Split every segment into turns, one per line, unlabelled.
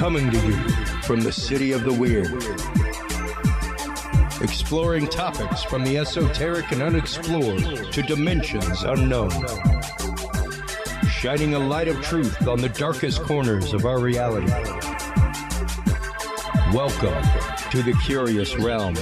Coming to you from the city of the weird. Exploring topics from the esoteric and unexplored to dimensions unknown. Shining a light of truth on the darkest corners of our reality. Welcome to the Curious Realm.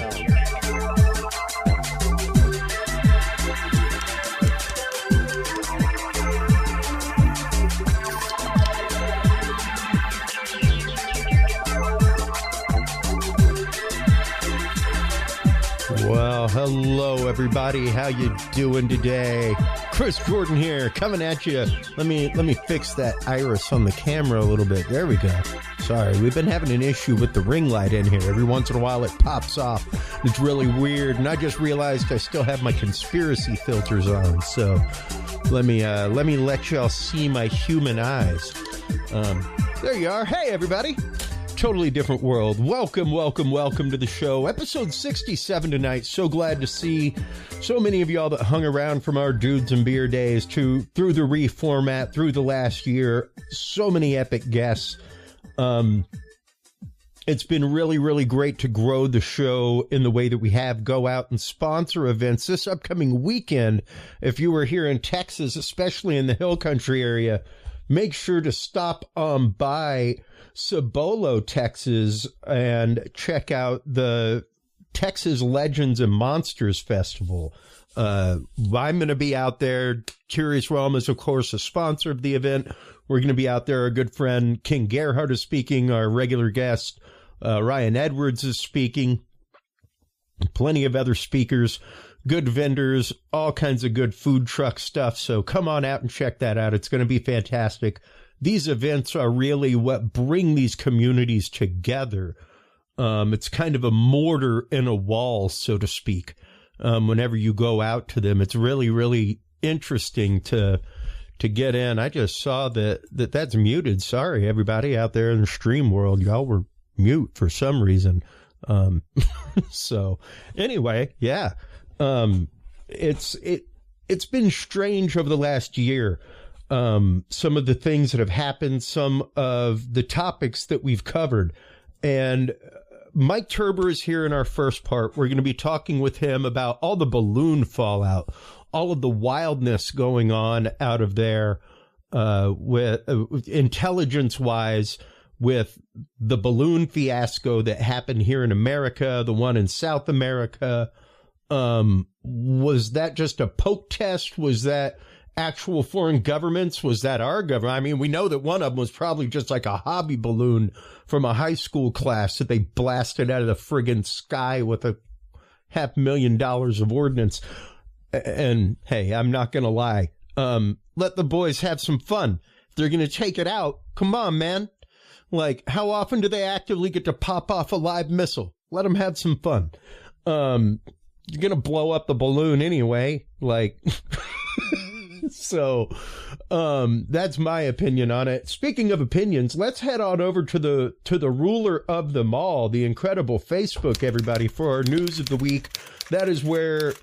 Well, hello everybody. How you doing today? Chris Jordan here, coming at you. Let me fix that iris on the camera a little bit. There we go. Sorry, we've been having an issue with the ring light in here. Every once in a while it pops off. It's really weird, and I just realized I still have my conspiracy filters on. So let me let y'all see my human eyes. There you are. Hey everybody. Totally different world. Welcome to the show. Episode 67 tonight. So glad to see so many of y'all that hung around from our Dudes and Beer days through the reformat, through the last year. So many epic guests. It's been really, really great to grow the show in the way that we have. Go out and sponsor events this upcoming weekend. If you were here in Texas, especially in the Hill Country area, make sure to stop by Cibolo, Texas, and check out the Texas Legends and Monsters Festival. I'm going to be out there. Curious Realm is, of course, a sponsor of the event. We're going to be out there. Our good friend King Gerhard is speaking. Our regular guest, Ryan Edwards, is speaking. Plenty of other speakers, good vendors, all kinds of good food truck stuff. So come on out and check that out. It's going to be fantastic. These events are really what bring these communities together. It's kind of a mortar in a wall, so to speak. Whenever you go out to them, it's really, really interesting to get in. I just saw that's muted. Sorry, everybody out there in the stream world. Y'all were mute for some reason. So anyway, yeah. It's been strange over the last year. Some of the things that have happened, some of the topics that we've covered. And Mike Turber is here in our first part. We're going to be talking with him about all the balloon fallout, all of the wildness going on out of there, with intelligence-wise, with the balloon fiasco that happened here in America, the one in South America. Was that just a poke test? Was that actual foreign governments? Was that our government? I mean, we know that one of them was probably just like a hobby balloon from a high school class that they blasted out of the friggin' sky with $500,000 of ordnance. And hey, I'm not going to lie. Let the boys have some fun. If they're going to take it out, come on, man. Like, how often do they actively get to pop off a live missile? Let them have some fun. You're going to blow up the balloon anyway. Like, so, that's my opinion on it. Speaking of opinions, let's head on over to the ruler of them all, the incredible Facebook, everybody, for our news of the week. That is where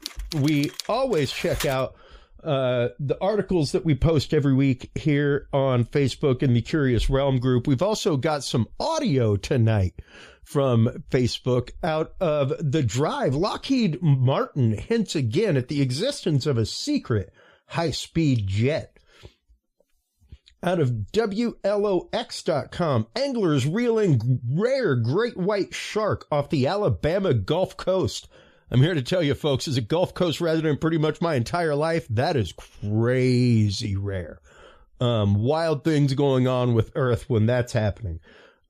we always check out the articles that we post every week here on Facebook in the Curious Realm group. We've also got some audio tonight from Facebook out of the drive. Lockheed Martin hints again at the existence of a secret high-speed jet. Out of WLOX.com, anglers reeling rare great white shark off the Alabama Gulf Coast. I'm here to tell you, folks, as a Gulf Coast resident pretty much my entire life, that is crazy rare. Wild things going on with Earth when that's happening.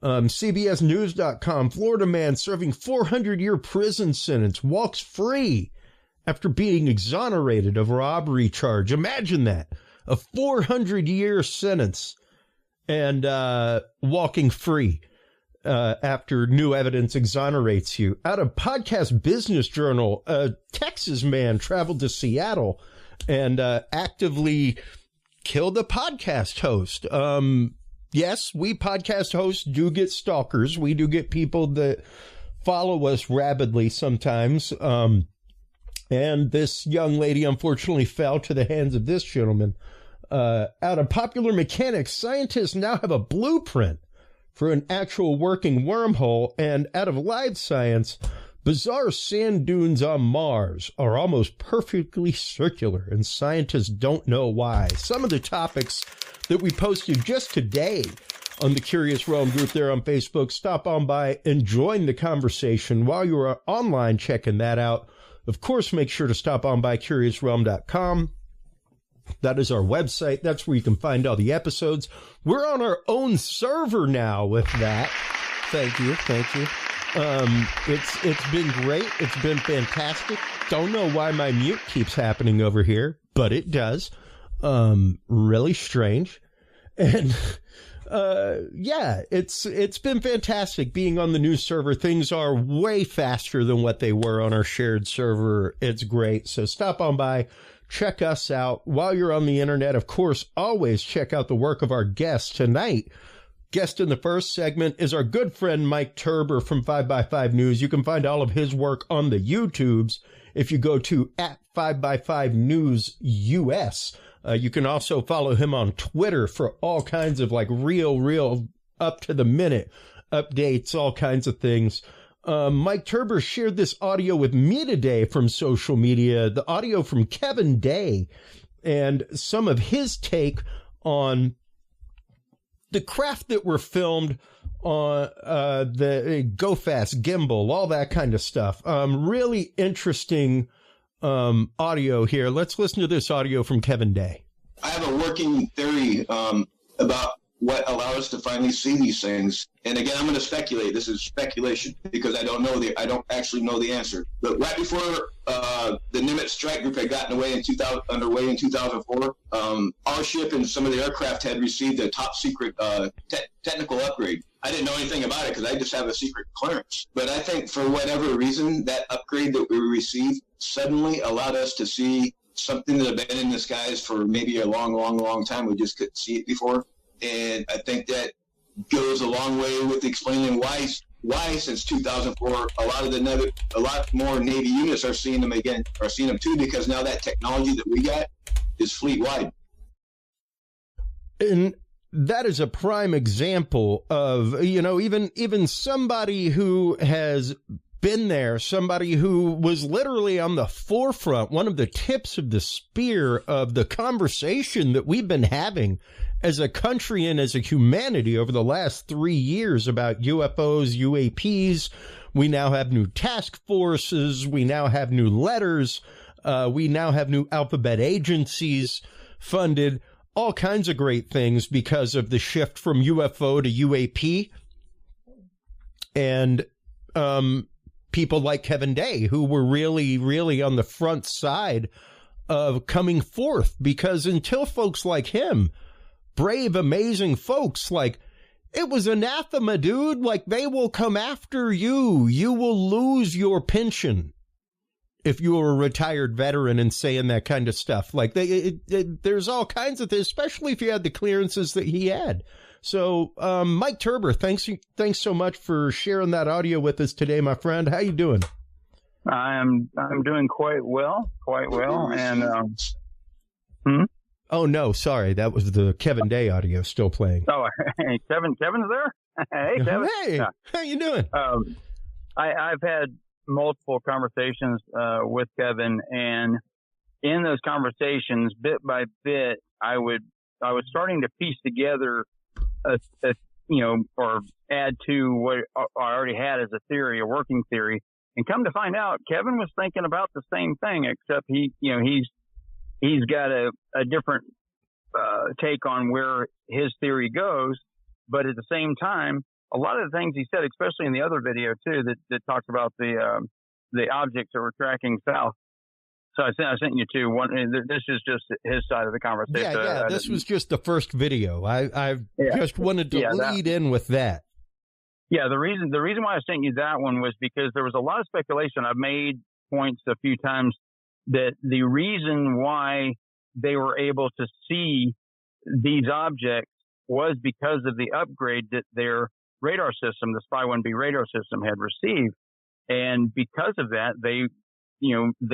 CBSNews.com, Florida man serving 400-year prison sentence walks free after being exonerated of a robbery charge. Imagine that. A 400-year sentence and walking free after new evidence exonerates you. Out of Podcast Business Journal, a Texas man traveled to Seattle and actively killed a podcast host. Yes, we podcast hosts do get stalkers. We do get people that follow us rabidly sometimes. And this young lady, unfortunately, fell to the hands of this gentleman. Out of Popular Mechanics, scientists now have a blueprint for an actual working wormhole. And out of live science, bizarre sand dunes on Mars are almost perfectly circular, and scientists don't know why. Some of the topics that we posted just today on the Curious Realm group there on Facebook. Stop on by and join the conversation while you are online checking that out. Of course, make sure to stop on by CuriousRealm.com. That is our website. That's where you can find all the episodes. We're on our own server now with that. Thank you. It's been great. It's been fantastic. Don't know why my mute keeps happening over here, but it does. Really strange. And yeah, it's been fantastic being on the new server. Things are way faster than what they were on our shared server. It's great. So stop on by. Check us out while you're on the internet. Of course, always check out the work of our guests tonight. Guest in the first segment is our good friend Mike Turber from 5x5 News. You can find all of his work on the YouTubes if you go to @5x5 News US. You can also follow him on Twitter for all kinds of like real up to the minute updates, all kinds of things. Mike Turber shared this audio with me today from social media, the audio from Kevin Day, and some of his take on the craft that were filmed on the Go Fast gimbal, all that kind of stuff. Really interesting audio here. Let's listen to this audio from Kevin Day.
I have a working theory about what allowed us to finally see these things. And again, I'm going to speculate. This is speculation because I don't actually know the answer. But right before the Nimitz strike group had gotten underway in 2004, our ship and some of the aircraft had received a top secret technical upgrade. I didn't know anything about it because I just have a secret clearance. But I think for whatever reason, that upgrade that we received suddenly allowed us to see something that had been in the skies for maybe a long time. We just couldn't see it before. And I think that goes a long way with explaining why since 2004, a lot more Navy units are seeing them too, because now that technology that we got is fleet wide.
And that is a prime example of, even somebody who has been there, somebody who was literally on the forefront, one of the tips of the spear of the conversation that we've been having as a country and as a humanity over the last 3 years about UFOs, UAPs. We now have new task forces. We now have new letters. We now have new alphabet agencies funded, all kinds of great things because of the shift from UFO to UAP. And people like Kevin Day, who were really on the front side of coming forth, because until folks like him, brave, amazing folks, like, it was anathema, dude. Like, they will come after you. You will lose your pension if you are a retired veteran and saying that kind of stuff. Like, there's all kinds of things, especially if you had the clearances that he had. So, Mike Turber, thanks so much for sharing that audio with us today, my friend. How you doing?
I'm doing quite well, and
Oh no, sorry, that was the Kevin Day audio still playing.
Oh, hey, Kevin's there. Hey, Kevin.
Hey,
yeah.
How you doing?
I've had multiple conversations with Kevin, and in those conversations, bit by bit, I was starting to piece together or add to what I already had as a theory, a working theory, and come to find out, Kevin was thinking about the same thing, except he's got a different take on where his theory goes, but at the same time, a lot of the things he said, especially in the other video too, that talked about the objects that were tracking south. So I sent you two. One, this is just his side of the conversation.
Yeah. This was just the first video. I just wanted to lead in with that.
Yeah, the reason why I sent you that one was because there was a lot of speculation. I've made points a few times that the reason why they were able to see these objects was because of the upgrade that their radar system, the Spy 1B radar system, had received. And because of that, they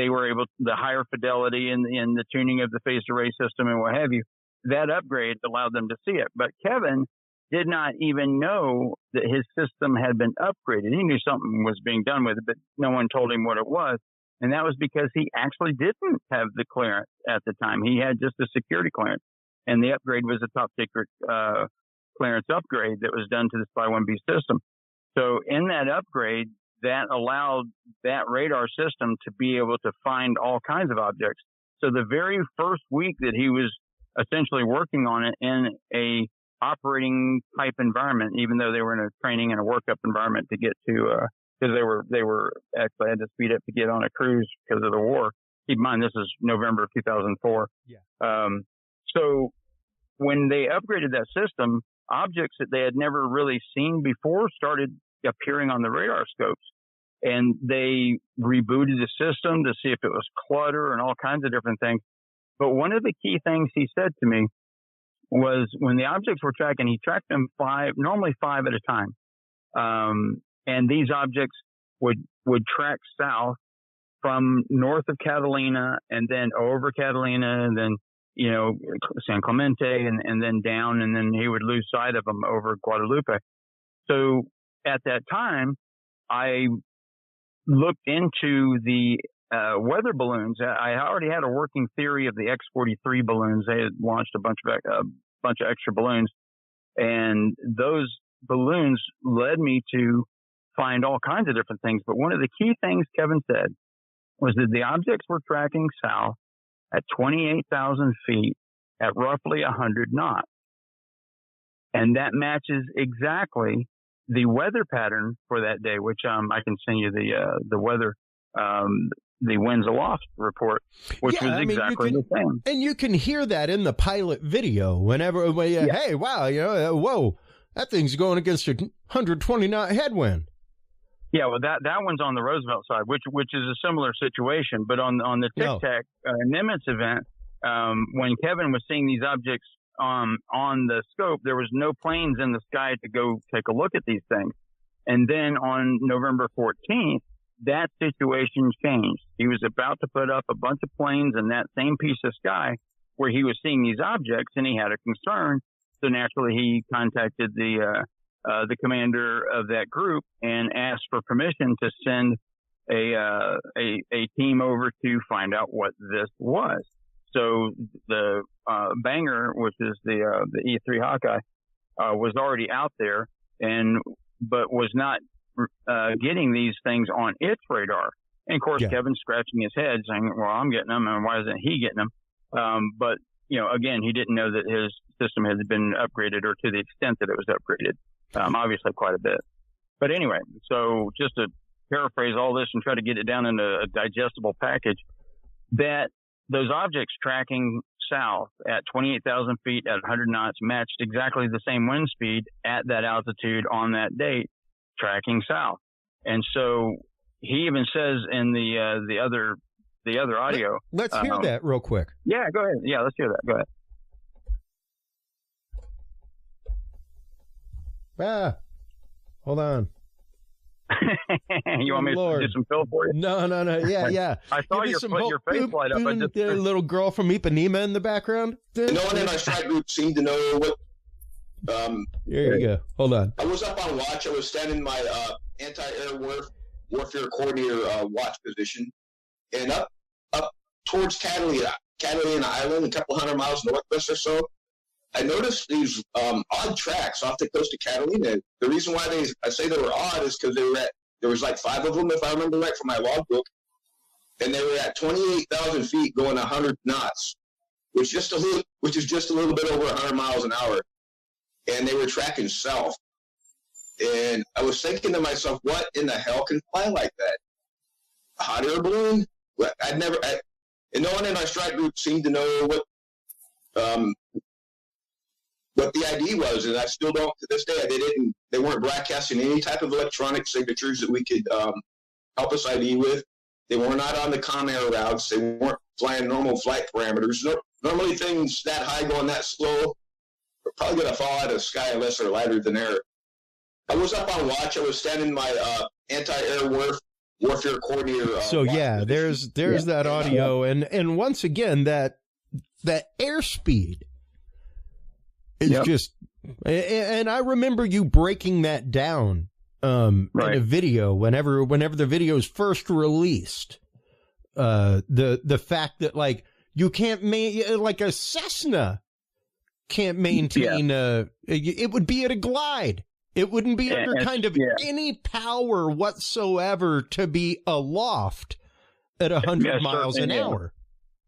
were able, the higher fidelity in the tuning of the phased array system and what have you, that upgrade allowed them to see it. But Kevin did not even know that his system had been upgraded. He knew something was being done with it, but no one told him what it was. And that was because he actually didn't have the clearance at the time. He had just a security clearance. And the upgrade was a top secret clearance upgrade that was done to the Spy 1B system. So in that upgrade, that allowed that radar system to be able to find all kinds of objects. So the very first week that he was essentially working on it in a operating type environment, even though they were in a training and a workup environment to get to, because they were actually had to speed up to get on a cruise because of the war. Keep in mind, this is November of 2004.
Yeah.
So when they upgraded that system, objects that they had never really seen before started appearing on the radar scopes. And they rebooted the system to see if it was clutter and all kinds of different things. But one of the key things he said to me was when the objects were tracking, he tracked them normally five at a time. And these objects would track south from north of Catalina and then over Catalina and then, San Clemente and then down, and then he would lose sight of them over Guadalupe. So at that time, I looked into the weather balloons. I already had a working theory of the X-43 balloons. They had launched a bunch of extra balloons, and those balloons led me to find all kinds of different things. But one of the key things Kevin said was that the objects were tracking south at 28,000 feet at roughly 100 knots. And that matches exactly the weather pattern for that day, which I can send you the weather, the winds aloft report, which was exactly the same.
And you can hear that in the pilot video whenever, hey, wow, whoa, that thing's going against a 120 knot headwind.
Yeah, well, that one's on the Roosevelt side, which is a similar situation. But on the Tic Tac Nimitz event, when Kevin was seeing these objects on the scope, there was no planes in the sky to go take a look at these things. And then on November 14th, that situation changed. He was about to put up a bunch of planes in that same piece of sky where he was seeing these objects, and he had a concern. So naturally, he contacted the commander of that group and asked for permission to send a team over to find out what this was. So the Banger, which is the E-3 Hawkeye, was already out there but was not getting these things on its radar. And of course, Kevin's scratching his head saying, well, I'm getting them, and why isn't he getting them? But again, he didn't know that his system had been upgraded, or to the extent that it was upgraded. Obviously quite a bit. But anyway, so just to paraphrase all this and try to get it down into a digestible package, that those objects tracking south at 28,000 feet at 100 knots matched exactly the same wind speed at that altitude on that date, tracking south. And so he even says in the other audio.
Let's hear that real quick.
Yeah, go ahead. Yeah, let's hear that. Go ahead.
Hold on.
You want me to do some fill for you?
No. Yeah.
I saw your face light up.
The little girl from Ipanema in the background.
No one in our strike group seemed to know what.
Here you go. Hold on.
I was up on watch. I was standing in my anti-air warfare coordinator watch position, and up towards Catalina Island, a couple hundred miles northwest or so, I noticed these odd tracks off the coast of Catalina. The reason why I say they were odd is because there was like 5 of them, if I remember right, from my logbook, and they were at 28,000 feet going 100 knots, which is just a little bit over 100 miles an hour, and they were tracking south. And I was thinking to myself, what in the hell can fly like that? A hot air balloon? And no one in our strike group seemed to know what the ID was, and I still don't to this day. They weren't broadcasting any type of electronic signatures that we could help us ID with. They were not on the Comair routes. They weren't flying normal flight parameters. Normally things that high going that slow are probably going to fall out of the sky unless they're lighter than air. I was up on watch. I was standing in my anti-air warfare coordinator.
So there's that audio, and once again that airspeed is just And I remember you breaking that down in a video whenever the video is first released. The fact that like you can't like a Cessna can't maintain it would be at a glide. It wouldn't be under kind of any power whatsoever to be aloft at 100 miles an hour.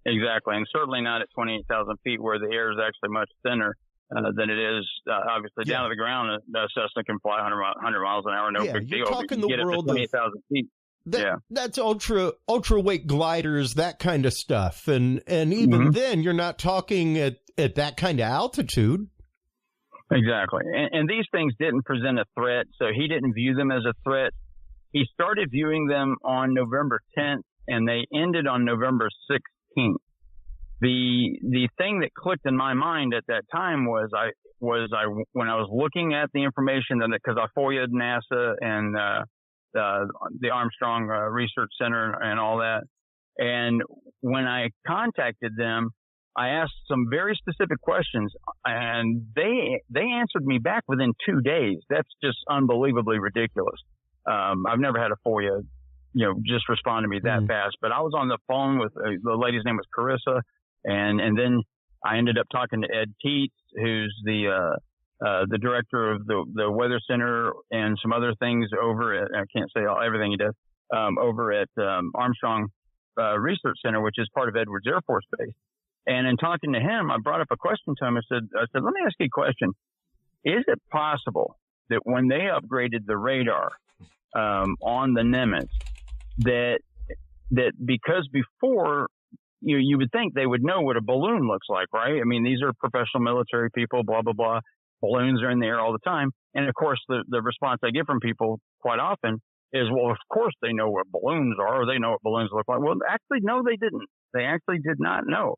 Exactly, and certainly not at 28,000 feet where the air is actually much thinner than it is obviously down to the ground. A Cessna can fly 100 miles an hour, no big deal.
You're talking the world
28,000 feet.
That's ultra weight gliders, that kind of stuff, and even then, you're not talking at that kind of altitude.
Exactly, and these things didn't present a threat, so he didn't view them as a threat. He started viewing them on November 10th, and they ended on November 16th. The thing that clicked in my mind at that time was when I was looking at the information, because I FOIA'd NASA and the Armstrong Research Center and all that, and when I contacted them, I asked some very specific questions, and they answered me back within 2 days. That's just unbelievably ridiculous. I've never had a FOIA, just respond to me that fast. But I was on the phone with the lady's name was Carissa, and then I ended up talking to Ed Teets, who's the director of the Weather Center and some other things over at, I can't say everything he does, over at Armstrong Research Center, which is part of Edwards Air Force Base. And in talking to him, I brought up a question to him. I said, let me ask you a question. Is it possible that when they upgraded the radar on the Nimitz, that because before you would think they would know what a balloon looks like, right? I mean, these are professional military people, blah, blah, blah. Balloons are in the air all the time. And of course, the response I get from people quite often is, well, of course they know what balloons are, or they know what balloons look like. Well, actually, no, they didn't. They actually did not know.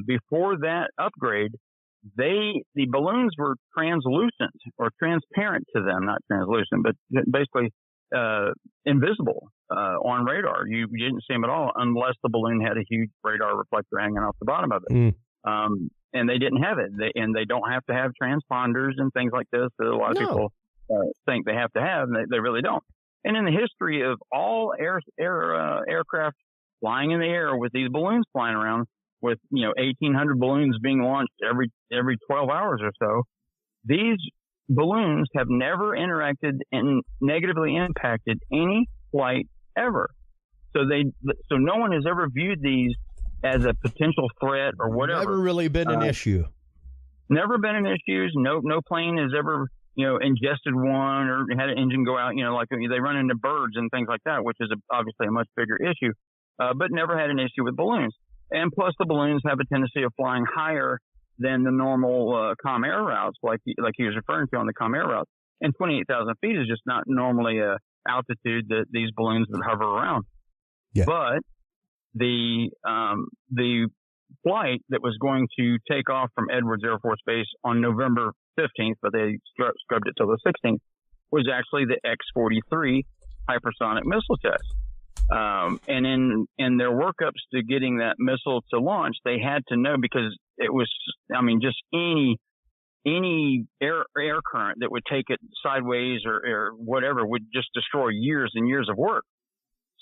Before that upgrade, the balloons were translucent or transparent to them, not translucent, but basically invisible on radar. You didn't see them at all unless the balloon had a huge radar reflector hanging off the bottom of it. And they didn't have it. They don't have to have transponders and things like this that a lot of people think they have to have, and they really don't. And in the history of all aircraft flying in the air with these balloons flying around, with 1,800 balloons being launched every 12 hours or so, these balloons have never interacted and negatively impacted any flight ever. So no one has ever viewed these as a potential threat or whatever.
Never really been an issue.
Never been an issue. No plane has ever ingested one or had an engine go out. Like they run into birds and things like that, which is obviously a much bigger issue. But never had an issue with balloons. And plus, the balloons have a tendency of flying higher than the normal COM air routes, like he was referring to on the COM air routes. And 28,000 feet is just not normally a altitude that these balloons would hover around. Yeah. But the flight that was going to take off from Edwards Air Force Base on November 15th, but they scrubbed it till the 16th, was actually the X-43 hypersonic missile test. And in their workups to getting that missile to launch, they had to know, because it was, just any air current that would take it sideways or whatever would just destroy years and years of work.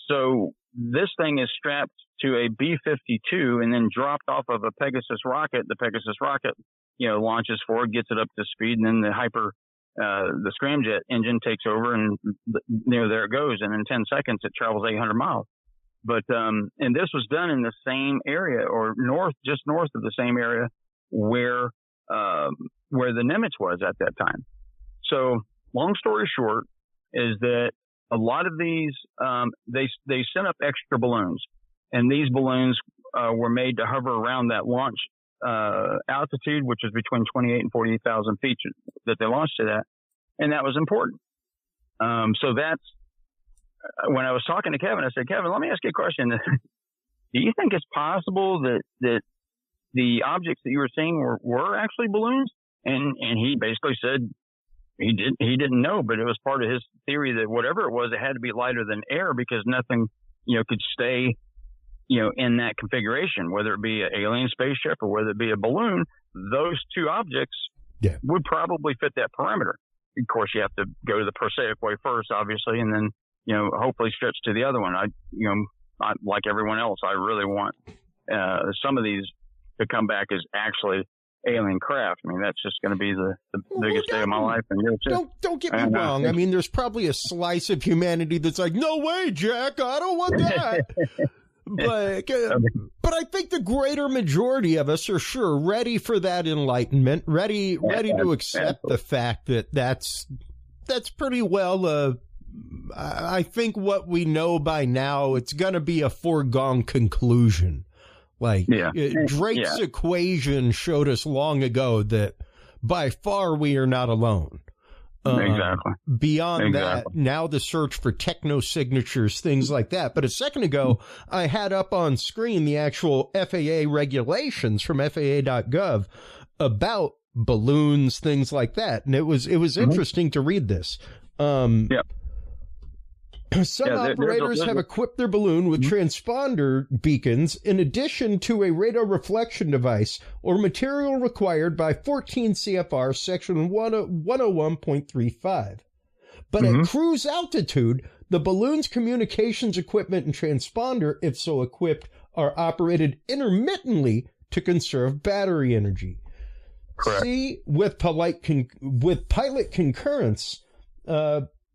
So this thing is strapped to a B-52 and then dropped off of a Pegasus rocket. The Pegasus rocket, launches forward, gets it up to speed, and then the scramjet engine takes over, and there it goes. And in 10 seconds, it travels 800 miles. But and this was done in the same area, or just north of the same area where the Nimitz was at that time. So long story short is that a lot of these they sent up extra balloons, and these balloons were made to hover around that launch altitude, which is between 28 and 48,000 feet that they launched it at. And that was important. So that's when I was talking to Kevin, I said, Kevin, let me ask you a question. Do you think it's possible that the objects that you were seeing were actually balloons? And he basically said he didn't know, but it was part of his theory that whatever it was, it had to be lighter than air, because nothing, could stay in that configuration, whether it be an alien spaceship or whether it be a balloon. Those two objects would probably fit that parameter. Of course, you have to go to the prosaic way first, obviously, and then, hopefully stretch to the other one. I like everyone else, I really want some of these to come back as actually alien craft. I mean, that's just going to be the biggest day of my life. And
don't get me wrong. I mean, there's probably a slice of humanity that's like, no way, Jack, I don't want that. But I think the greater majority of us are sure ready for that enlightenment, ready to accept the fact that that's pretty well. I think what we know by now, it's going to be a foregone conclusion. Drake's equation showed us long ago that by far we are not alone.
Exactly.
Beyond that, now the search for techno-signatures, things like that. But a second ago, I had up on screen the actual FAA regulations from FAA.gov about balloons, things like that. And it was interesting to read this. Some operators have equipped their balloon with transponder beacons in addition to a radar reflection device or material required by 14 CFR section 101.35. But at cruise altitude, the balloon's communications equipment and transponder, if so equipped, are operated intermittently to conserve battery energy.
Correct.
C, with pilot concurrence,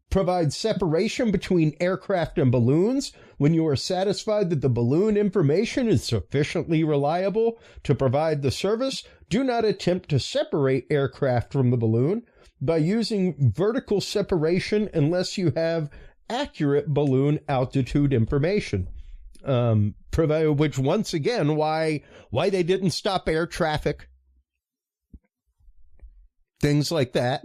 provide separation between aircraft and balloons when you are satisfied that the balloon information is sufficiently reliable to provide the service. Do not attempt to separate aircraft from the balloon by using vertical separation unless you have accurate balloon altitude information. Which once again, why they didn't stop air traffic, things like that.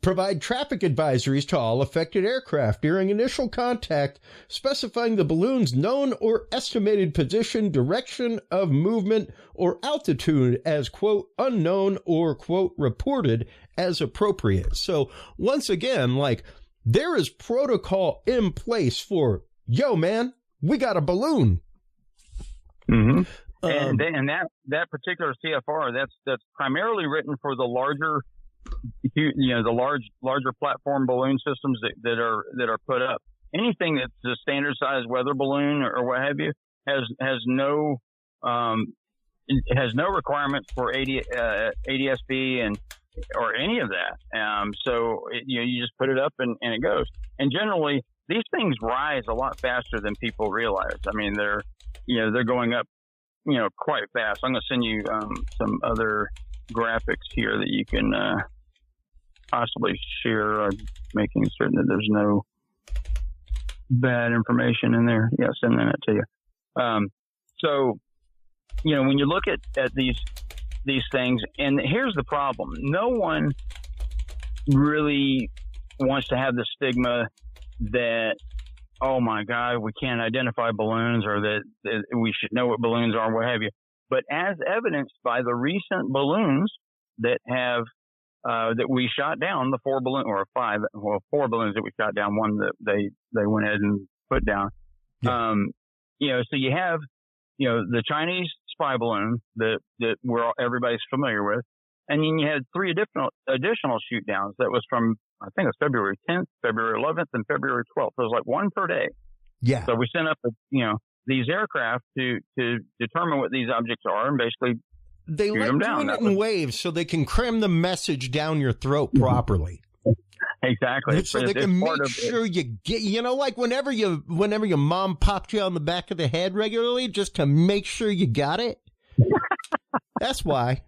Provide traffic advisories to all affected aircraft during initial contact, specifying the balloon's known or estimated position, direction of movement, or altitude as, quote, unknown or, quote, reported as appropriate. So once again, there is protocol in place for, yo, man, we got a balloon.
Mm-hmm. And that particular CFR, that's primarily written for the larger, the larger platform balloon systems that are put up. Anything that's a standard size weather balloon or what have you has no requirements for ADSB or any of that. So you just put it up and it goes. And generally these things rise a lot faster than people realize. I mean, they're going up, quite fast. I'm going to send you some other graphics here that you can possibly share. I'm making certain that there's no bad information in there. Yeah, sending it to you. So, when you look at these things, and here's the problem: no one really wants to have the stigma that, oh my God, we can't identify balloons, or that we should know what balloons are, what have you. But as evidenced by the recent balloons that have that we shot down, the four balloons that we shot down, one that they went ahead and put down. Yeah. So you have the Chinese spy balloon that everybody's familiar with, and then you had three additional shoot downs. That was from, I think it was February 10th, February 11th, and February 12th. So it was like one per day. Yeah. So we sent up these aircraft to determine what these objects are, and basically
they like doing it in waves so they can cram the message down your throat properly.
Exactly.
So they can make sure you get, like whenever your mom popped you on the back of the head regularly, just to make sure you got it. That's why.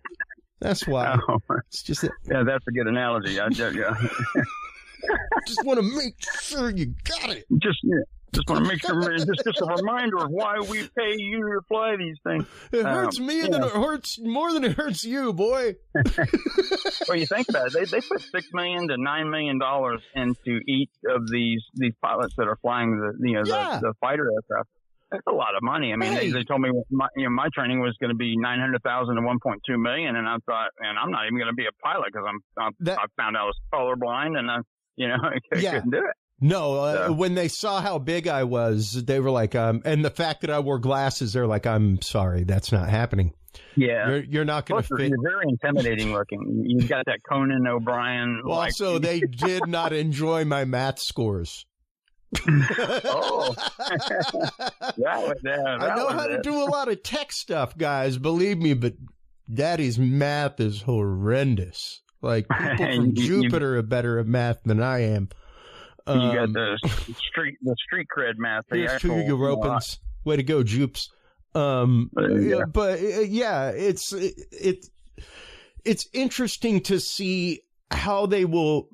Oh, it's just
that's a good analogy. Just
want to make sure you got it.
Just want to make sure it's just a reminder of why we pay you to fly these things.
It hurts me, and it hurts more than it hurts you, boy.
Well, you think about it. They put $6 million to $9 million into each of these pilots that are flying the fighter aircraft. That's a lot of money. I mean, they told me my training was going to be $900,000 to $1.2 million, and I thought, and I'm not even going to be a pilot because I found out I was colorblind, and I couldn't do it.
No, when they saw how big I was, they were like, and the fact that I wore glasses, they're like, I'm sorry, that's not happening. You're not going to fit.
You're very intimidating looking. You've got that Conan O'Brien.
Well, also, they did not enjoy my math scores.
Oh, I
know how to do a lot of tech stuff, guys. Believe me, but Daddy's math is horrendous. Like, people from Jupiter are better at math than I am.
You got the street cred math.
Here's to you, Europans. Way to go, Jupes. But it's interesting to see how they will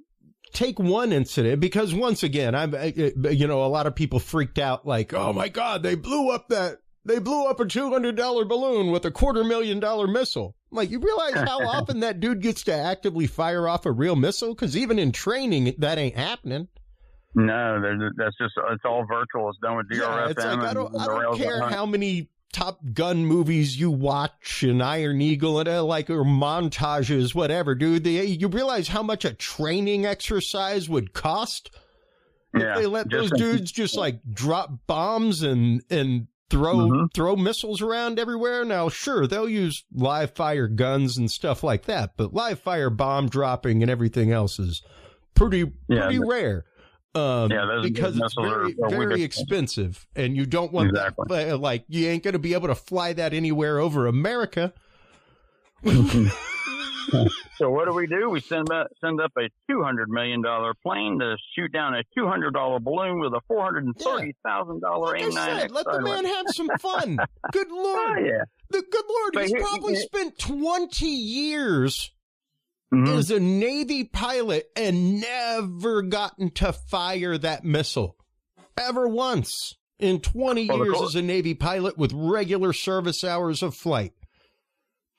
take one incident, because once again, a lot of people freaked out like, oh my God, they blew up a $200 balloon with a $250,000 missile. Like, you realize how often that dude gets to actively fire off a real missile? Because even in training, that ain't happening.
No, it's all virtual. It's done with DRFM.
Yeah, it's like, I don't care how many Top Gun movies you watch and Iron Eagle and or montages, whatever, dude. You realize how much a training exercise would cost if they let those dudes just like drop bombs and throw missiles around everywhere. Now, sure, they'll use live fire guns and stuff like that, but live fire bomb dropping and everything else is pretty rare. Because it's very expensive, and you don't want that. Like, you ain't going to be able to fly that anywhere over America.
So what do? We send up a $200 million plane to shoot down a $200 balloon with a $430,000 AIM-9X.
Let the man have some fun. Good Lord. Good Lord. He's probably spent 20 years as a Navy pilot and never gotten to fire that missile. Ever once in 20 years as a Navy pilot with regular service hours of flight.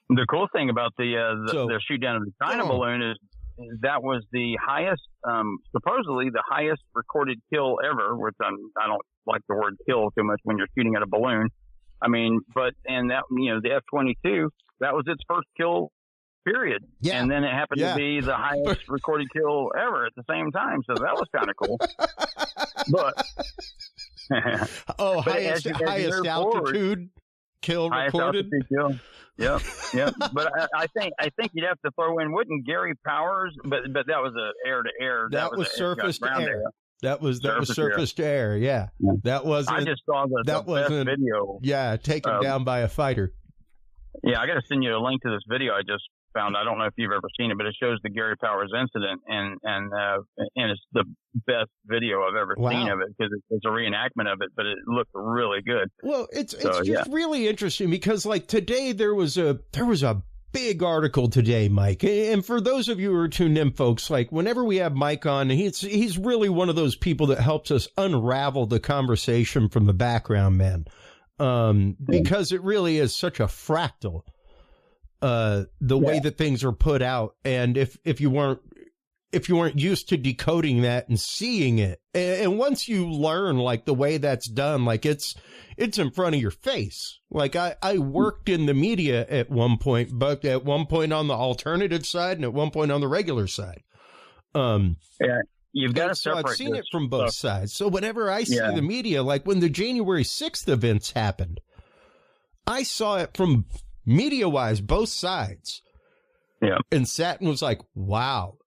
The cool thing about the shoot down of the China balloon is that was the highest, supposedly the highest recorded kill ever, which I don't like the word kill too much when you're shooting at a balloon. I mean, the F-22, that was its first kill, period. Yeah. And then it happened to be the highest recorded kill ever at the same time. So that was kind of cool. But
highest altitude kill recorded.
Yep. But I think you'd have to throw in, wouldn't Gary Powers? But that was a air to air.
That was surface to air. That was surface to air. Yeah. That wasn't.
I just saw the best video.
Yeah, taken down by a fighter.
Yeah, I got to send you a link to this video I just found. I don't know if you've ever seen it, but it shows the Gary Powers incident, and it's the best video I've ever seen of it, because it's a reenactment of it, but it looked really good.
Well, it's just really interesting, because like today there was a big article today, Mike, and for those of you who are tuned in, folks, like whenever we have Mike on, he's really one of those people that helps us unravel the conversation from the background, man. Because it really is such a fractal, the way that things are put out. And if you weren't used to decoding that and seeing it, and once you learn like the way that's done, like it's in front of your face. Like I worked in the media at one point, but at one point on the alternative side and at one point on the regular side.
You've got to separate.
I've seen it from both sides. So whenever I see the media, like when the January 6th events happened, I saw it from media-wise, both sides. Yeah. And sat and was like, wow,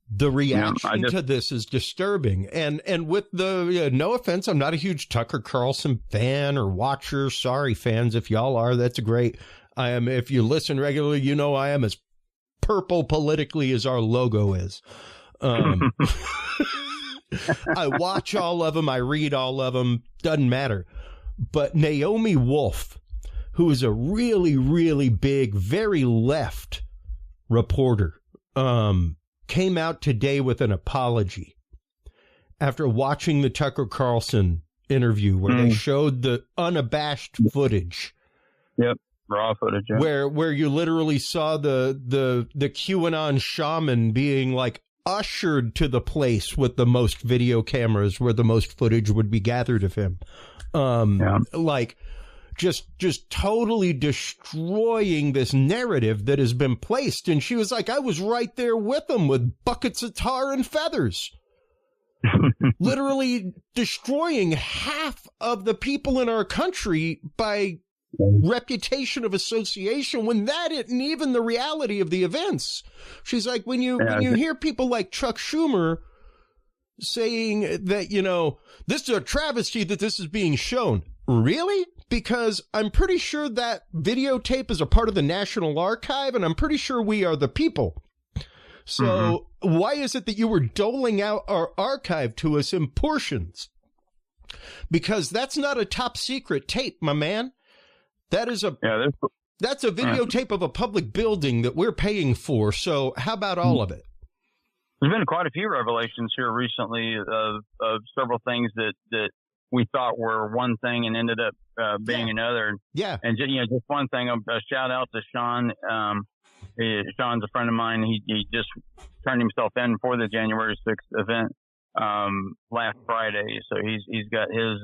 the reaction to this is disturbing. And with the, no offense, I'm not a huge Tucker Carlson fan or watcher. Sorry, fans, if y'all are, that's great. I am. If you listen regularly, you know I am as purple politically as our logo is. I watch all of them. I read all of them. Doesn't matter. But Naomi Wolf, who is a really, really big, very left reporter, came out today with an apology after watching the Tucker Carlson interview where they showed the unabashed footage.
Yep. Raw footage. Yeah.
Where you literally saw the QAnon shaman being like ushered to the place with the most video cameras where the most footage would be gathered of him. Like just totally destroying this narrative that has been placed. And she was like, I was right there with them with buckets of tar and feathers, literally destroying half of the people in our country by reputation of association when that isn't even the reality of the events. She's like, when you hear people like Chuck Schumer saying that, this is a travesty that this is being shown. Really? Because I'm pretty sure that videotape is a part of the National Archive, and I'm pretty sure we are the people. So why is it that you were doling out our archive to us in portions? Because that's not a top secret tape, my man. That is that's a videotape of a public building that we're paying for. So how about all of it?
There's been quite a few revelations here recently of several things that we thought were one thing and ended up being another.
Yeah.
And just one thing, a shout out to Sean. Sean's a friend of mine. He just turned himself in for the January 6th event last Friday. So he's got his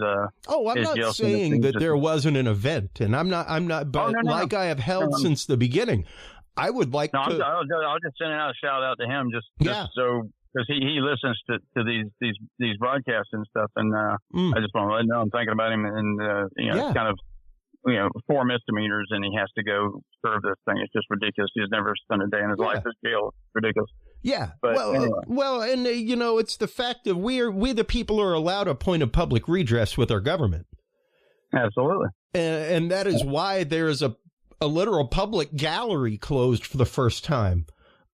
I'm
his
not saying that there wasn't an event, and I'm not but like I have held since the beginning. I would like to.
I'll just send out a shout out to him just so, because he listens to these broadcasts and stuff, and I just want to let him know I'm thinking about him, and it's kind of 4 misdemeanors, and he has to go serve this thing. It's just ridiculous. He's never spent a day in his life in jail. It's ridiculous.
Yeah.
But
and it's the fact that we the people are allowed a point of public redress with our government.
Absolutely.
And that is why there is a literal public gallery closed for the first time.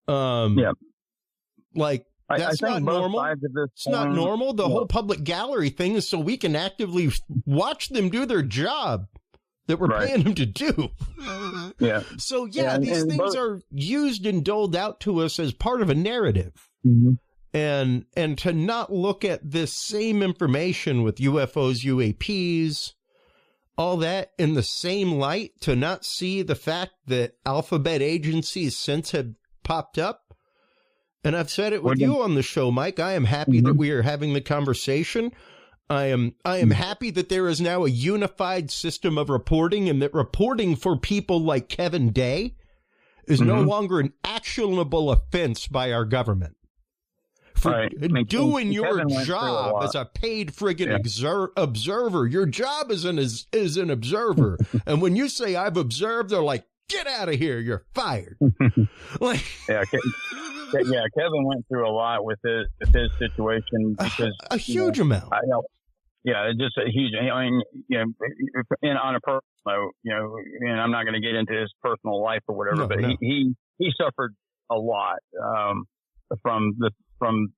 Like, that's not normal. It's not normal. The whole public gallery thing is so we can actively watch them do their job that we're paying them to do.
Yeah.
So, these things are used and doled out to us as part of a narrative. And to not look at this same information with UFOs, UAPs, all that in the same light, to not see the fact that alphabet agencies since have popped up. And I've said it with you on the show, Mike. I am happy that we are having the conversation. I am happy that there is now a unified system of reporting, and that reporting for people like Kevin Day is no longer an actionable offense by our government. For doing your job as a paid friggin' observer. Your job is an observer. And when you say I've observed, they're like, get out of here. You're fired.
Kevin went through a lot with his situation because
a huge amount.
Just a huge. I mean, on a personal note, and I'm not going to get into his personal life or whatever, but he suffered a lot from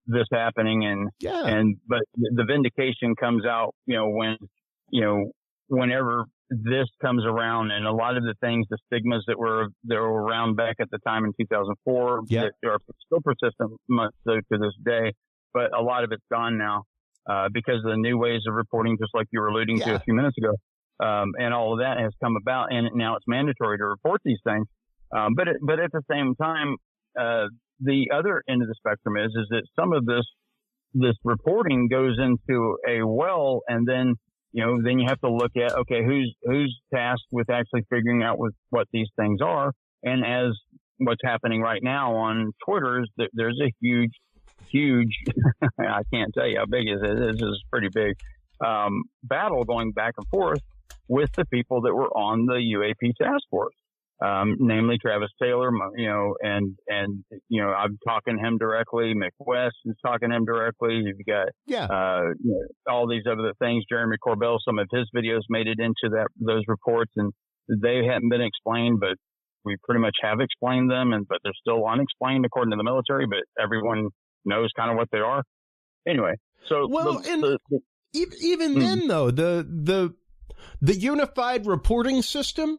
this happening, but the vindication comes out, whenever this comes around, and a lot of the things, the stigmas that were around back at the time in 2004, that are still persistent to this day, but a lot of it's gone now because of the new ways of reporting, just like you were alluding to a few minutes ago, and all of that has come about, and now it's mandatory to report these things. But at the same time, the other end of the spectrum is that some of this reporting goes into a well, and then then you have to look at, okay, who's tasked with actually figuring out what these things are. And as what's happening right now on Twitter is that there's a huge, I can't tell you how big it is. This is pretty big, battle going back and forth with the people that were on the UAP task force. Namely Travis Taylor, and I'm talking to him directly. Mick West is talking to him directly. You've got, all these other things. Jeremy Corbell, some of his videos made it into those reports, and they hadn't been explained, but we pretty much have explained them, but they're still unexplained according to the military, but everyone knows kind of what they are. Anyway, so
even then though, the unified reporting system,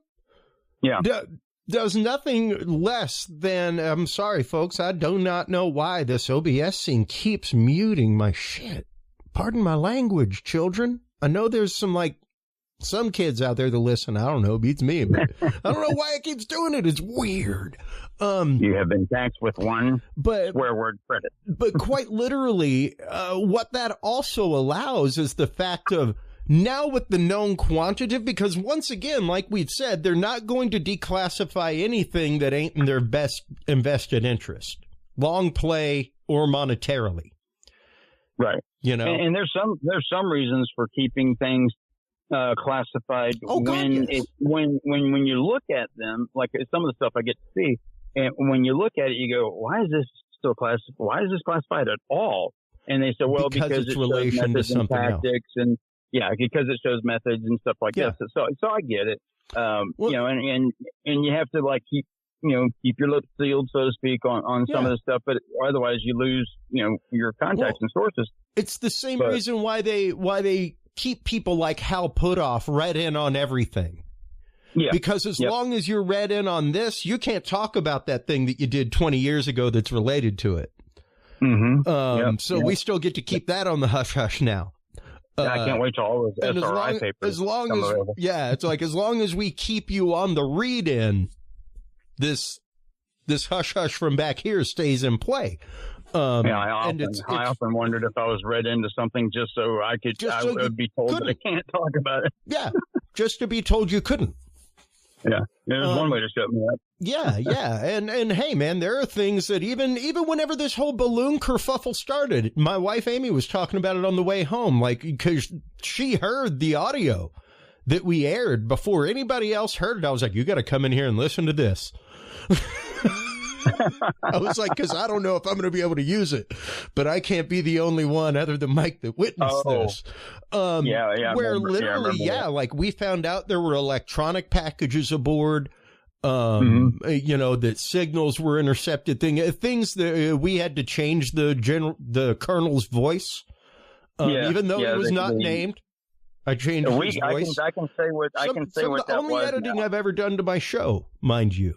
does nothing less than, I'm sorry, folks, I do not know why this OBS thing keeps muting my shit. Pardon my language, children. I know there's some kids out there that listen. I don't know, beats me, but I don't know why it keeps doing it. It's weird.
You have been taxed with one swear word credit.
But quite literally, what that also allows is the fact of, now with the known quantitative, because once again, like we've said, they're not going to declassify anything that ain't in their best invested interest, long play or monetarily.
Right.
And
there's some reasons for keeping things classified
God, yes.
when you look at them, like some of the stuff I get to see, and when you look at it, you go, why is this still classified? Why is this classified at all? And they say, well, because
it's
it shows
relation to
methods and
something else.
tactics, and because it shows methods and stuff like that. So I get it. And you have to like keep your lips sealed, so to speak, on some of the stuff, but otherwise you lose, your contacts and sources.
It's the same reason why they keep people like Hal Puthoff read in on everything. Yeah. Because as long as you're read in on this, you can't talk about that thing that you did 20 years ago that's related to it. So we still get to keep that on the hush hush now.
I can't wait till all those SRI papers.
It's like as long as we keep you on the read in, this hush hush from back here stays in play.
I often wondered if I was read into something just so I would be told that I can't talk about it.
Yeah, just to be told you couldn't.
Yeah, there's one way to shut me up.
Yeah, and hey, man, there are things that even whenever this whole balloon kerfuffle started, my wife Amy was talking about it on the way home, like because she heard the audio that we aired before anybody else heard it. I was like, you got to come in here and listen to this. I was like, because I don't know if I'm going to be able to use it, but I can't be the only one other than Mike that witnessed this. Where literally, like we found out there were electronic packages aboard, that signals were intercepted, things that we had to change the colonel's voice, even though it was not named. I changed his voice.
I can say what I can say what that was.
The only editing I've ever done to my show, mind you.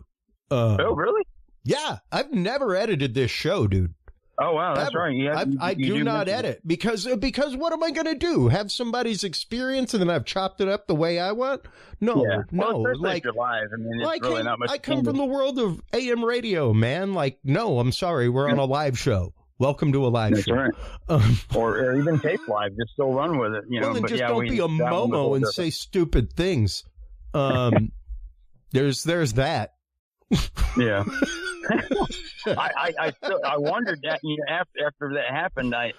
Oh, really?
Yeah, I've never edited this show, dude.
Oh, wow, that's right.
I do not edit because what am I going to do? Have somebody's experience and then I've chopped it up the way I want? No.
Like you're live. I mean, it's really not much.
I come from the world of AM radio, man. Like, no, I'm sorry, we're on a live show. Welcome to a live show. Right.
Or even tape live. Just still run with it.
Then just don't be a Momo and say stupid things. There's that.
Yeah. I wondered that after that happened. I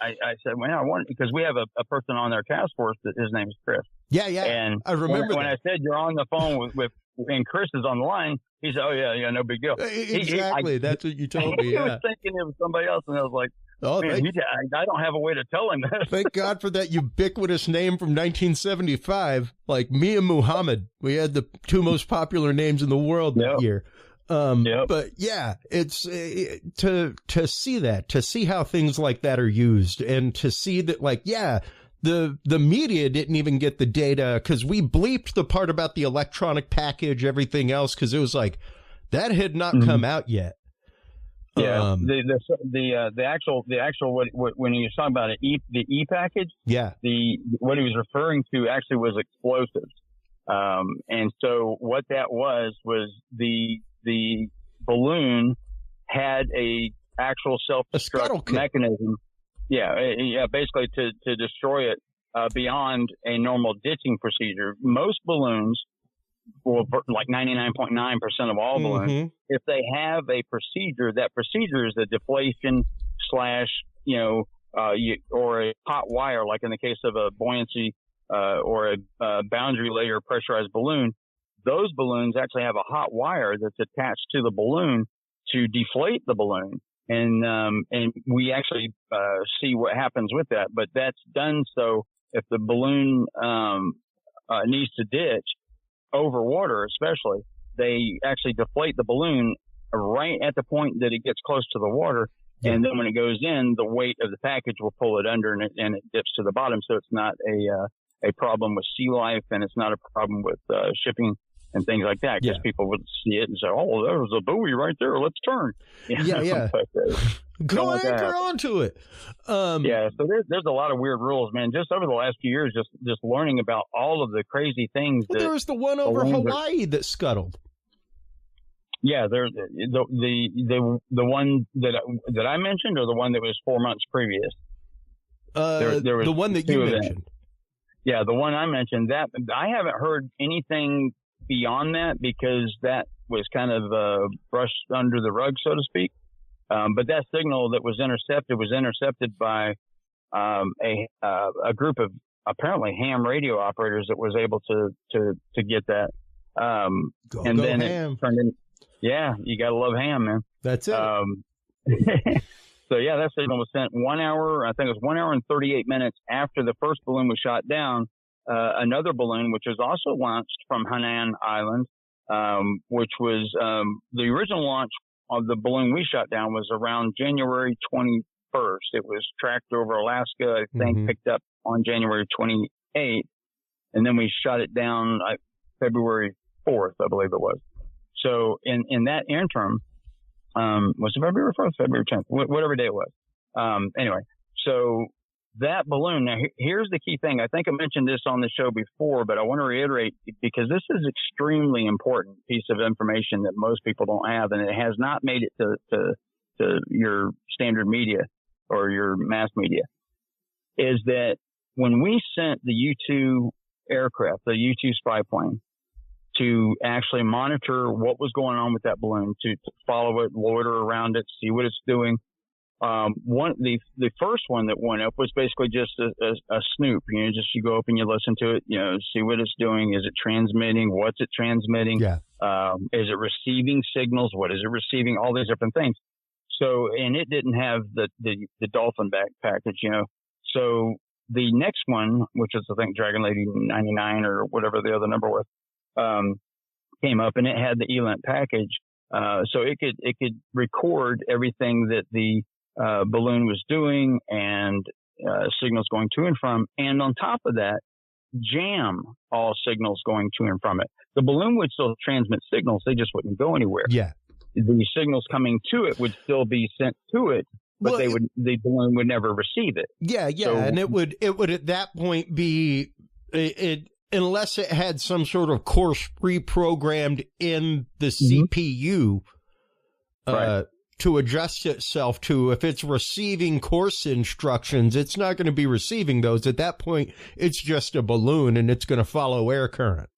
said, well, I wonder, because we have a person on our task force that his name is Chris.
Yeah.
And
I remember
when I said you're on the phone with and Chris is on the line, he said, oh yeah, no big deal.
Exactly. That's what you told me.
He was thinking it was somebody else, and I was like, I don't have a way to tell him that.
Thank God for that ubiquitous name from 1975. Like me and Muhammad, we had the two most popular names in the world that year. But yeah, it's to see how things like that are used, and to see that, like, the media didn't even get the data because we bleeped the part about the electronic package, everything else, because it was like that had not come out yet.
Yeah, the actual when he was talking about the E package, what he was referring to actually was explosives, and so what that was the balloon had a actual self-destruct mechanism. Basically to destroy it beyond a normal ditching procedure. Most balloons, like 99.9% of all balloons, if they have a procedure, that procedure is a deflation / or a hot wire, like in the case of a buoyancy or a boundary layer pressurized balloon. Those balloons actually have a hot wire that's attached to the balloon to deflate the balloon. And we actually see what happens with that. But that's done so if the balloon needs to ditch over water, especially, they actually deflate the balloon right at the point that it gets close to the water. Yeah. And then when it goes in, the weight of the package will pull it under, and it dips to the bottom. So it's not a problem with sea life, and it's not a problem with shipping and things like that, because people would see it and say, oh, there was a buoy right there, let's turn.
Yeah. Go anchor onto it.
So there's a lot of weird rules, man. Just over the last few years, just learning about all of the crazy things.
Well, there was the one over Hawaii that scuttled.
Yeah, there's the one that I mentioned, or the one that was 4 months previous.
There was the one that you mentioned.
Yeah, the one I mentioned, that I haven't heard anything beyond that, because that was kind of brushed under the rug, so to speak. But that signal that was intercepted by a group of apparently ham radio operators that was able to get that. And then
ham.
it turned in, yeah, you got to love ham, man.
That's it.
So yeah, that signal was sent 1 hour, I think it was 1 hour and 38 minutes after the first balloon was shot down. Another balloon, which was also launched from Hainan Island, which was, the original launch of the balloon we shot down was around January 21st. It was tracked over Alaska, I think, picked up on January 28th. And then we shot it down February 4th, I believe it was. So in that interim, was it February 1st, February 10th, whatever day it was. Anyway, so that balloon, now here's the key thing. I think I mentioned this on the show before, but I want to reiterate because this is extremely important piece of information that most people don't have, and it has not made it to your standard media or your mass media, is that when we sent the U-2 aircraft, the U-2 spy plane, to actually monitor what was going on with that balloon, to follow it, loiter around it, see what it's doing. The first one that went up was basically just a snoop. You go up and you listen to it, see what it's doing. Is it transmitting? What's it transmitting?
Yeah.
Is it receiving signals? What is it receiving? All these different things. So, and it didn't have the Dolphin back package, So the next one, which is I think Dragon Lady 99 or whatever the other number was, came up and it had the ELANT package. So it could record everything that the balloon was doing and signals going to and from. And on top of that, jam all signals going to and from it. The balloon would still transmit signals. They just wouldn't go anywhere.
Yeah.
The signals coming to it would still be sent to it, but the balloon would never receive it.
Yeah. Yeah. So, and it would at that point be unless it had some sort of course pre-programmed in the CPU to adjust itself to, if it's receiving course instructions, it's not going to be receiving those. At that point, it's just a balloon and it's going to follow air current.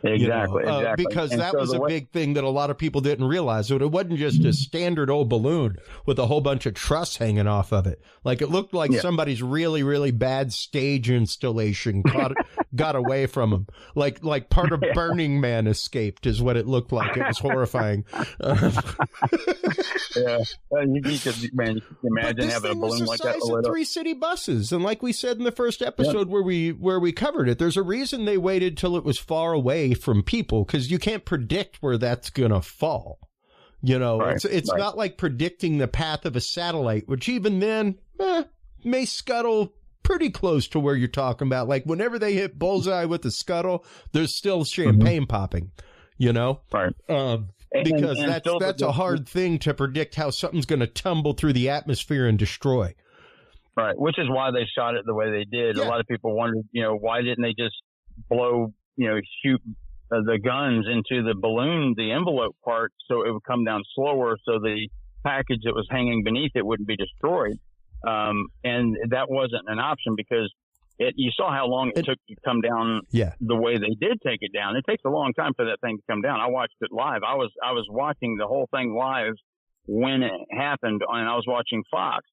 Exactly, exactly.
Because that was a big thing that a lot of people didn't realize. It wasn't just a standard old balloon with a whole bunch of truss hanging off of it. Like it looked like somebody's really, really bad stage installation got away from them. Like part of Burning Man escaped is what it looked like. It was horrifying.
Yeah, you could imagine having a balloon like that.
Of 3 city buses, and like we said in the first episode where we covered it, there's a reason they waited till it was far away from people, because you can't predict where that's gonna fall. It's not like predicting the path of a satellite, which even then may scuttle pretty close to where you're talking about. Like whenever they hit bullseye with the scuttle, there's still champagne popping.
Right.
Because that's a hard thing to predict, how something's going to tumble through the atmosphere and destroy.
Right, which is why they shot it the way they did.
Yeah.
A lot of people wondered, why didn't they just blow, shoot the guns into the balloon, the envelope part, so it would come down slower, so the package that was hanging beneath it wouldn't be destroyed. And that wasn't an option because you saw how long it took to come down the way they did take it down. It takes a long time for that thing to come down. I watched it live. I was watching the whole thing live when it happened, and I was watching Fox,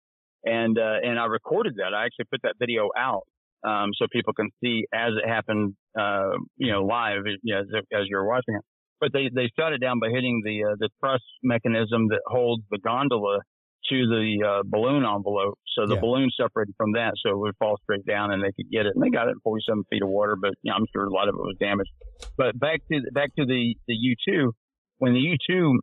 and I recorded that. I actually put that video out so people can see as it happened, live as you're watching it. But they shut it down by hitting the truss mechanism that holds the gondola to the balloon envelope. So the balloon separated from that, so it would fall straight down and they could get it. And they got it in 47 feet of water, but I'm sure a lot of it was damaged. But back to the U-2, when the U-2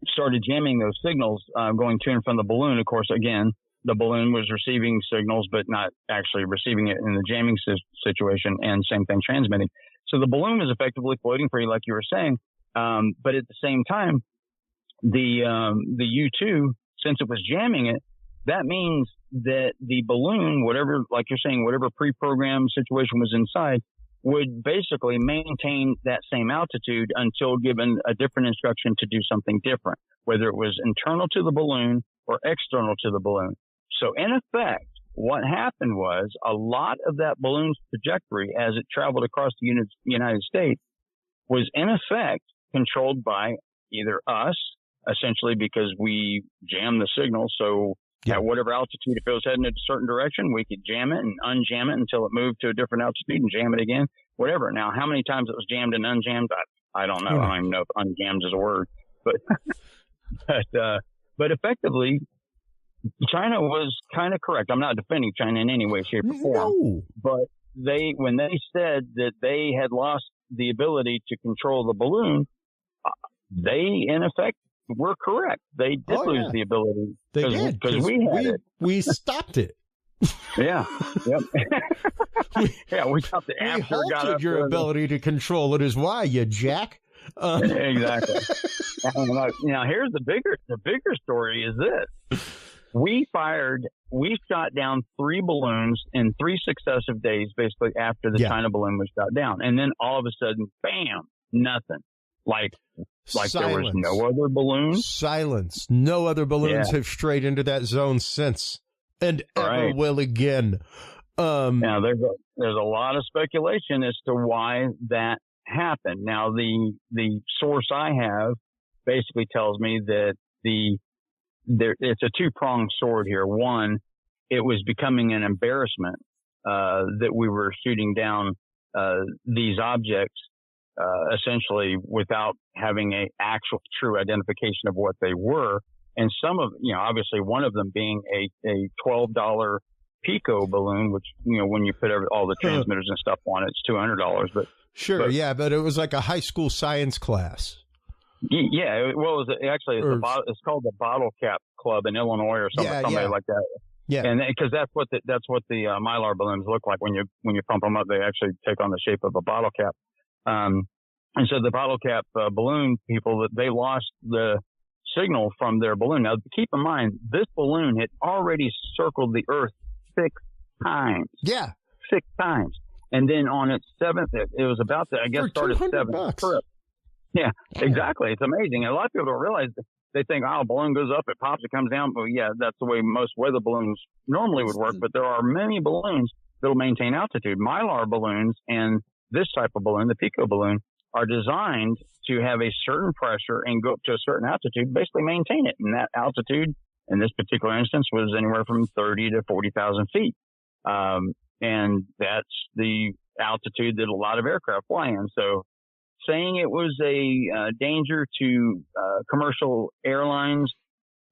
started jamming those signals going to and from the balloon, of course, again, the balloon was receiving signals, but not actually receiving it in the jamming situation, and same thing transmitting. So the balloon was effectively floating free, like you were saying. But at the same time, the U-2, since it was jamming it, that means that the balloon, whatever, like you're saying, whatever pre-programmed situation was inside, would basically maintain that same altitude until given a different instruction to do something different, whether it was internal to the balloon or external to the balloon. So in effect, what happened was a lot of that balloon's trajectory as it traveled across the United States was in effect controlled by either us, essentially because we jammed the signal. So At whatever altitude, if it was heading in a certain direction, we could jam it and unjam it until it moved to a different altitude and jam it again, whatever. Now, how many times it was jammed and unjammed, I don't know. I don't even know if unjammed is a word, but but effectively, China was kind of correct. I'm not defending China in any way, shape, or form, but when they said that they had lost the ability to control the balloon, they in effect were correct. They did lose the ability.
They did
because we had it.
We stopped it.
Yeah. Yep. We stopped it after it got up.
Your ability to control it is why, you jack.
Exactly. Now here's the bigger story is this. We shot down 3 balloons in 3 successive days, basically after the China balloon was shot down. And then all of a sudden, bam, nothing. Like there was no other balloons.
Silence. No other balloons have strayed into that zone since, and ever will again.
Now there's a lot of speculation as to why that happened. Now the source I have basically tells me that it's a 2-pronged sword here. One, it was becoming an embarrassment that we were shooting down these objects. Essentially without having a actual true identification of what they were. And some of, obviously one of them being a $12 Pico balloon, which, when you put all the transmitters and stuff on it, it's $200. But
but it was like a high school science class.
Yeah. Well, it's called the Bottle Cap Club in Illinois or something like that. Yeah. And because that's what the Mylar balloons look like when you pump them up, they actually take on the shape of a bottle cap. And so the bottle cap balloon people, they lost the signal from their balloon. Now, keep in mind, this balloon had already circled the Earth 6 times.
Yeah.
6 times. And then on its 7th, it was about to, start its 7th trip. Yeah, exactly. It's amazing. And a lot of people don't realize that. They think, a balloon goes up, it pops, it comes down. Well, yeah, that's the way most weather balloons normally would work. But there are many balloons that will maintain altitude. Mylar balloons and this type of balloon, the Pico balloon, are designed to have a certain pressure and go up to a certain altitude, basically maintain it. And that altitude, in this particular instance, was anywhere from 30 to 40,000 feet. And that's the altitude that a lot of aircraft fly in. So saying it was a danger to commercial airlines,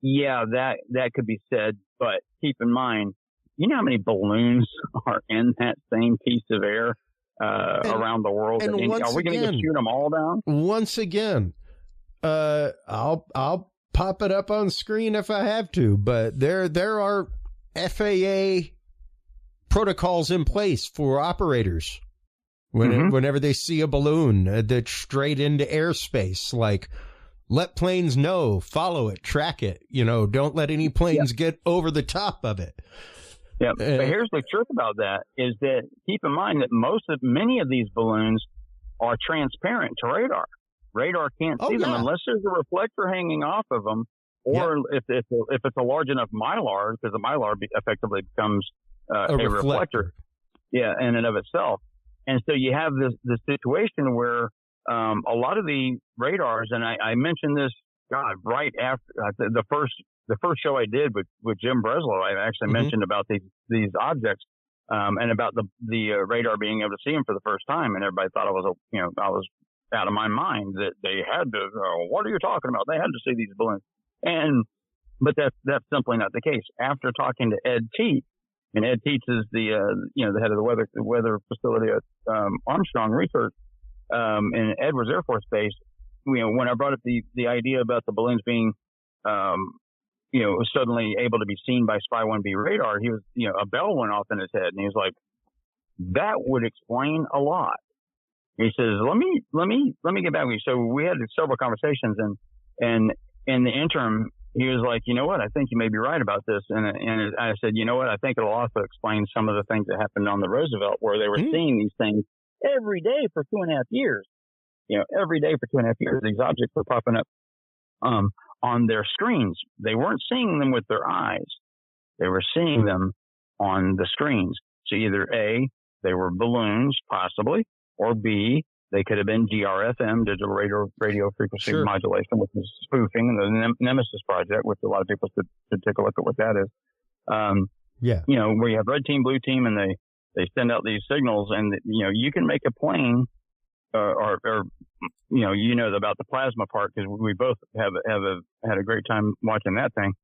that could be said. But keep in mind, you know how many balloons are in that same piece of air around the world?
And
are we going to shoot them all down?
Once again, I'll pop it up on screen if I have to, but there are FAA protocols in place for operators whenever they see a balloon that's straight into airspace, like let planes know, follow it, track it, don't let any planes get over the top of it.
Yeah, but here's the truth about that is that keep in mind that many of these balloons are transparent to radar. Radar can't see them unless there's a reflector hanging off of them, or if it's a large enough Mylar, because the Mylar effectively becomes a reflector. Yeah, in and of itself. And so you have this situation where a lot of the radars, and I mentioned this, right after the first show I did with Jim Breslow, I actually mentioned about these objects and about the radar being able to see them for the first time, and everybody thought I was out of my mind that they had to. What are you talking about? They had to see these balloons, but that's simply not the case. After talking to Ed Teets, and Ed Teets is the head of the weather facility at Armstrong Research in Edwards Air Force Base. When I brought up the idea about the balloons being suddenly able to be seen by Spy 1B radar, he was, a bell went off in his head, and he was like, that would explain a lot. He says, let me get back with you. So we had several conversations, and in the interim, he was like, you know what, I think you may be right about this. And I said, you know what, I think it'll also explain some of the things that happened on the Roosevelt, where they were seeing these things every day for 2.5 years. Every day for 2.5 years, these objects were popping up on their screens. They weren't seeing them with their eyes. They were seeing them on the screens. So either A, they were balloons, possibly, or B, They could have been GRFM, digital radio frequency modulation, which is spoofing, and the Nemesis project, which a lot of people should take a look at what that is. Where you have red team, blue team, and they send out these signals, and you can make a plane, or about the plasma part, because we both had a great time watching that thing.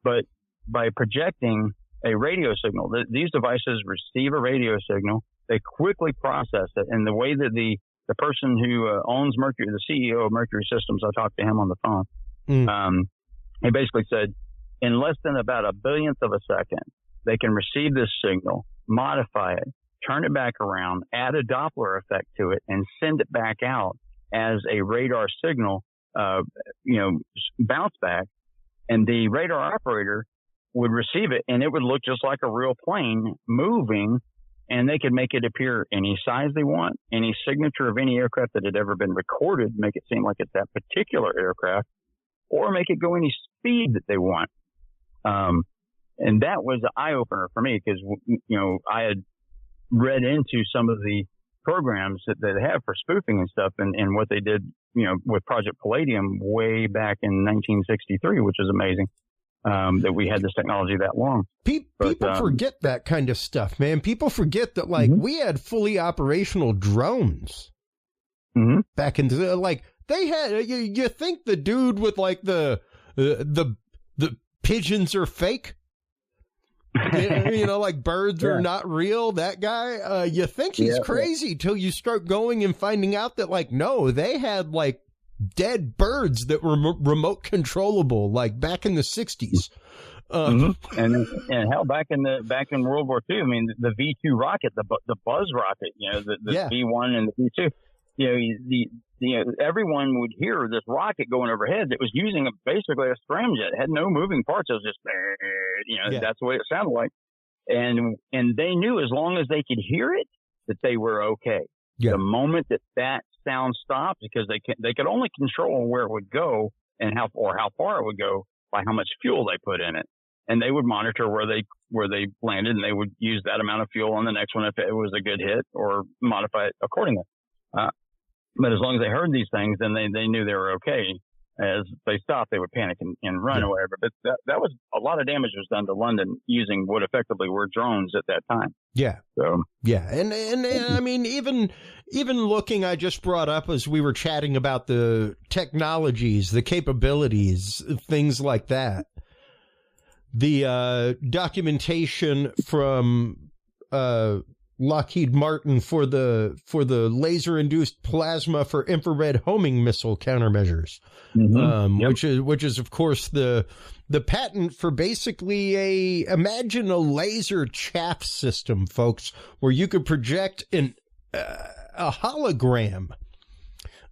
But by projecting a radio signal, these devices receive a radio signal, they quickly process it, and the way that the person who owns Mercury, the CEO of Mercury Systems, I talked to him on the phone. He basically said, in less than about a billionth of a second, they can receive this signal, modify it, turn it back around, add a Doppler effect to it, and send it back out as a radar signal, bounce back. And the radar operator would receive it, and it would look just like a real plane moving, and they could make it appear any size they want, any signature of any aircraft that had ever been recorded, make it seem like it's that particular aircraft, or make it go any speed that they want. And that was an eye-opener for me, because, I had read into some of the programs that they have for spoofing and stuff, and what they did, with Project Palladium way back in 1963, which is amazing, that we had this technology that long.
People forget that kind of stuff, man. People forget that, we had fully operational drones back in the, they had, you think the dude with, the pigeons are fake? Birds are not real. That guy, you think he's crazy till you start going and finding out that, no, they had dead birds that were remote controllable, back in the 60s.
And hell, back in World War II, I mean, the V2 rocket, the Buzz rocket, the V1 and the V2, everyone would hear this rocket going overhead that was using basically a scramjet. It had no moving parts. It was just, that's the way it sounded like. And they knew as long as they could hear it, that they were okay. Yeah. The moment that sound stopped, because they could only control where it would go and how far it would go by how much fuel they put in it. And they would monitor where they landed, and they would use that amount of fuel on the next one if it was a good hit, or modify it accordingly. But as long as they heard these things, then they knew they were okay. As they stopped, they would panic and run or whatever. But that was a lot of damage was done to London using what effectively were drones at that time. Yeah. So
yeah, and I mean, even looking, I just brought up as we were chatting about the technologies, the capabilities, things like that. The documentation from Lockheed Martin for the laser-induced plasma for infrared homing missile countermeasures, which is of course the patent for basically imagine a laser chaff system, folks, where you could project a hologram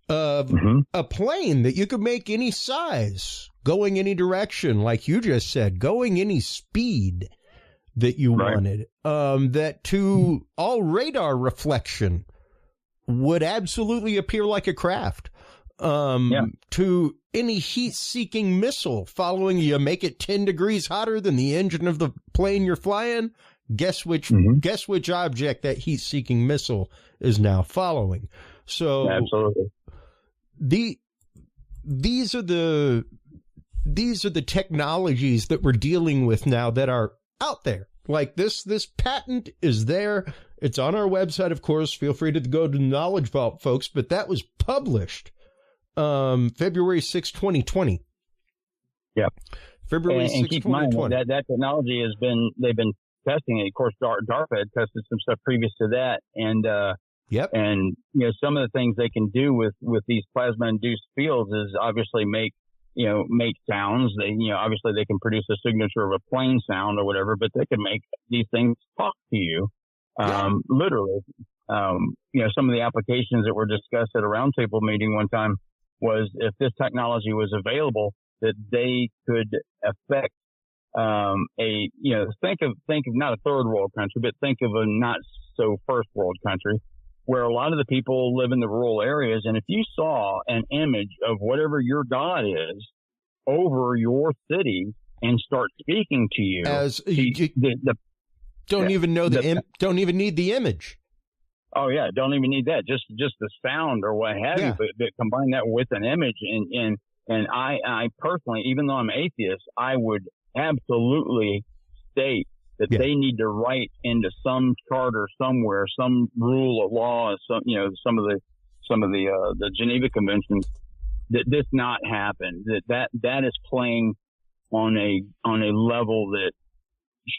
of a plane that you could make any size, going any direction, like you just said, going any speed that you wanted, that to all radar reflection would absolutely appear like a craft. To any heat-seeking missile following you, make it 10 degrees hotter than the engine of the plane you're flying. Guess which object that heat-seeking missile is now following. So
absolutely,
these are the technologies that we're dealing with now that are out there. Like this patent is there. It's on our website, of course. Feel free to go to the Knowledge Vault, folks. But that was published February 6, 2020.
Yeah.
February 6, 2020.
That technology they've been testing it. Of course, DARPA had tested some stuff previous to that. And, and, some of the things they can do with these plasma induced fields is obviously make sounds. They, obviously they can produce a signature of a plane sound or whatever, but they can make these things talk to you, literally. Some of the applications that were discussed at a roundtable meeting one time was if this technology was available, that they could affect, think of not a third world country, but think of a not so first world country, where a lot of the people live in the rural areas. And if you saw an image of whatever your god is over your city and start speaking to you,
don't even need the image.
Oh yeah, don't even need that. Just the sound or what have you. But combine that with an image, and I personally, even though I'm atheist, I would absolutely state that they need to write into some charter somewhere, some rule of law, some of the Geneva Conventions, that this not happen. That is playing on a level that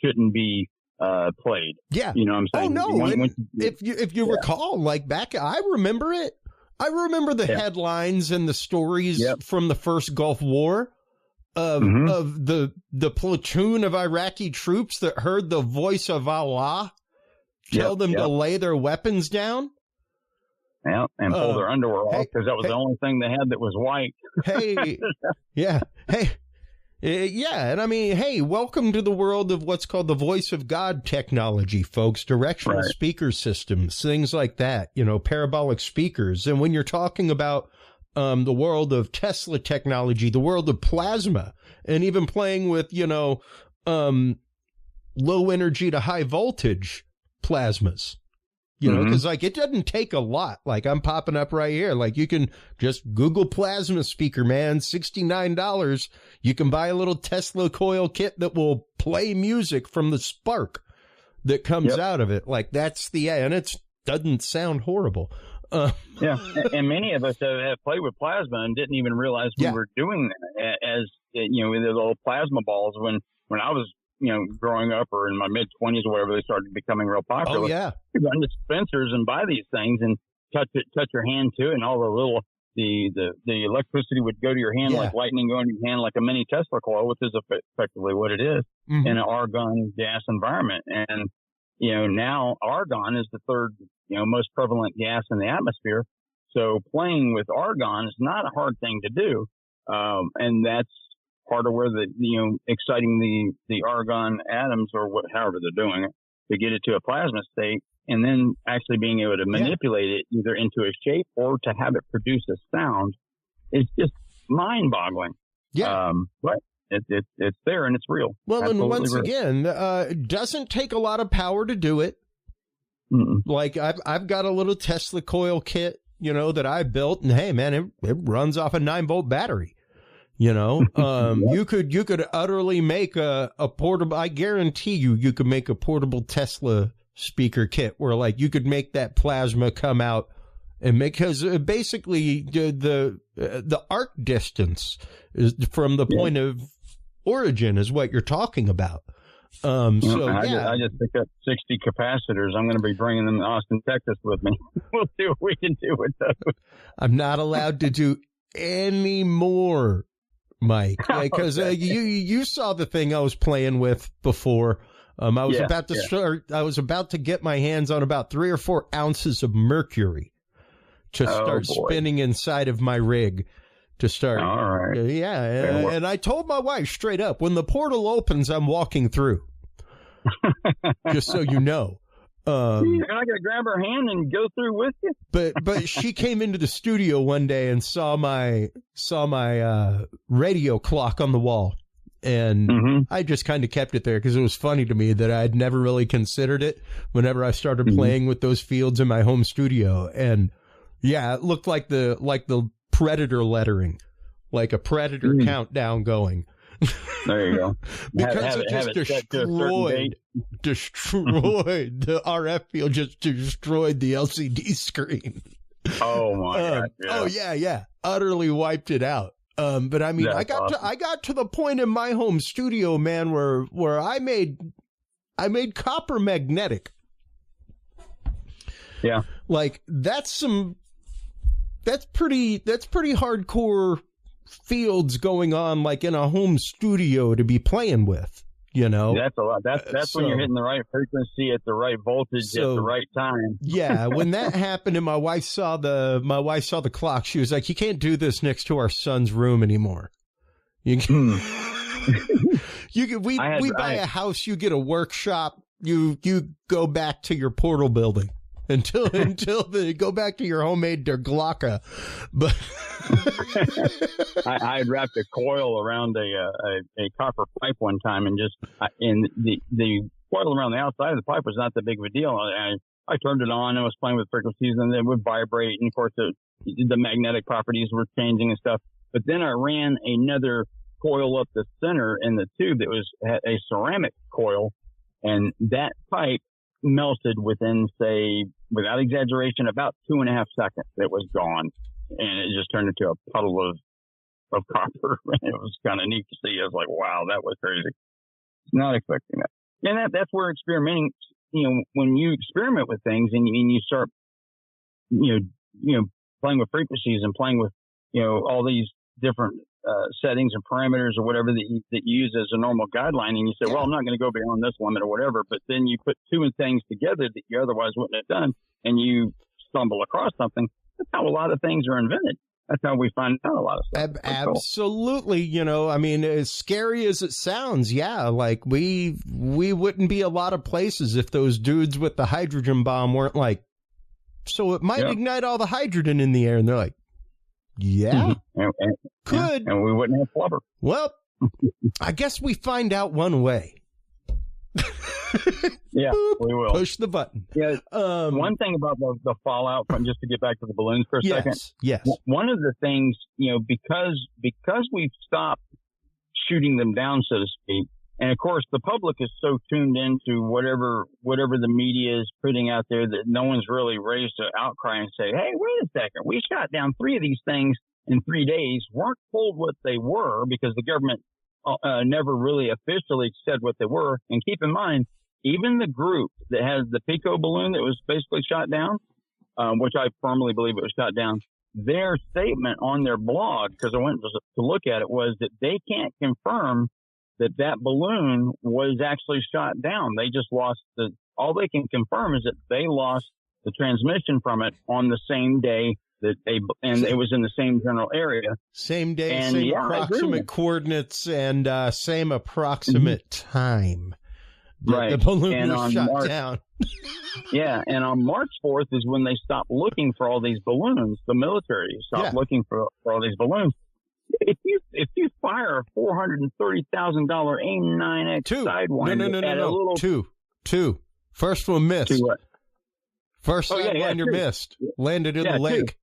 shouldn't be played.
Yeah.
You know what I'm saying?
Oh no. If you recall, like back, I remember it. I remember the headlines and the stories from the first Gulf War of the platoon of Iraqi troops that heard the voice of Allah tell them to lay their weapons down.
Yeah, and pull their underwear off because that was the only thing they had that was white.
And I mean, hey, welcome to the world of what's called the voice of God technology, folks. Directional speaker systems, things like that, parabolic speakers. And when you're talking about the world of Tesla technology, the world of plasma, and even playing with, low energy to high voltage plasmas. Because like it doesn't take a lot. Like I'm popping up right here. Like you can just Google plasma speaker, man. $69. You can buy a little Tesla coil kit that will play music from the spark that comes out of it. Like that's and it doesn't sound horrible.
And many of us have played with plasma and didn't even realize we were doing that. As with those old plasma balls when I was growing up or in my mid-20s or whatever, they started becoming real popular.
Oh, yeah.
You run to Spencer's and buy these things and touch your hand to it, and all the electricity would go to your hand like lightning going to your hand like a mini Tesla coil, which is effectively what it is in an argon gas environment. And, now argon is the third, most prevalent gas in the atmosphere. So playing with argon is not a hard thing to do. And that's part of where exciting the argon atoms or however they're doing it to get it to a plasma state, and then actually being able to manipulate it either into a shape or to have it produce a sound is just mind boggling. But it's there and it's real.
Well, absolutely. And once again, it doesn't take a lot of power to do it. Like I've got a little Tesla coil kit, that I built, and hey man, it runs off a 9-volt battery. You could utterly make a portable, I guarantee you could make a portable Tesla speaker kit where like you could make that plasma come out and because basically the arc distance is from the point of origin is what you're talking about. I just picked up 60 capacitors. I'm going to be bringing them to Austin, Texas with me. We'll see what we can do with those. I'm not allowed to do any more, Mike, because you saw the thing I was playing with before. I was about to get my hands on about 3 or 4 ounces of mercury to start spinning inside of my rig to start.
All right.
And I told my wife straight up, when the portal opens, I'm walking through. Just so you know.
I'm not going to grab her hand and go through with you.
But she came into the studio one day and saw my radio clock on the wall, and I just kind of kept it there because it was funny to me that I'd never really considered it whenever I started playing with those fields in my home studio. And it looked like the Predator lettering, like a Predator countdown going.
There you go.
Because it just destroyed the RF field, just destroyed the LCD screen.
Oh my God! Yeah.
Oh yeah, utterly wiped it out. But I mean, I got to the point in my home studio, man, where I made copper magnetic.
Yeah,
like that's pretty hardcore fields going on, like in a home studio to be playing with,
That's a lot. That's when you're hitting the right frequency at the right voltage at the right time.
Yeah, when that happened and my wife saw the clock, she was like, "You can't do this next to our son's room anymore." We buy a house, you get a workshop, you go back to your portal building. Until they go back to your homemade Der Glocke. But
I had wrapped a coil around a copper pipe one time, and the coil around the outside of the pipe was not that big of a deal. I I turned it on and was playing with frequencies, and it would vibrate. And of course, the magnetic properties were changing and stuff. But then I ran another coil up the center in the tube that was a ceramic coil, and that pipe melted within, say, without exaggeration, about 2.5 seconds. It was gone, and it just turned into a puddle of copper. It was kind of neat to see. I was like, wow, that was crazy. Not expecting that. And that's where experimenting, when you experiment with things and you start, playing with frequencies and playing with, all these different settings and parameters or whatever that you use as a normal guideline, and you say, well, I'm not going to go beyond this limit or whatever, but then you put two things together that you otherwise wouldn't have done, and you stumble across something. That's how a lot of things are invented. That's how we find out a lot of stuff.
Absolutely. As scary as it sounds, like we wouldn't be a lot of places if those dudes with the hydrogen bomb weren't like, so it might ignite all the hydrogen in the air. And they're like, yeah, could.
And we wouldn't have flubber.
Well, I guess we find out one way.
Yeah, we will.
Push the button.
Yeah. One thing about the fallout, just to get back to the balloons for a second.
Yes.
One of the things, because we've stopped shooting them down, so to speak, and of course the public is so tuned into whatever the media is putting out there that no one's really raised an outcry and say, hey, wait a second, we shot down 3 of these things in 3 days, weren't told what they were because the government never really officially said what they were. And keep in mind, even the group that has the Pico balloon that was basically shot down, which I firmly believe it was shot down, their statement on their blog, because I went to look at it, was that they can't confirm that balloon was actually shot down. They just lost all they can confirm is that they lost the transmission from it on the same day and it was in the same general area.
Same day, and same approximate coordinates, and same approximate time.
Right.
The balloon was shot down.
Yeah, and on March 4th is when they stopped looking for all these balloons. The military stopped looking for all these balloons. If you fire a $430,000 AIM-9X Sidewinder at a little
two. First one missed.
Two what?
First Sidewinder missed. Landed in the lake.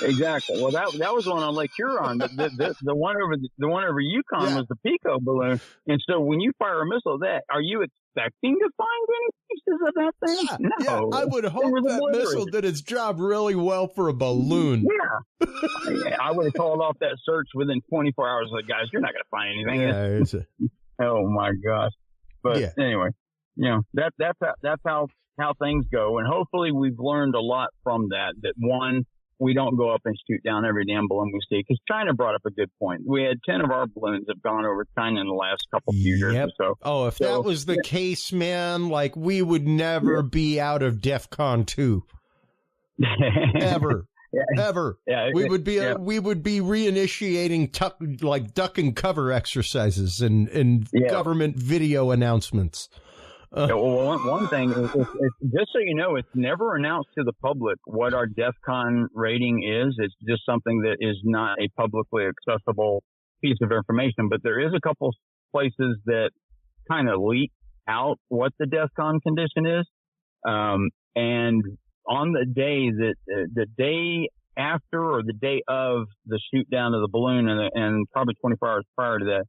Exactly. Well, that was one on Lake Huron. The one over Yukon was the Pico balloon. And so when you fire a missile that, are you expecting to find any pieces of that thing? No.
Yeah, I would hope that missile did its job really well for a balloon.
Yeah. I would have called off that search within 24 hours. Like, guys, you're not going to find anything. Oh my gosh. But anyway, that's how things go. And hopefully we've learned a lot from that. That one, we don't go up and shoot down every damn balloon we see. Because China brought up a good point. We had 10 of our balloons have gone over China in the last couple of years or so.
Oh, if that was the case, man, like we would never be out of DEFCON 2. Ever. Ever. We would be reinitiating duck and cover exercises and government video announcements.
One thing is, just so you know, it's never announced to the public what our DEFCON rating is. It's just something that is not a publicly accessible piece of information. But there is a couple places that kind of leak out what the DEFCON condition is. And on the day after or the day of the shoot down of the balloon and probably 24 hours prior to that,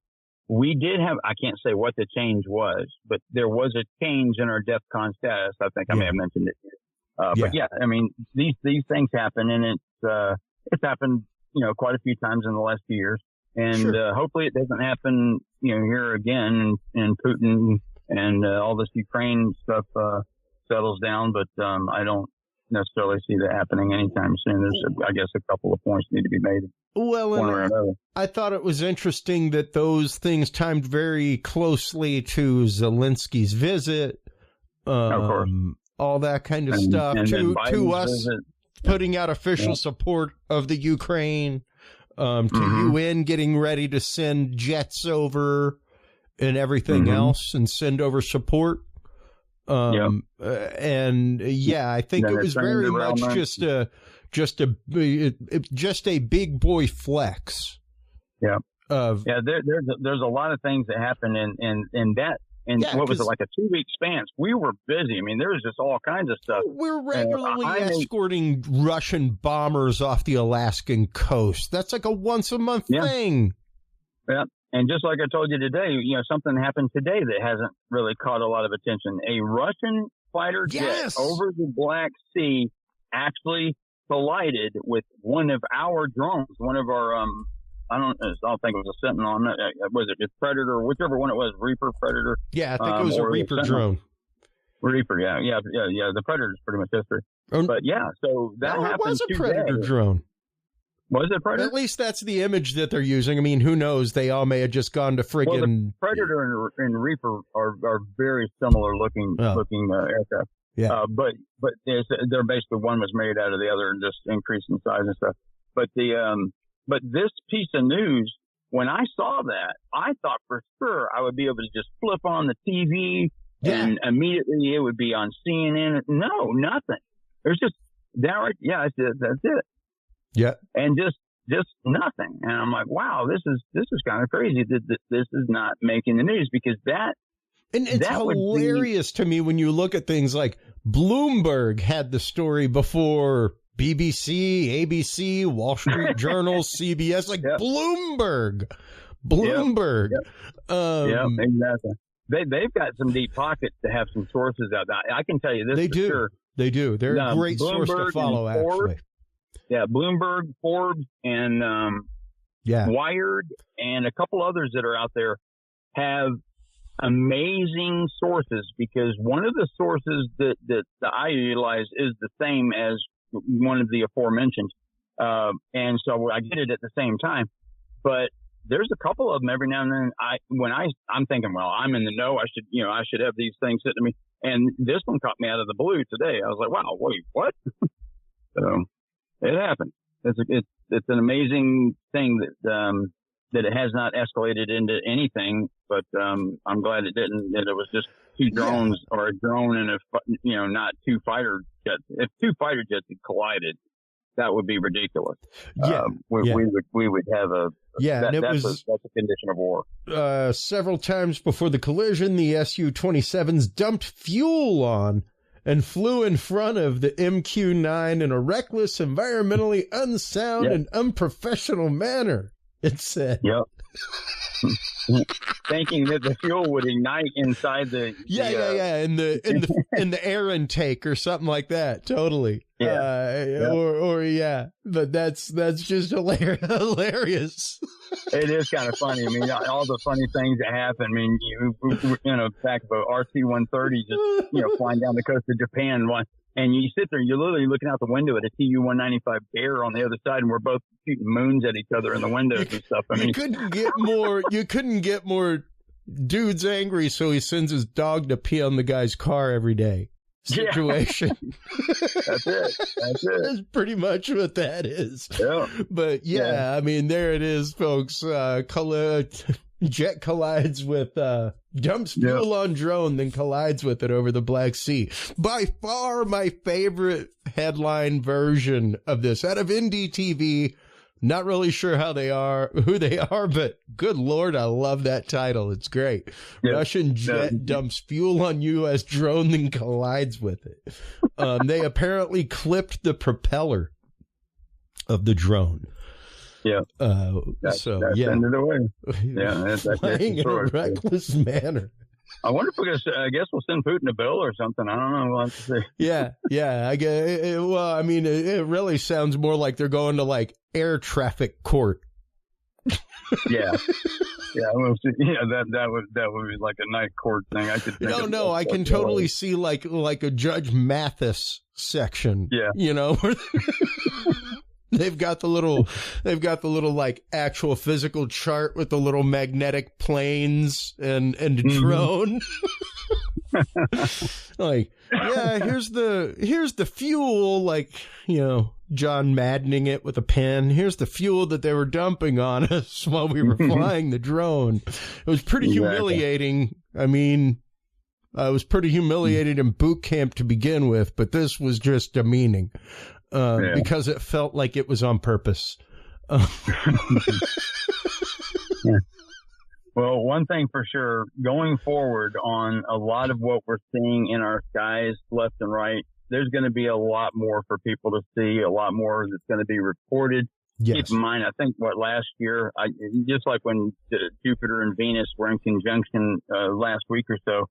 we did have, I can't say what the change was, but there was a change in our DEFCON status. I think I may have mentioned it. But I mean, these things happen, and it's happened, quite a few times in the last few years. And hopefully it doesn't happen, here again, and Putin and all this Ukraine stuff settles down. But I don't necessarily see that happening anytime soon. There's, I guess, a couple of points need to be made.
Well, I thought it was interesting that those things timed very closely to Zelensky's visit,
of course.
All that kind of stuff, to us putting out official support of the Ukraine, to UN getting ready to send jets over and everything else and send over support. And I think it was very much just a big boy flex.
There's a lot of things that happen, and that in what was it, like a 2-week span. We were busy. I mean, there was just all kinds of stuff.
We're regularly escorting Russian bombers off the Alaskan coast. That's like a once-a-month thing.
Yeah. And just like I told you today, something happened today that hasn't really caught a lot of attention. A Russian fighter jet over the Black Sea actually collided with one of our drones, one of our, I don't think it was a Sentinel. Was it just Predator, whichever one it was, Reaper, Predator?
Yeah, I think it was a Reaper drone.
Reaper, yeah. The Predator's pretty much history. But yeah, so that happened. It was
a Predator drone.
Was it Predator?
At least that's the image that they're using. I mean, who knows? They all may have just gone to friggin'... Well,
the Predator and Reaper are very similar looking aircraft.
Yeah.
But they're basically, one was made out of the other and just increased in size and stuff. But but this piece of news, when I saw that, I thought for sure I would be able to just flip on the TV and immediately it would be on CNN. No, nothing. There's just that's it.
Yeah.
And just nothing. And I'm like, wow, this is kind of crazy that this is not making the news, because that.
And it's hilarious to me when you look at things like Bloomberg had the story before BBC, ABC, Wall Street Journal, CBS, Bloomberg.
Yeah, exactly. They've got some deep pockets to have some sources out there. I can tell you this
for
do.
Sure. They do. They're a great source to follow, actually.
Yeah, Bloomberg, Forbes, and Wired, and a couple others that are out there have amazing sources, because one of the sources that I utilize is the same as one of the aforementioned. And so I get it at the same time. But there's a couple of them every now and then I'm thinking, well, I'm in the know. I should have these things sent to me. And this one caught me out of the blue today. I was like, wow, wait, what? So it happened. It's an amazing thing that it has not escalated into anything, but I'm glad it didn't. That it was just two drones or a drone and not two fighter jets. If two fighter jets had collided, that would be ridiculous. We would have that's a condition of war.
Several times before the collision, the Su-27s dumped fuel on and flew in front of the MQ-9 in a reckless, environmentally unsound, and unprofessional manner, it said.
Yep. Thinking that the fuel would ignite inside the
in the air intake or something like that. Totally. But that's just hilarious.
It is kind of funny. I mean, all the funny things that happen. I mean, back about RC-130 just flying down the coast of Japan, and you sit there, you're literally looking out the window at a Tu-195 Bear on the other side, and we're both shooting moons at each other in the windows and stuff. I mean,
you couldn't get more dude's angry, so he sends his dog to pee on the guy's car every day. Situation.
That's it.
That's pretty much what that is.
Yeah.
But I mean, there it is, folks. Jet collides with dumps fuel on drone, then collides with it over the Black Sea. By far my favorite headline version of this out of NDTV. Not really sure who they are, but good Lord, I love that title. It's great. Yep. Russian jet dumps fuel on U.S. drone, then collides with it. They apparently clipped the propeller of the drone.
Yeah.
That's
ended the way. Yeah. That's
flying in a reckless manner.
I wonder if I guess we'll send Putin a bill or something. I don't know. We'll have to see.
Yeah. I guess. It really sounds more like they're going to air traffic court.
Yeah. That would be like a night court thing. I could.
I can totally see like a Judge Mathis section.
Yeah.
They've got the little actual physical chart with the little magnetic planes and a drone. Here's the fuel, John Maddening it with a pen. Here's the fuel that they were dumping on us while we were flying the drone. It was pretty humiliating. I mean, I was pretty humiliated in boot camp to begin with, but this was just demeaning. Because it felt like it was on purpose.
Well, one thing for sure, going forward on a lot of what we're seeing in our skies left and right, there's going to be a lot more for people to see, a lot more that's going to be reported.
Yes.
Keep in mind, I think last year, just like when Jupiter and Venus were in conjunction last week or so,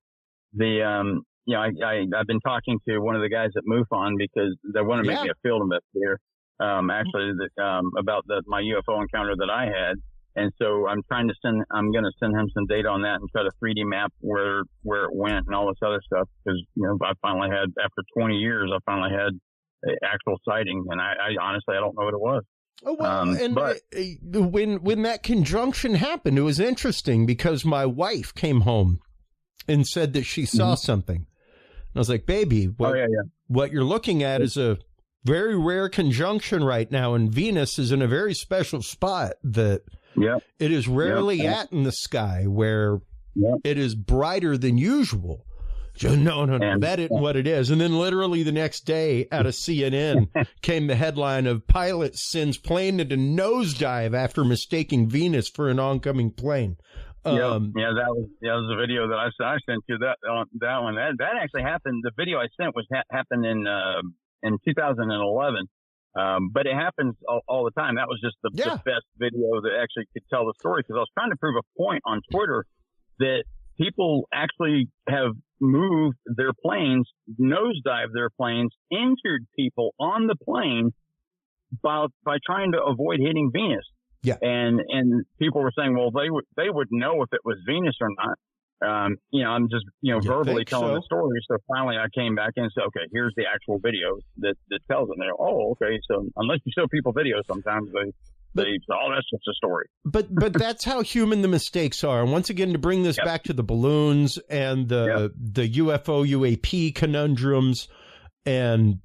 I've been talking to one of the guys at MUFON because they want to make me a field investigator, about my UFO encounter that I had. And so I'm going to send him some data on that and try to 3D map where it went and all this other stuff. Because, I finally had, after 20 years, I finally had an actual sighting. And I honestly, I don't know what it was.
Oh, well, when that conjunction happened, it was interesting because my wife came home and said that she saw something. And I was like, baby, what you're looking at is a very rare conjunction right now. And Venus is in a very special spot that it is rarely at in the sky, where it is brighter than usual. No, that isn't what it is. And then literally the next day out of CNN came the headline of pilot sends plane into nosedive after mistaking Venus for an oncoming plane.
That was a video that I sent you. That one that actually happened. The video I sent happened in 2011. But it happens all the time. That was just the best video that actually could tell the story, because I was trying to prove a point on Twitter that people actually have moved their planes, nosedived their planes, injured people on the plane by trying to avoid hitting Venus.
Yeah.
And people were saying, well, they would know if it was Venus or not. I'm just, verbally telling the story. So finally I came back and said, okay, here's the actual video that tells them. They're, okay. So unless you show people videos, sometimes they say, that's just a story.
But that's how human the mistakes are. And once again, to bring this back to the balloons and the UFO UAP conundrums, and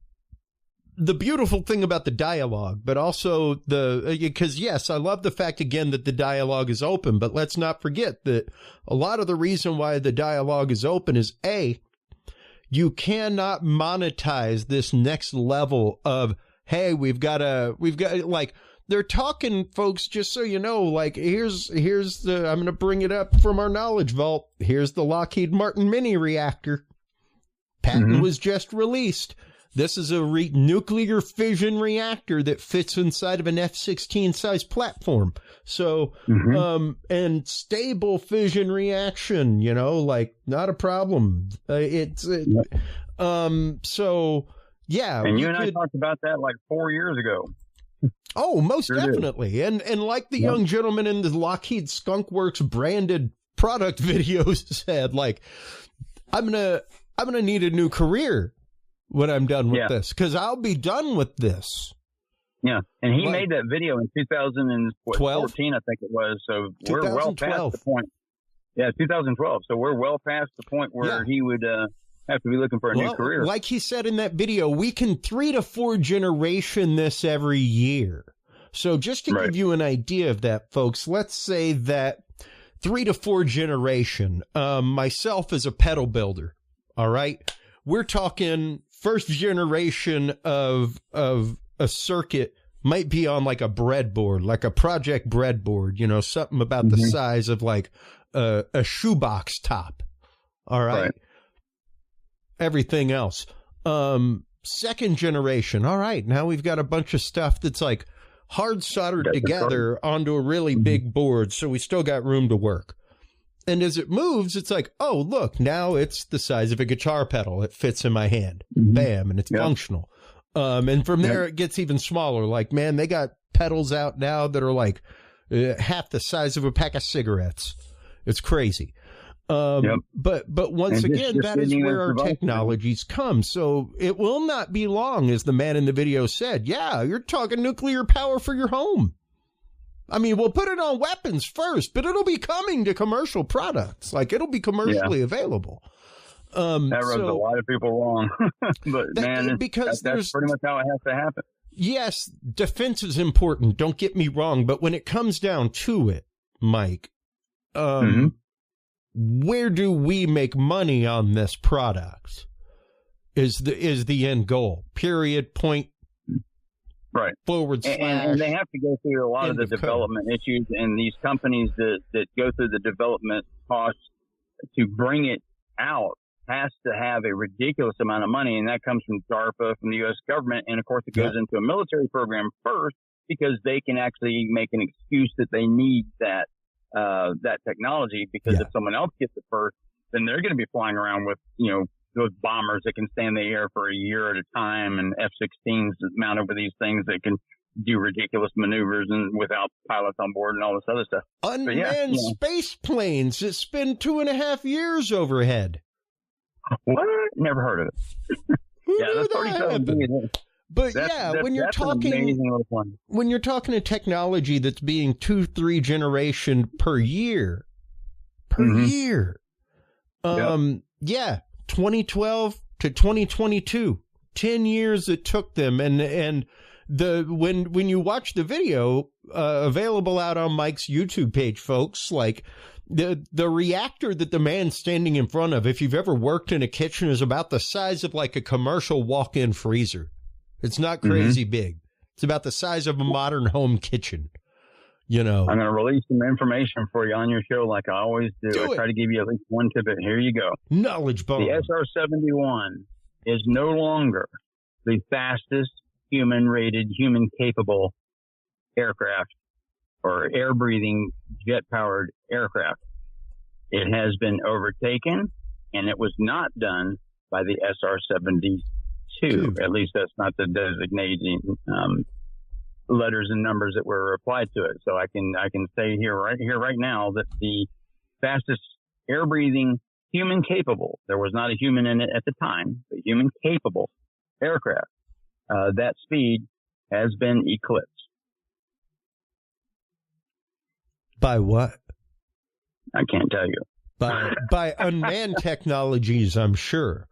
the beautiful thing about the dialogue, but also because yes, I love the fact again that the dialogue is open, but let's not forget that a lot of the reason why the dialogue is open is you cannot monetize this next level of, hey, we've got like, they're talking, folks, just so you know, like, here's I'm going to bring it up from our knowledge vault. Here's the Lockheed Martin mini reactor. Patent was just released. This is a nuclear fission reactor that fits inside of an F-16 size platform. So, and stable fission reaction, like, not a problem. So, yeah.
And you and I talked about that like 4 years ago.
Oh, most definitely. And like the young gentleman in the Lockheed Skunk Works branded product videos said, like, I'm going to need a new career when I'm done with this, because I'll be done with this.
Yeah, and he made that video in 2014, I think it was. So we're well past the point. Yeah, 2012. So we're well past the point where he would have to be looking for a new career.
Like he said in that video, we can 3 to 4 generation this every year. So just to give you an idea of that, folks, let's say that 3 to 4 generation, myself as a pedal builder, all right? We're talking first generation of a circuit might be on like a breadboard, like a project breadboard, something about the size of like a shoebox top. All right. Everything else. Second generation. All right. Now we've got a bunch of stuff that's like hard soldered together onto a really big board. So we still got room to work. And as it moves, it's like, oh, look, now it's the size of a guitar pedal. It fits in my hand. Bam. And it's functional. And from there, it gets even smaller. Like, man, they got pedals out now that are like half the size of a pack of cigarettes. It's crazy. But once again, that is where our technologies come. So it will not be long, as the man in the video said. Yeah, you're talking nuclear power for your home. I mean, we'll put it on weapons first, but it'll be coming to commercial products. Like, it'll be commercially available.
That rubs a lot of people wrong. But that's pretty much how it has to happen.
Yes, defense is important. Don't get me wrong. But when it comes down to it, Mike, where do we make money on this product is the end goal. Period. Point.
Right.
Forward slash.
And they have to go through a lot of the development issues, and these companies that go through the development costs to bring it out has to have a ridiculous amount of money, and that comes from DARPA, from the U.S. government, and of course it goes into a military program first because they can actually make an excuse that they need that technology, because if someone else gets it first, then they're going to be flying around with, those bombers that can stay in the air for a year at a time, and F-16s that mount over these things that can do ridiculous maneuvers and without pilots on board and all this other stuff.
Unmanned space planes that spend 2.5 years overhead.
What? Never heard of it. That's pretty.
But when you're talking a technology that's being 2-3 generation per year, 2012 to 2022, 10 years it took them, and when you watch the video available out on Mike's YouTube page, folks, like the reactor that the man's standing in front of, if you've ever worked in a kitchen, is about the size of like a commercial walk-in freezer. It's not crazy big. It's about the size of a modern home kitchen. I'm going to
release some information for you on your show like I always do. I try to give you at least one tidbit. Here you go.
Knowledge bomb.
The SR-71 is no longer the fastest human-rated, human-capable aircraft or air-breathing, jet-powered aircraft. It has been overtaken, and it was not done by the SR-72. At least that's not the designating letters and numbers that were applied to it. So I can say right now that the fastest air-breathing, human-capable, there was not a human in it at the time, but human-capable aircraft, that speed has been eclipsed.
By what?
I can't tell you.
By unmanned technologies, I'm sure.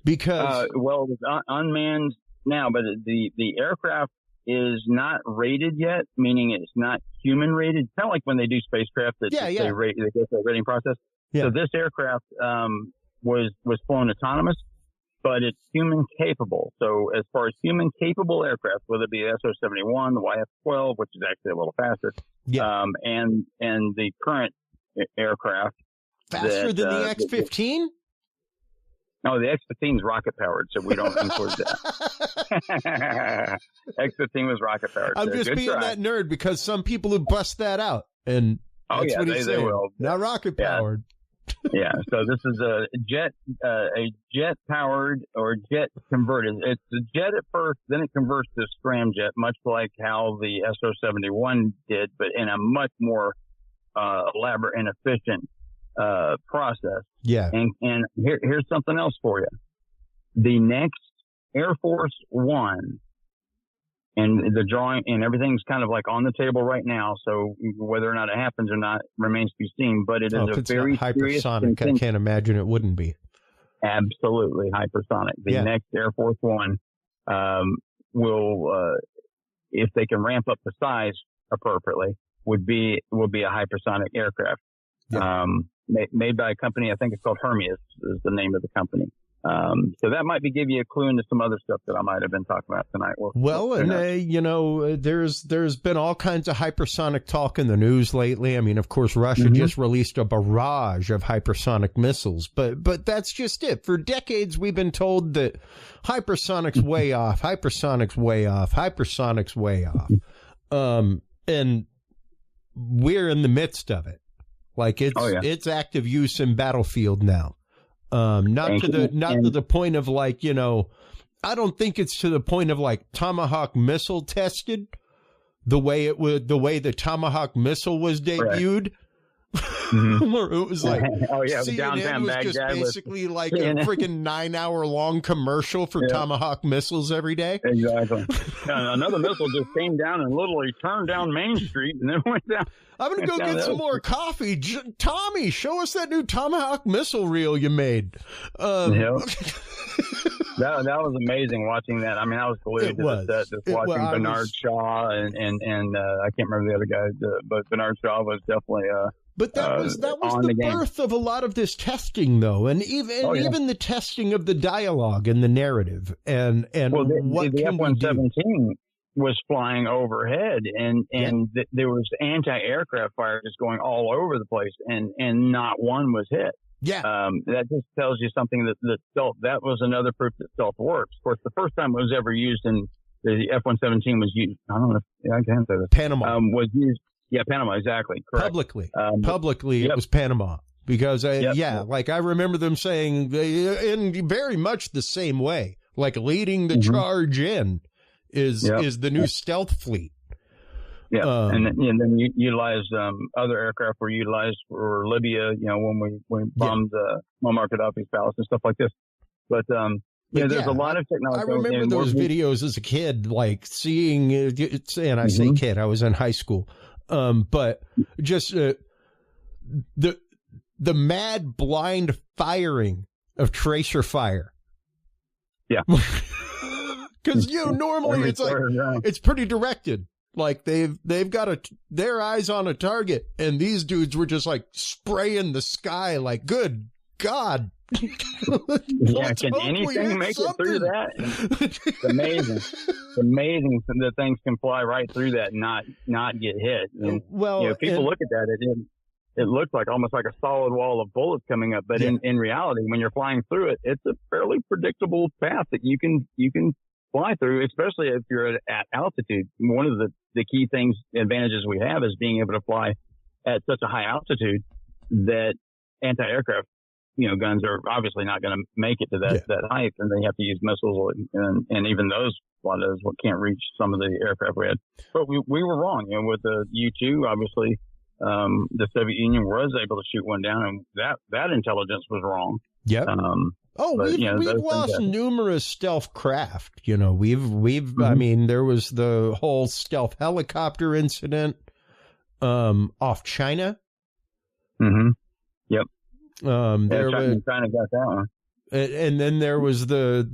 Because
it's unmanned now, but the aircraft is not rated yet, meaning it's not human rated. Kind of like when they do spacecraft that they go through a rating process. Yeah. So this aircraft was flown autonomous, but it's human capable. So as far as human capable aircraft, whether it be the SR-71, the YF-12, which is actually a little faster, and the current aircraft
faster than the X-15.
No, the X-15 is rocket powered, so we don't include that. X-15 was rocket powered.
I'm just being that nerd because some people who bust that out, and that's what he's saying. They will. Not rocket powered.
So this is a jet powered or jet converted. It's a jet at first, then it converts to scramjet, much like how the SR-71 did, but in a much more elaborate and efficient process. And here's something else for you. The next Air Force One, and the drawing and everything's kind of like on the table right now. So whether or not it happens or not remains to be seen. But it is a very
hypersonic. I can't imagine it wouldn't be.
Absolutely hypersonic. The next Air Force One will, if they can ramp up the size appropriately, will be a hypersonic aircraft. Made by a company, I think it's called Hermes is the name of the company. So that might give you a clue into some other stuff that I might have been talking about tonight.
There's been all kinds of hypersonic talk in the news lately. I mean, of course, Russia just released a barrage of hypersonic missiles, but that's just it. For decades, we've been told that hypersonics way off, hypersonics way off, hypersonics way off. And we're in the midst of it. Like it's active use in battlefield now. Not to the point of like, I don't think it's to the point of like Tomahawk missile tested the way the Tomahawk missile was debuted. Where it was like CNN was just basically like a freaking 9-hour long commercial for Tomahawk missiles every day.
Exactly. Another missile just came down and literally turned down Main Street and then went down.
I'm going to go get some more coffee. Tommy, show us that new Tomahawk missile reel you made.
That was amazing watching that. I mean, I was glued to the set just watching Bernard Shaw and I can't remember the other guys, but Bernard Shaw was definitely
But that was the birth of a lot of this testing, though, and even the testing of the dialogue and the narrative, and
the
what can we do?
was flying overhead, and there was anti-aircraft fire just going all over the place, and not one was hit.
Yeah.
That just tells you something that stealth, that was another proof that stealth works. Of course, the first time it was ever used in the F-117 was used, I don't know if I can say this.
Panama.
Was used, Panama, exactly. Correct.
Publicly, it was Panama. Because, like I remember them saying in very much the same way, like leading the charge in is the new stealth fleet. Yeah,
and then you utilize other aircraft were utilized for Libya, when we bombed Muammar Gaddafi's palace and stuff like this. But there's a lot of technology.
I remember those videos as a kid, like seeing, and I say kid, I was in high school, but just the mad blind firing of tracer fire.
Yeah.
Because normally it's like it's pretty directed. Like they've got their eyes on a target, and these dudes were just like spraying the sky. Like, good God!
Can anything make it through that? It's amazing. It's amazing that things can fly right through that and not get hit. And, people look at that, it looks like almost like a solid wall of bullets coming up, but in reality, when you're flying through it, it's a fairly predictable path that you can fly through, especially if you're at altitude. One of the key advantages we have is being able to fly at such a high altitude that anti-aircraft, guns are obviously not going to make it to that height, and they have to use missiles, and even those, a lot of those can't reach some of the aircraft we had. But we were wrong, with the U-2, obviously, the Soviet Union was able to shoot one down, and that intelligence was wrong.
Yep. We've lost numerous stealth craft. We've I mean, there was the whole stealth helicopter incident off China.
Yep.
China
got that one.
And then there was the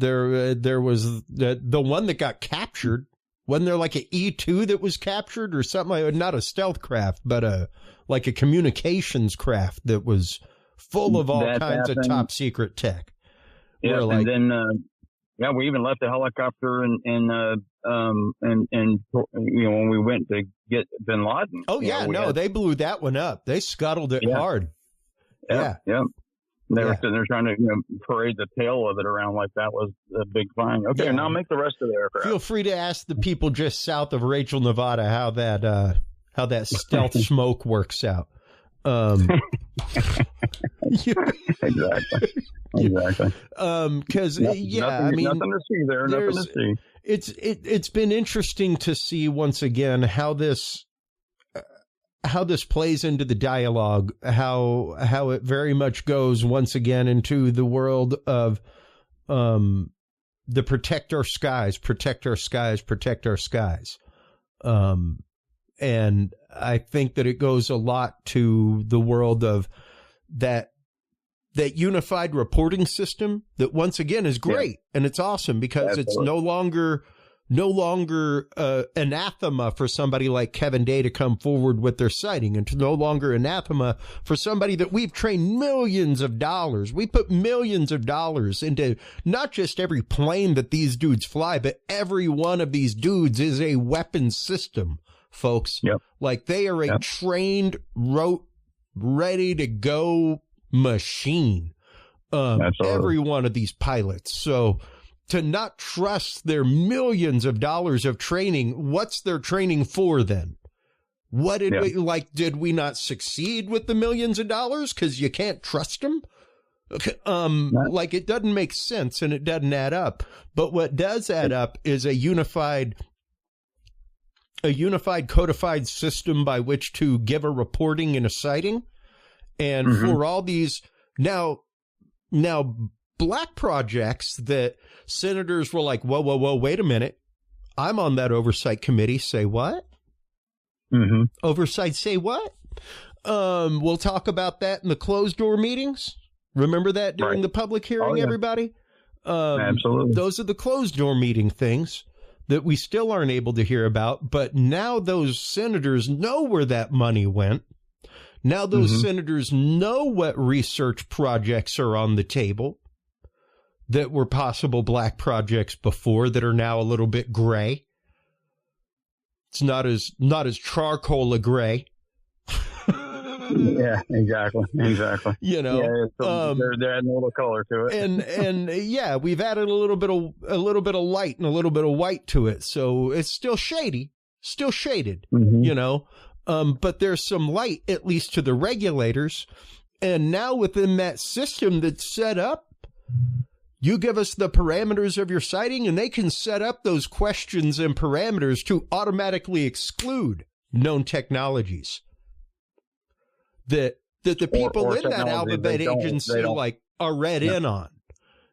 one that got captured. Wasn't there like an E-2 that was captured or something? Like, not a stealth craft, but like a communications craft that was full of all kinds of top secret tech.
Yeah, and then we even left the helicopter and when we went to get Bin Laden.
Oh yeah, they blew that one up. They scuttled it hard.
Yeah. They were sitting there trying to parade the tail of it around like that was a big find. Okay, now make the rest of the aircraft.
Feel free to ask the people just south of Rachel, Nevada, how that stealth smoke works out. Exactly. Because I mean,
nothing to see there. Nothing to see.
It's been interesting to see once again how this plays into the dialogue, how it very much goes once again into the world of the protect our skies. And I think that it goes a lot to the world of that unified reporting system that once again is great and it's awesome because it's no longer anathema for somebody like Kevin Day to come forward with their sighting, and to no longer anathema for somebody that we've trained millions of dollars. We put millions of dollars into not just every plane that these dudes fly, but every one of these dudes is a weapon system, folks.
Yep.
Like they are a trained, ready to go machine. Every one of these pilots. So to not trust their millions of dollars of training, what's their training for then? What did did we not succeed with the millions of dollars because you can't trust them? Like it doesn't make sense and it doesn't add up. But what does add up is a unified codified system by which to give a reporting and a sighting. And for all these now black projects that senators were like, whoa, wait a minute. I'm on that oversight committee. Say what? Oversight say what? We'll talk about that in the closed door meetings. Remember that during the public hearing, everybody?
Absolutely.
Those are the closed door meeting things that we still aren't able to hear about. But now those senators know where that money went. Now those senators know what research projects are on the table that were possible black projects before that are now a little bit gray. It's not as charcoal gray.
Yeah, exactly.
You know,
they're adding a little color to it,
and yeah, we've added a little bit of light and a little bit of white to it, so it's still shaded,
mm-hmm.
you know, but there's some light at least to the regulators, and now within that system that's set up, you give us the parameters of your sighting, and they can set up those questions and parameters to automatically exclude known technologies that the people
or
in that alphabet agency are read in on,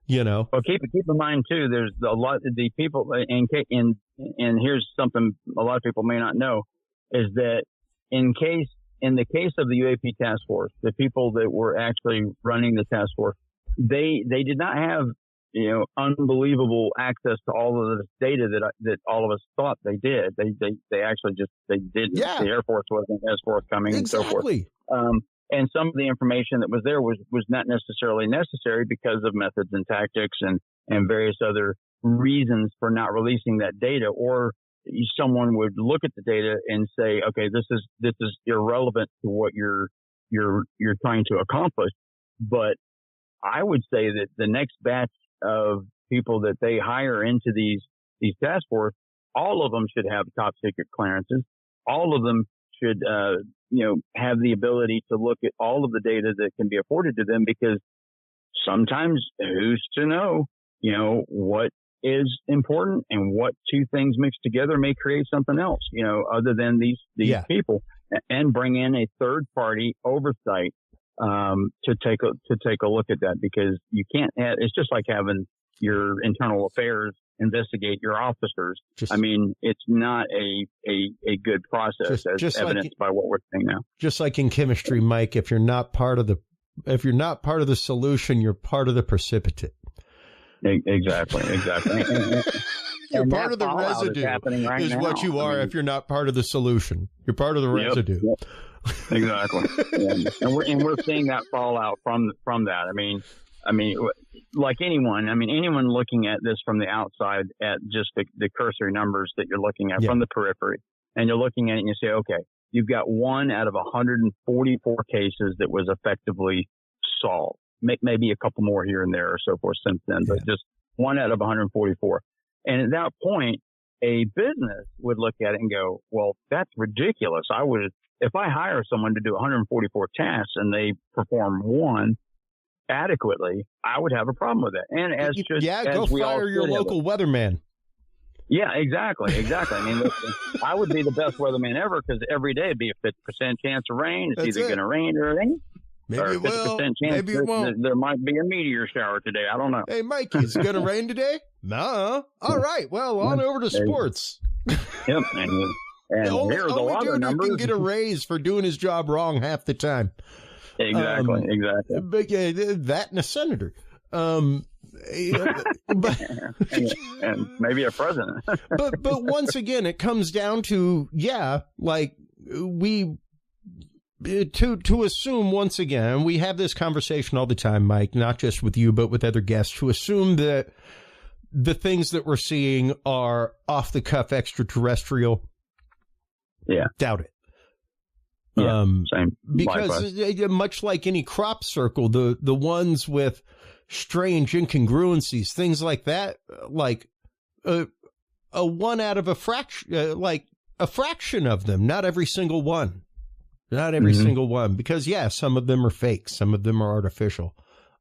you know.
Well, keep in mind too. There's a lot of the people and here's something a lot of people may not know is that in the case of the UAP task force, the people that were actually running the task force, they did not have unbelievable access to all of this data that all of us thought they did. They actually they didn't.
Yeah.
The Air Force wasn't as forthcoming and so forth. And some of the information that was there was not necessarily necessary because of methods and tactics and various other reasons for not releasing that data. Or someone would look at the data and say, okay, this is irrelevant to what you're trying to accomplish. But I would say that the next batch of people that they hire into these task force, all of them should have top secret clearances. All of them should, have the ability to look at all of the data that can be afforded to them, because sometimes who's to know, what is important and what two things mixed together may create something else, other than these people, and bring in a third party oversight to take a look at that, because you can't have, it's just like having your internal affairs investigate your officers. It's not a good process, as evidenced by what we're seeing now. Just
like in chemistry, Mike, if you're not part of the solution, you're part of the precipitate.
Exactly.
You're part of the residue is what you are. If you're not part of the solution, you're part of the residue.
Yep. Exactly. And we're seeing that fallout from that. I mean, like anyone looking at this from the outside at just the cursory numbers that you're looking at from the periphery, and you're looking at it and you say, okay, you've got 1 out of 144 cases that was effectively solved. Maybe a couple more here and there or so forth since then, but just 1 out of 144. And at that point, a business would look at it and go, well, that's ridiculous. If I hire someone to do 144 tasks and they perform 1 adequately, I would have a problem with that. And
go fire your local weatherman.
Yeah, exactly. I would be the best weatherman ever, because every day it'd be a 50% chance of rain. It's either going to rain or rain.
Maybe it will. Maybe it won't.
There might be a meteor shower today. I don't know.
Hey, Mike, is it going to rain today? No. All right. Well, on over to sports.
Yep. And here's a lot of numbers.
Can get a raise for doing his job wrong half the time.
Exactly.
But that and a senator. But
and maybe a president.
but once again, it comes down to to assume, once again, we have this conversation all the time, Mike, not just with you, but with other guests, to assume that the things that we're seeing are off the cuff extraterrestrial.
Yeah.
Doubt it.
Yeah, same.
Because much like any crop circle, the ones with strange incongruencies, things like that, like a 1 out of a fraction, like a fraction of them, not every single one. Not every single one, because some of them are fake, some of them are artificial.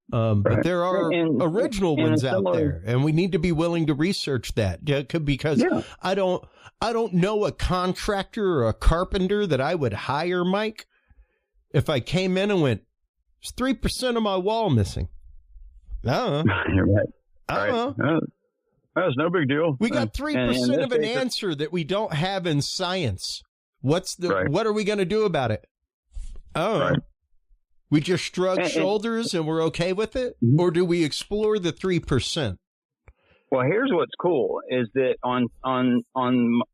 But there are original ones out there, and we need to be willing to research that, because I don't know a contractor or a carpenter that I would hire, Mike, if I came in and went, there's 3% of my wall missing.
You're right. I don't know. That's no big deal.
We got 3% of an answer that we don't have in science. What are we going to do about it? We just shrug shoulders and we're okay with it? Or do we explore the 3%?
Well, here's what's cool is that on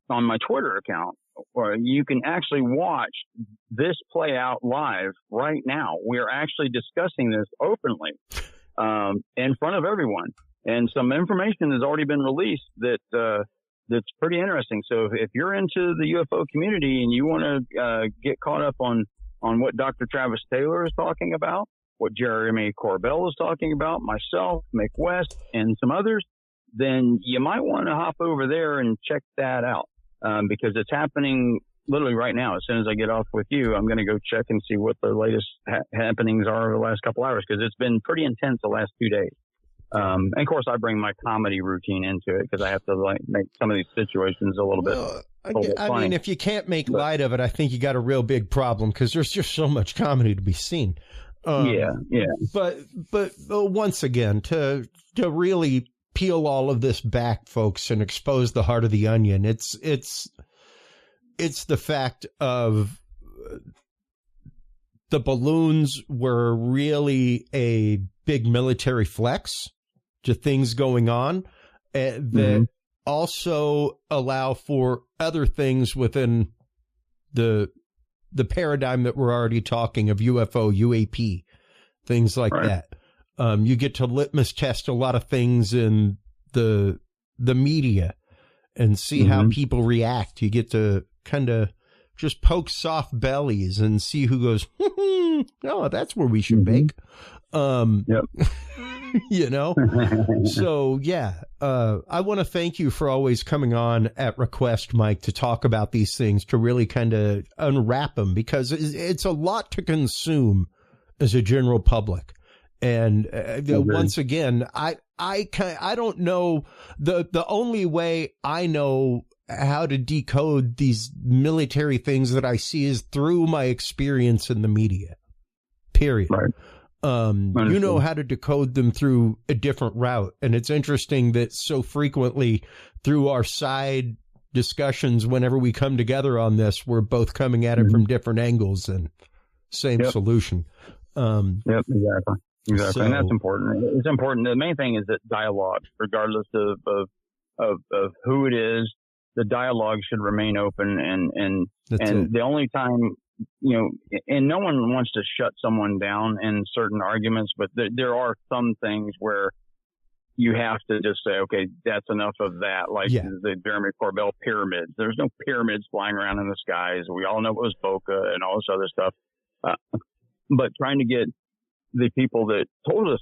my Twitter account, you can actually watch this play out live right now. We are actually discussing this openly in front of everyone. And some information has already been released that that's pretty interesting. So if you're into the UFO community and you want to get caught up on what Dr. Travis Taylor is talking about, what Jeremy Corbell is talking about, myself, Mick West, and some others, then you might want to hop over there and check that out, because it's happening literally right now. As soon as I get off with you, I'm going to go check and see what the latest happenings are over the last couple hours, because it's been pretty intense the last 2 days. And of course, I bring my comedy routine into it because I have to make some of these situations a little bit.
I mean, if you can't make light of it, I think you got a real big problem, because there's just so much comedy to be seen.
Yeah.
But once again, to really peel all of this back, folks, and expose the heart of the onion, it's the fact of the balloons were really a big military flex to things going on that also allow for other things within the paradigm that we're already talking of UFO, UAP, things like that. You get to litmus test a lot of things in the media and see how people react. You get to kind of just poke soft bellies and see who goes, oh, that's where we should bake. You know? So, yeah, I want to thank you for always coming on at request, Mike, to talk about these things, to really kind of unwrap them, because it's a lot to consume as a general public. And once again, I don't know, the only way I know how to decode these military things that I see is through my experience in the media, period.
Right.
You know how to decode them through a different route. And it's interesting that so frequently through our side discussions, whenever we come together on this, we're both coming at it from different angles and same solution.
Exactly. So, and that's important. It's important. The main thing is that dialogue, regardless of who it is, the dialogue should remain open. And the only time, and no one wants to shut someone down in certain arguments, but there are some things where you have to just say, okay, that's enough of that. Like the Jeremy Corbell pyramids. There's no pyramids flying around in the skies. We all know it was Boca and all this other stuff. But trying to get the people that told us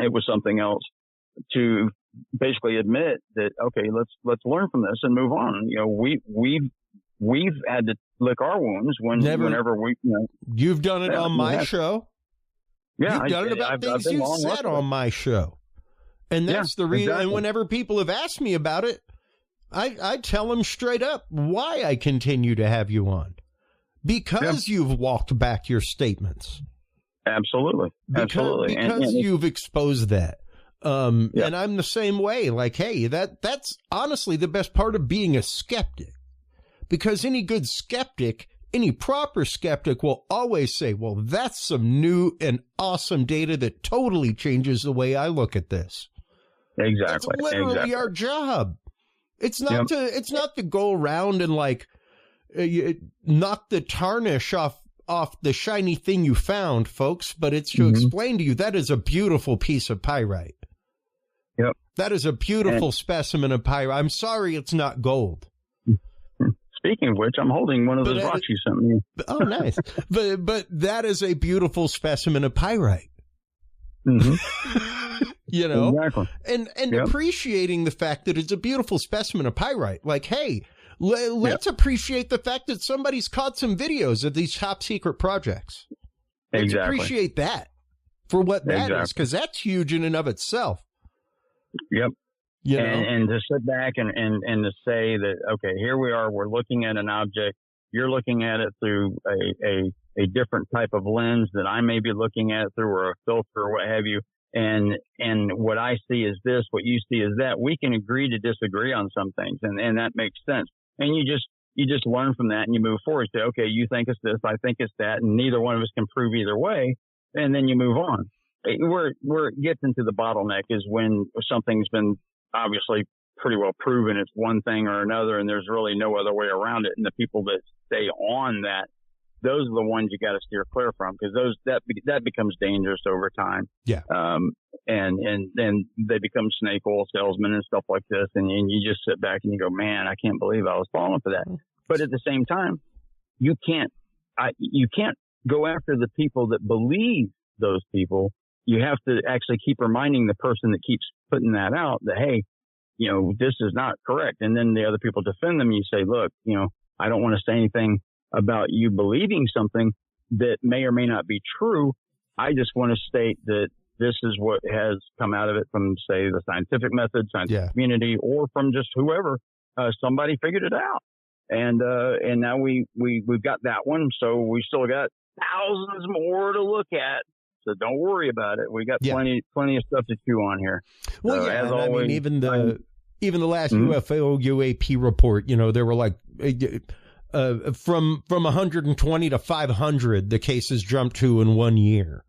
it was something else to basically admit that, okay, let's learn from this and move on. We've had to lick our wounds whenever we,
You've done it on my show.
Yeah.
You've done it about things you said on my show. And that's the reason. Exactly. And whenever people have asked me about it, I tell them straight up why I continue to have you on. Because you've walked back your statements.
Absolutely.
Because you've exposed that. And I'm the same way. Like, hey, that's honestly the best part of being a skeptic. Because any good skeptic, any proper skeptic will always say, well, that's some new and awesome data that totally changes the way I look at this.
Exactly.
That's literally our job. It's not to go around and knock the tarnish off the shiny thing you found, folks, but it's to explain to you that is a beautiful piece of pyrite.
Yep.
That is a beautiful specimen of pyrite. I'm sorry it's not gold.
Speaking of which, I'm holding one of those rocks you sent me.
Oh, nice. but that is a beautiful specimen of pyrite.
Exactly.
And appreciating the fact that it's a beautiful specimen of pyrite. Like, hey, let's appreciate the fact that somebody's caught some videos of these top secret projects. Let's appreciate that for what that is, because that's huge in and of itself.
Yep. And to sit back and to say that, okay, here we are, we're looking at an object, you're looking at it through a different type of lens that I may be looking at it through, or a filter or what have you. And what I see is this, what you see is that. We can agree to disagree on some things, and that makes sense. And you just learn from that and you move forward. Say, okay, you think it's this, I think it's that, and neither one of us can prove either way. And then you move on. Where it gets into the bottleneck is when something's been obviously pretty well proven it's one thing or another, and there's really no other way around it. And the people that stay on that those are the ones you got to steer clear from, because that becomes dangerous over time.
Yeah.
And then they become snake oil salesmen and stuff like this. And you just sit back and you go, man, I can't believe I was falling for that. But at the same time, you can't go after the people that believe those people. You have to actually keep reminding the person that keeps putting that out that, hey, this is not correct. And then the other people defend them. You say, look, I don't want to say anything about you believing something that may or may not be true. I just want to state that this is what has come out of it from, say, the scientific method, scientific community, or from just whoever. Somebody figured it out. And now we've got that one. So we still got thousands more to look at. So don't worry about it. We got plenty of stuff to chew on here.
Well,
so, as always,
I mean, even the last UFO UAP report, there were like from 120 to 500, the cases jumped to in 1 year.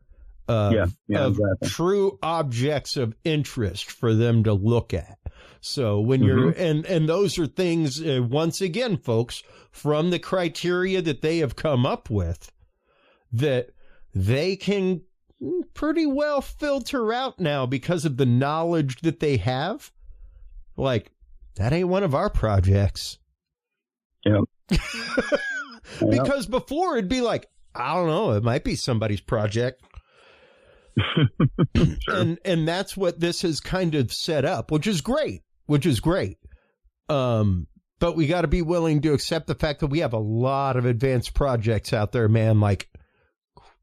Exactly. True objects of interest for them to look at. So when you're, and those are things, once again, folks, from the criteria that they have come up with, that they can pretty well filter out now because of the knowledge that they have. Like, that ain't one of our projects.
Yeah.
Because before it'd be like, I don't know, it might be somebody's project.
Sure.
And that's what this has kind of set up, which is great. But we got to be willing to accept the fact that we have a lot of advanced projects out there, man, like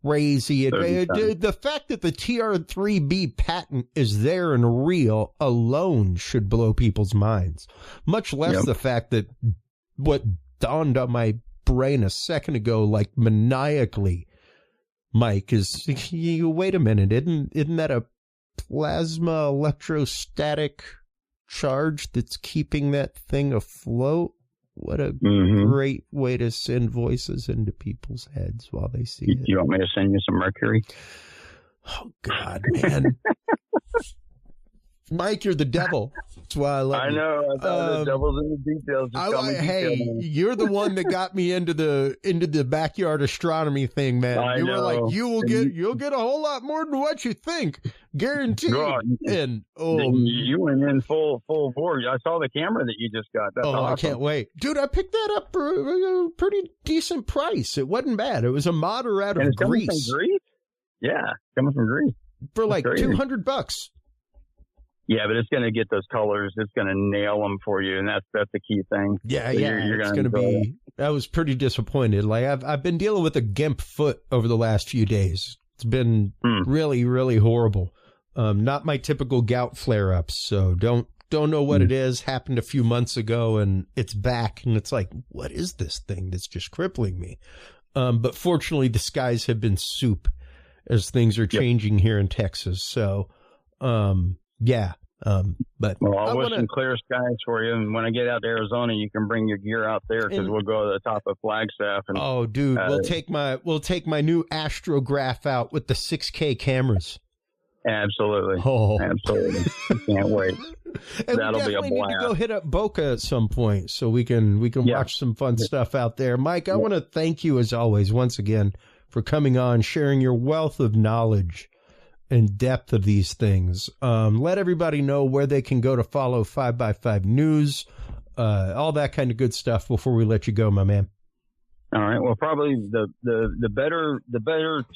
crazy. The fact that the TR-3B patent is there and real alone should blow people's minds, much less the fact that what dawned on my brain a second ago, like maniacally, Mike, is, wait a minute, isn't that a plasma electrostatic charge that's keeping that thing afloat? What a great way to send voices into people's heads while they see it.
You want me to send you some mercury?
Oh, God, man. Mike, you're the devil. That's why I love you.
I know. The devil's in the details.
Hey, you're the one that got me into the backyard astronomy thing, man. You were like, you'll get a whole lot more than what you think, guaranteed. God,
and you went in full board. I saw the camera that you just got. That's awesome.
I can't wait, dude. I picked that up for a pretty decent price. It wasn't bad. It was a modder out of Greece.
Coming from Greece? Yeah, coming from Greece
for like $200.
Yeah, but it's going to get those colors. It's going to nail them for you, and that's the key thing.
Yeah, so you're going to be. I was pretty disappointed. Like I've been dealing with a gimp foot over the last few days. It's been really, really horrible. Not my typical gout flare-ups. So don't know what it is. Happened a few months ago, and it's back. And it's like, what is this thing that's just crippling me? But fortunately, the skies have been soup as things are changing here in Texas. So. But
I wish some clear skies for you. And when I get out to Arizona, you can bring your gear out there, because we'll go to the top of Flagstaff. And,
dude, we'll take my new astrograph out with the 6K cameras.
Absolutely. Absolutely. Can't wait.
And
that'll be a blast.
We need to go hit up Boca at some point so we can watch some fun stuff out there. Mike, I want to thank you as always once again for coming on, sharing your wealth of knowledge and depth of these things. Let everybody know where they can go to follow 5x5 News, all that kind of good stuff before we let you go, my man.
All right. Well, probably the better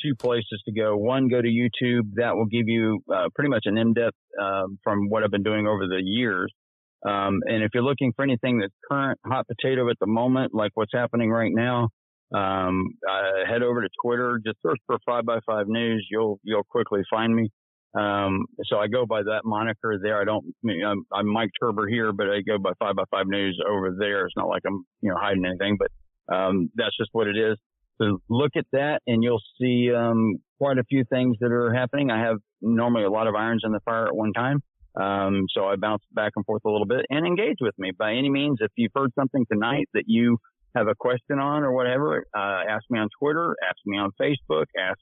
two places to go. One, go to YouTube. That will give you pretty much an in-depth from what I've been doing over the years. And if you're looking for anything that's current, hot potato at the moment, like what's happening right now, head over to Twitter, just search for 5x5 News. You'll quickly find me. So I go by that moniker there. I'm Mike Turber here, but I go by 5x5 News over there. It's not like I'm, hiding anything, but, that's just what it is. So look at that and you'll see, quite a few things that are happening. I have normally a lot of irons in the fire at one time. So I bounce back and forth a little bit, and engage with me by any means. If you've heard something tonight that you have a question on or whatever, ask me on Twitter, ask me on Facebook, ask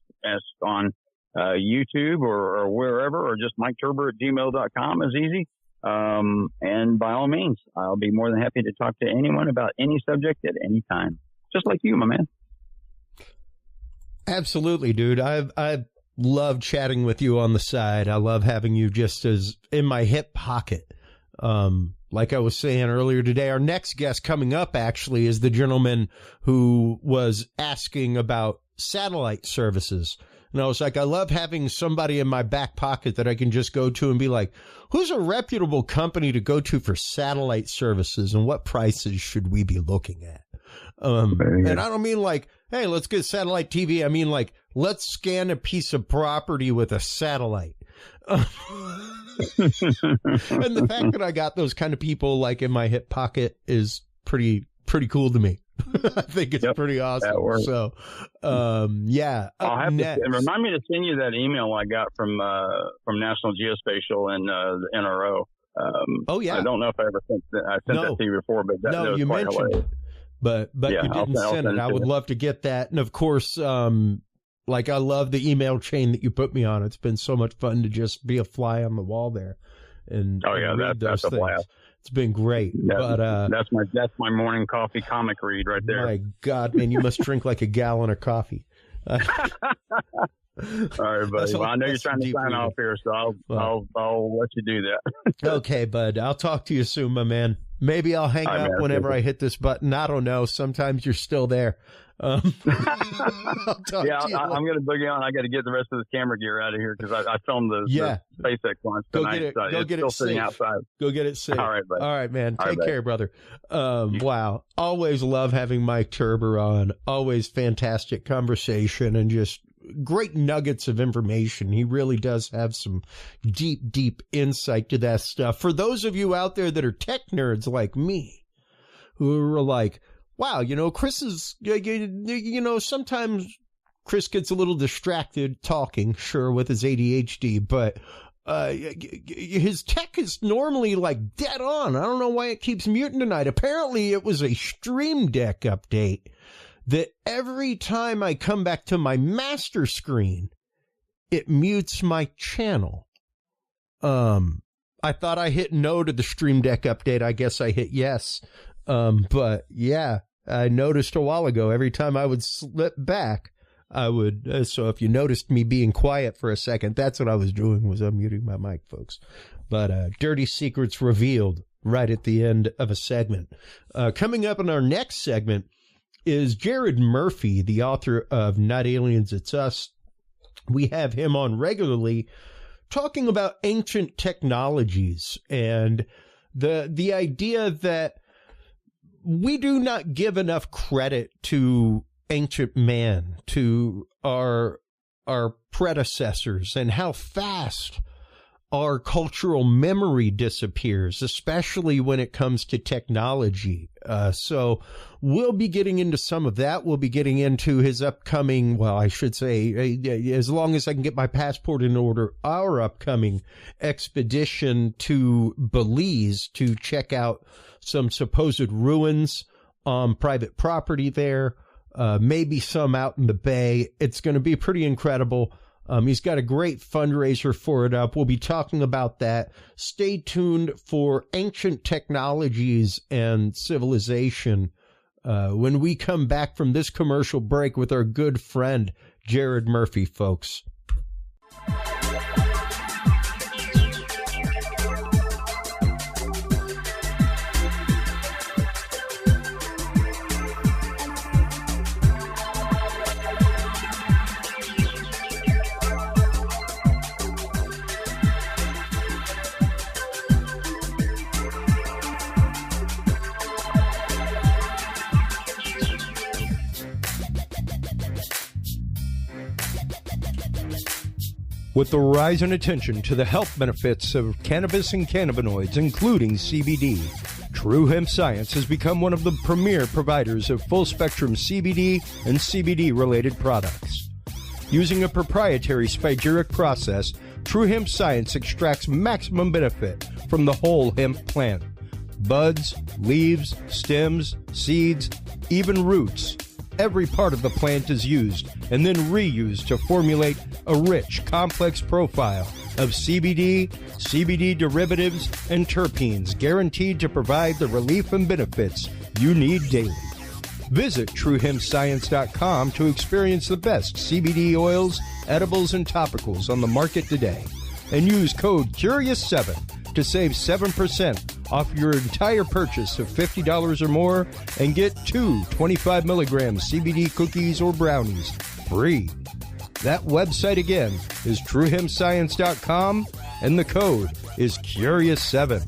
on YouTube or wherever, or just MikeTurber@gmail.com is easy. And by all means, I'll be more than happy to talk to anyone about any subject at any time. Just like you, my man.
Absolutely, dude. I love chatting with you on the side. I love having you just as in my hip pocket. Like I was saying earlier today, our next guest coming up actually is the gentleman who was asking about satellite services. And I was like, I love having somebody in my back pocket that I can just go to and be like, who's a reputable company to go to for satellite services and what prices should we be looking at? And I don't mean like, hey, let's get satellite TV. I mean like, let's scan a piece of property with a satellite. And the fact that I got those kind of people like in my hip pocket is pretty cool to me. I think it's pretty awesome. So, yeah.
I'll have to remind me to send you that email I got from National Geospatial and the NRO.
Oh yeah.
I don't know if I ever sent that to you before, but that was
you
quite
mentioned
hilarious.
it, but yeah, you didn't send it. I would love to get that, and of course, like I love the email chain that you put me on. It's been so much fun to just be a fly on the wall there. And
that's a blast.
It's been great. But
that's my morning coffee comic read right there.
My God, man, you must drink like a gallon of coffee.
All right, buddy. Well, I know you're trying to sign off here, so I'll let you do that.
Okay, bud. I'll talk to you soon, my man. Maybe I'll hang up whenever I hit this button. I don't know. Sometimes you're still there.
I'm going to boogie on. I got to get the rest of this camera gear out of here because I filmed the SpaceX launch tonight. Go get it sitting outside.
Go get it safe.
All right, buddy.
All right, man. Take care, brother. Wow. Always love having Mike Turber on. Always fantastic conversation and just great nuggets of information. He really does have some deep insight to that stuff. For those of you out there that are tech nerds like me, who are like, wow, Chris is, sometimes Chris gets a little distracted talking, sure, with his ADHD, but his tech is normally like dead on. I don't know why it keeps muting tonight. Apparently it was a Stream Deck update that every time I come back to my master screen, it mutes my channel. I thought I hit no to the Stream Deck update. I guess I hit yes. But yeah, I noticed a while ago, every time I would slip back, I would, so if you noticed me being quiet for a second, that's what I was doing, was unmuting my mic, folks. But, dirty secrets revealed right at the end of a segment. Coming up in our next segment is Jared Murphy, the author of Not Aliens, It's Us. We have him on regularly talking about ancient technologies and the idea that we do not give enough credit to ancient man, to our predecessors, and how fast our cultural memory disappears, especially when it comes to technology. So we'll be getting into some of that. We'll be getting into his upcoming, well, I should say, as long as I can get my passport in order, our upcoming expedition to Belize to check out some supposed ruins on private property there, maybe some out in the Bay. It's going to be pretty incredible. He's got a great fundraiser for it up. We'll be talking about that. Stay tuned for ancient technologies and civilization when we come back from this commercial break with our good friend, Jared Murphy, folks. With the rise in attention to the health benefits of cannabis and cannabinoids, including CBD, True Hemp Science has become one of the premier providers of full-spectrum CBD and CBD-related products. Using a proprietary spagyric process, True Hemp Science extracts maximum benefit from the whole hemp plant. Buds, leaves, stems, seeds, even roots. Every part of the plant is used and then reused to formulate a rich, complex profile of CBD, CBD derivatives, and terpenes guaranteed to provide the relief and benefits you need daily.
Visit TrueHempScience.com to experience the best CBD oils, edibles, and topicals on the market today. And use code CURIOUS7 to save 7% off your entire purchase of $50 or more and get 2 25 milligram CBD cookies or brownies free. That website again is TrueHempScience.com and the code is CURIOUS7.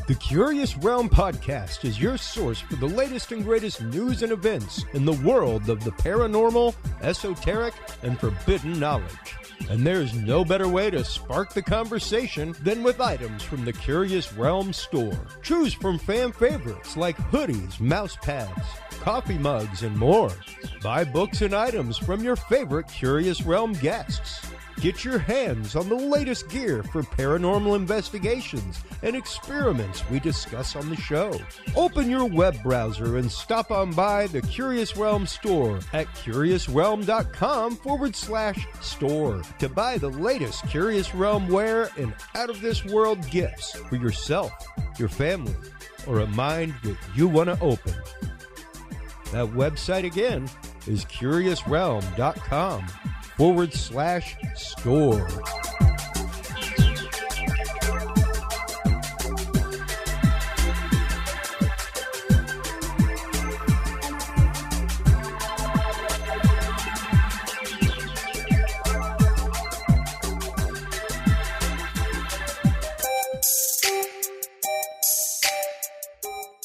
The Curious Realm Podcast is your source for the latest and greatest news and events in the world of the paranormal, esoteric, and forbidden knowledge. And there's no better way to spark the conversation than with items from the Curious Realm store. Choose from fan favorites like hoodies, mouse pads, coffee mugs, and more. Buy books and items from your favorite Curious Realm guests. Get your hands on the latest gear for paranormal investigations and experiments we discuss on the show. Open your web browser and stop on by the Curious Realm store at curiousrealm.com/store to buy the latest Curious Realm wear and out-of-this-world gifts for yourself, your family, or a mind that you want to open. That website again is curiousrealm.com/store.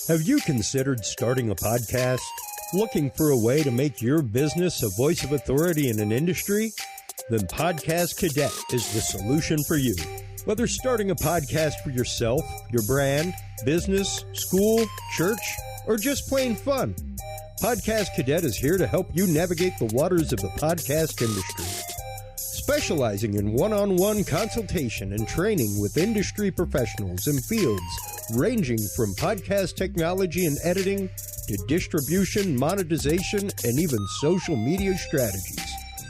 Have you considered starting a podcast? Looking for a way to make your business a voice of authority in an industry? Then Podcast Cadet is the solution for you. Whether starting a podcast for yourself, your brand, business, school, church, or just plain fun, Podcast Cadet is here to help you navigate the waters of the podcast industry. Specializing in one-on-one consultation and training with industry professionals in fields ranging from podcast technology and editing to distribution, monetization, and even social media strategies.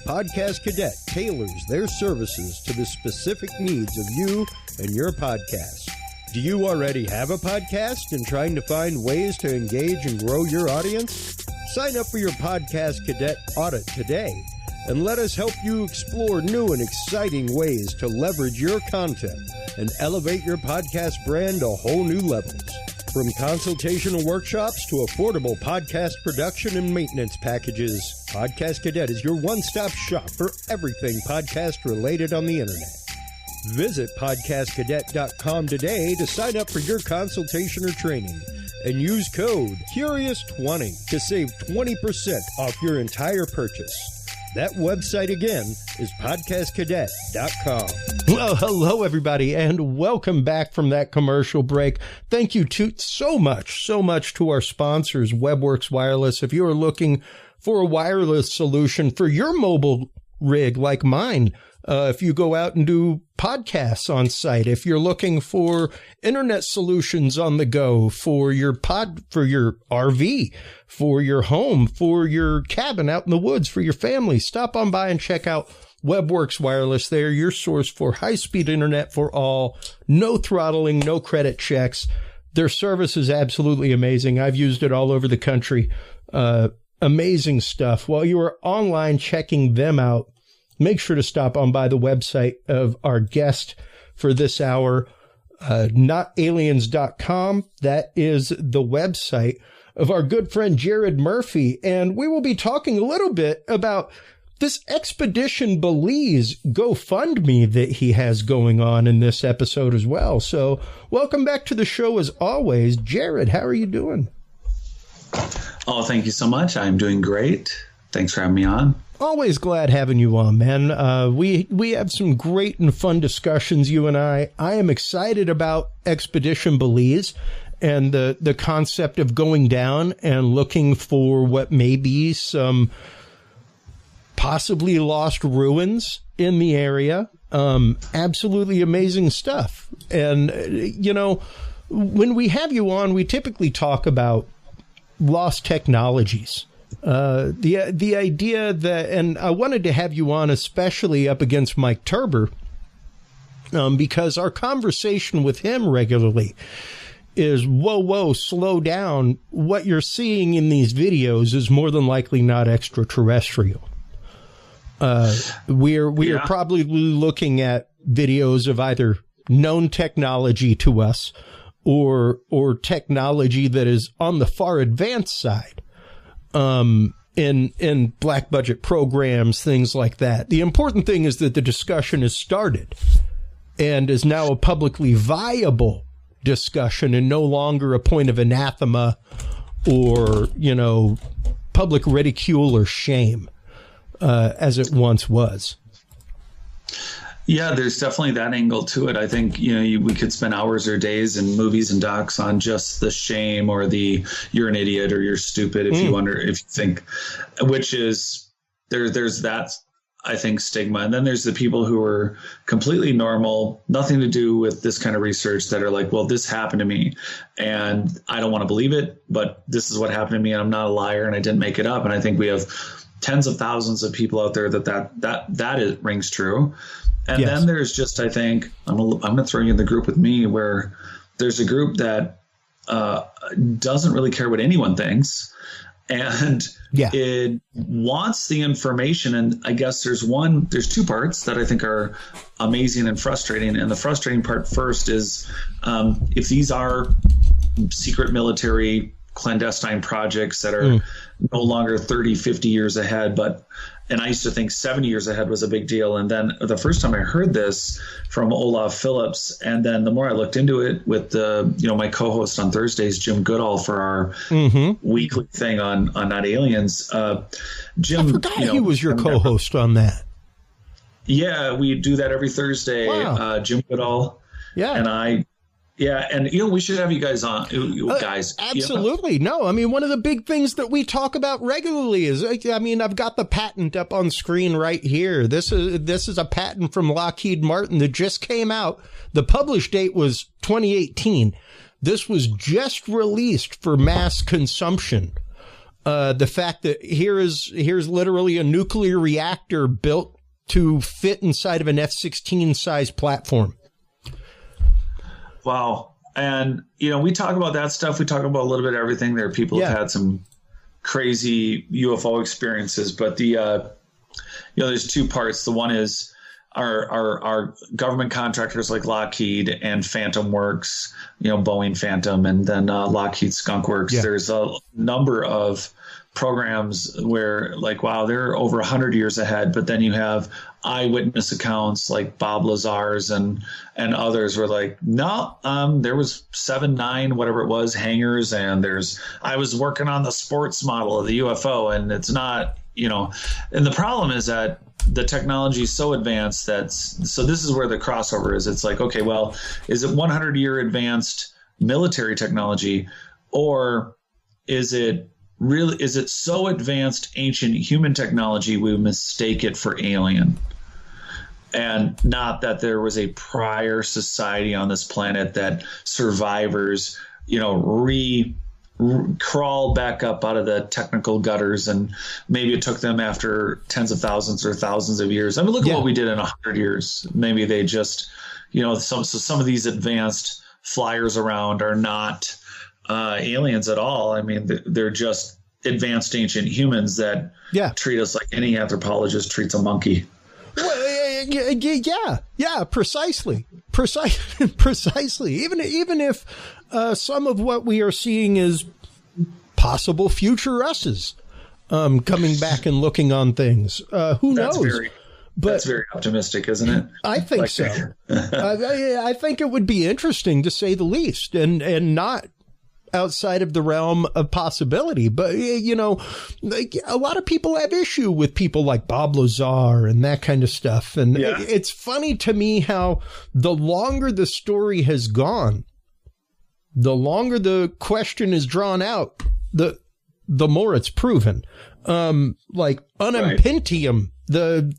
Podcast Cadet tailors their services to the specific needs of you and your podcast. Do you already have a podcast and trying to find ways to engage and grow your audience? Sign up for your Podcast Cadet audit today and let us help you explore new and exciting ways to leverage your content and elevate your podcast brand to whole new levels. From consultational workshops to affordable podcast production and maintenance packages, Podcast Cadet is your one-stop shop for everything podcast related on the internet. Visit podcastcadet.com today to sign up for your consultation or training and use code CURIOUS20 to save 20% off your entire purchase. That website again is podcastcadet.com.
Well, hello, everybody, and welcome back from that commercial break. Thank you so much to our sponsors, WebWorks Wireless. If you are looking for a wireless solution for your mobile rig like mine, if you go out and do podcasts on site, if you're looking for internet solutions on the go for your RV, for your home, for your cabin out in the woods, for your family, stop on by and check out WebWorks Wireless. They're your source for high-speed internet for all, no throttling, no credit checks. Their service is absolutely amazing. I've used it all over the country. Amazing stuff. While you are online checking them out, make sure to stop on by the website of our guest for this hour, notaliens.com. That is the website of our good friend Jared Murphy. And we will be talking a little bit about this Expedition Belize GoFundMe that he has going on in this episode as well. So welcome back to the show as always. Jared, how are you doing?
Oh, thank you so much. I'm doing great. Thanks for having me on.
Always glad having you on, man. We have some great and fun discussions, you and I. I am excited about Expedition Belize, and the concept of going down and looking for what may be some possibly lost ruins in the area. Absolutely amazing stuff. And, when we have you on, we typically talk about lost technologies. The idea that, and I wanted to have you on especially up against Mike Turber, because our conversation with him regularly is, whoa, slow down. What you're seeing in these videos is more than likely not extraterrestrial. We are probably looking at videos of either known technology to us or technology that is on the far advanced side, in black budget programs, things like that. The important thing is that the discussion has started and is now a publicly viable discussion and no longer a point of anathema or, public ridicule or shame, as it once was.
Yeah, there's definitely that angle to it. I think, we could spend hours or days in movies and docs on just the shame or the you're an idiot or you're stupid if you think, which is there's that, I think, stigma. And then there's the people who are completely normal, nothing to do with this kind of research, that are like, well, this happened to me and I don't want to believe it, but this is what happened to me and I'm not a liar and I didn't make it up. And I think we have tens of thousands of people out there that rings true. And
yes.
Then there's just, I think, I'm going to throw you in the group with me, where there's a group that doesn't really care what anyone thinks. And it wants the information. And I guess there's two parts that I think are amazing and frustrating. And the frustrating part first is if these are secret military clandestine projects that are no longer 30, 50 years ahead, and I used to think 70 years ahead was a big deal. And then the first time I heard this from Olaf Phillips, and then the more I looked into it with my co-host on Thursdays, Jim Goodall, for our weekly thing on Not Aliens. Jim,
I forgot he was your co-host on that.
Yeah, we do that every Thursday. Wow. Jim Goodall and I. Yeah, and we should have you guys on, guys.
Absolutely. No, I mean, one of the big things that we talk about regularly is, I've got the patent up on screen right here. This is a patent from Lockheed Martin that just came out. The published date was 2018. This was just released for mass consumption. The fact that here's literally a nuclear reactor built to fit inside of an F-16 size platform.
Wow. And, we talk about that stuff. We talk about a little bit of everything. There are people who've had some crazy UFO experiences, but there's two parts. The one is our government contractors like Lockheed and Phantom Works, Boeing Phantom, and then Lockheed Skunk Works. Yeah. There's a number of programs where, like, wow, they're over 100 years ahead, but then you have eyewitness accounts like Bob Lazar's and others were like, no, there was 7, 9, whatever it was, hangars, and I was working on the sports model of the UFO, and it's not, and the problem is that the technology is so advanced so this is where the crossover is. It's like, okay, well, is it 100-year advanced military technology, or is it so advanced ancient human technology we mistake it for alien? And not that there was a prior society on this planet that survivors, crawl back up out of the technical gutters, and maybe it took them after tens of thousands or thousands of years. I mean, look at what we did in 100 years. Maybe they just, some of these advanced flyers around are not aliens at all. I mean, they're just advanced ancient humans that treat us like any anthropologist treats a monkey.
Well, yeah, precisely. Even if some of what we are seeing is possible future us's coming back and looking on things. Who knows?
That's very optimistic, isn't it?
I think so. I think it would be interesting, to say the least, and not outside of the realm of possibility. But, a lot of people have issue with people like Bob Lazar and that kind of stuff. And it's funny to me how the longer the story has gone, the longer the question is drawn out, the more it's proven. Like unimpendium, the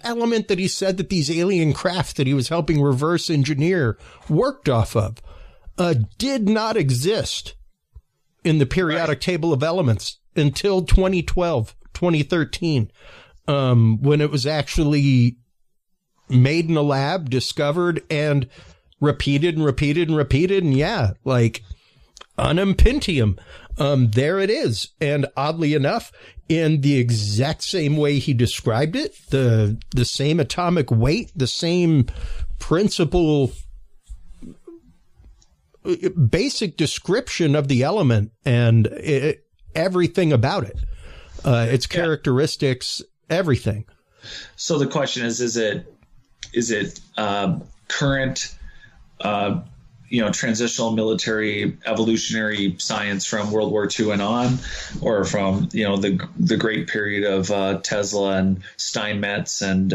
element that he said that these alien craft that he was helping reverse engineer worked off of, did not exist in the periodic table of elements until 2013, when it was actually made in a lab, discovered, and repeated and repeated and repeated. And yeah, like unimpendium. There it is. And oddly enough, in the exact same way he described it, the same atomic weight, the same principle, basic description of the element and everything about it, its characteristics, everything.
So the question is it current, transitional military evolutionary science from World War II and on, or from, the great period of Tesla and Steinmetz and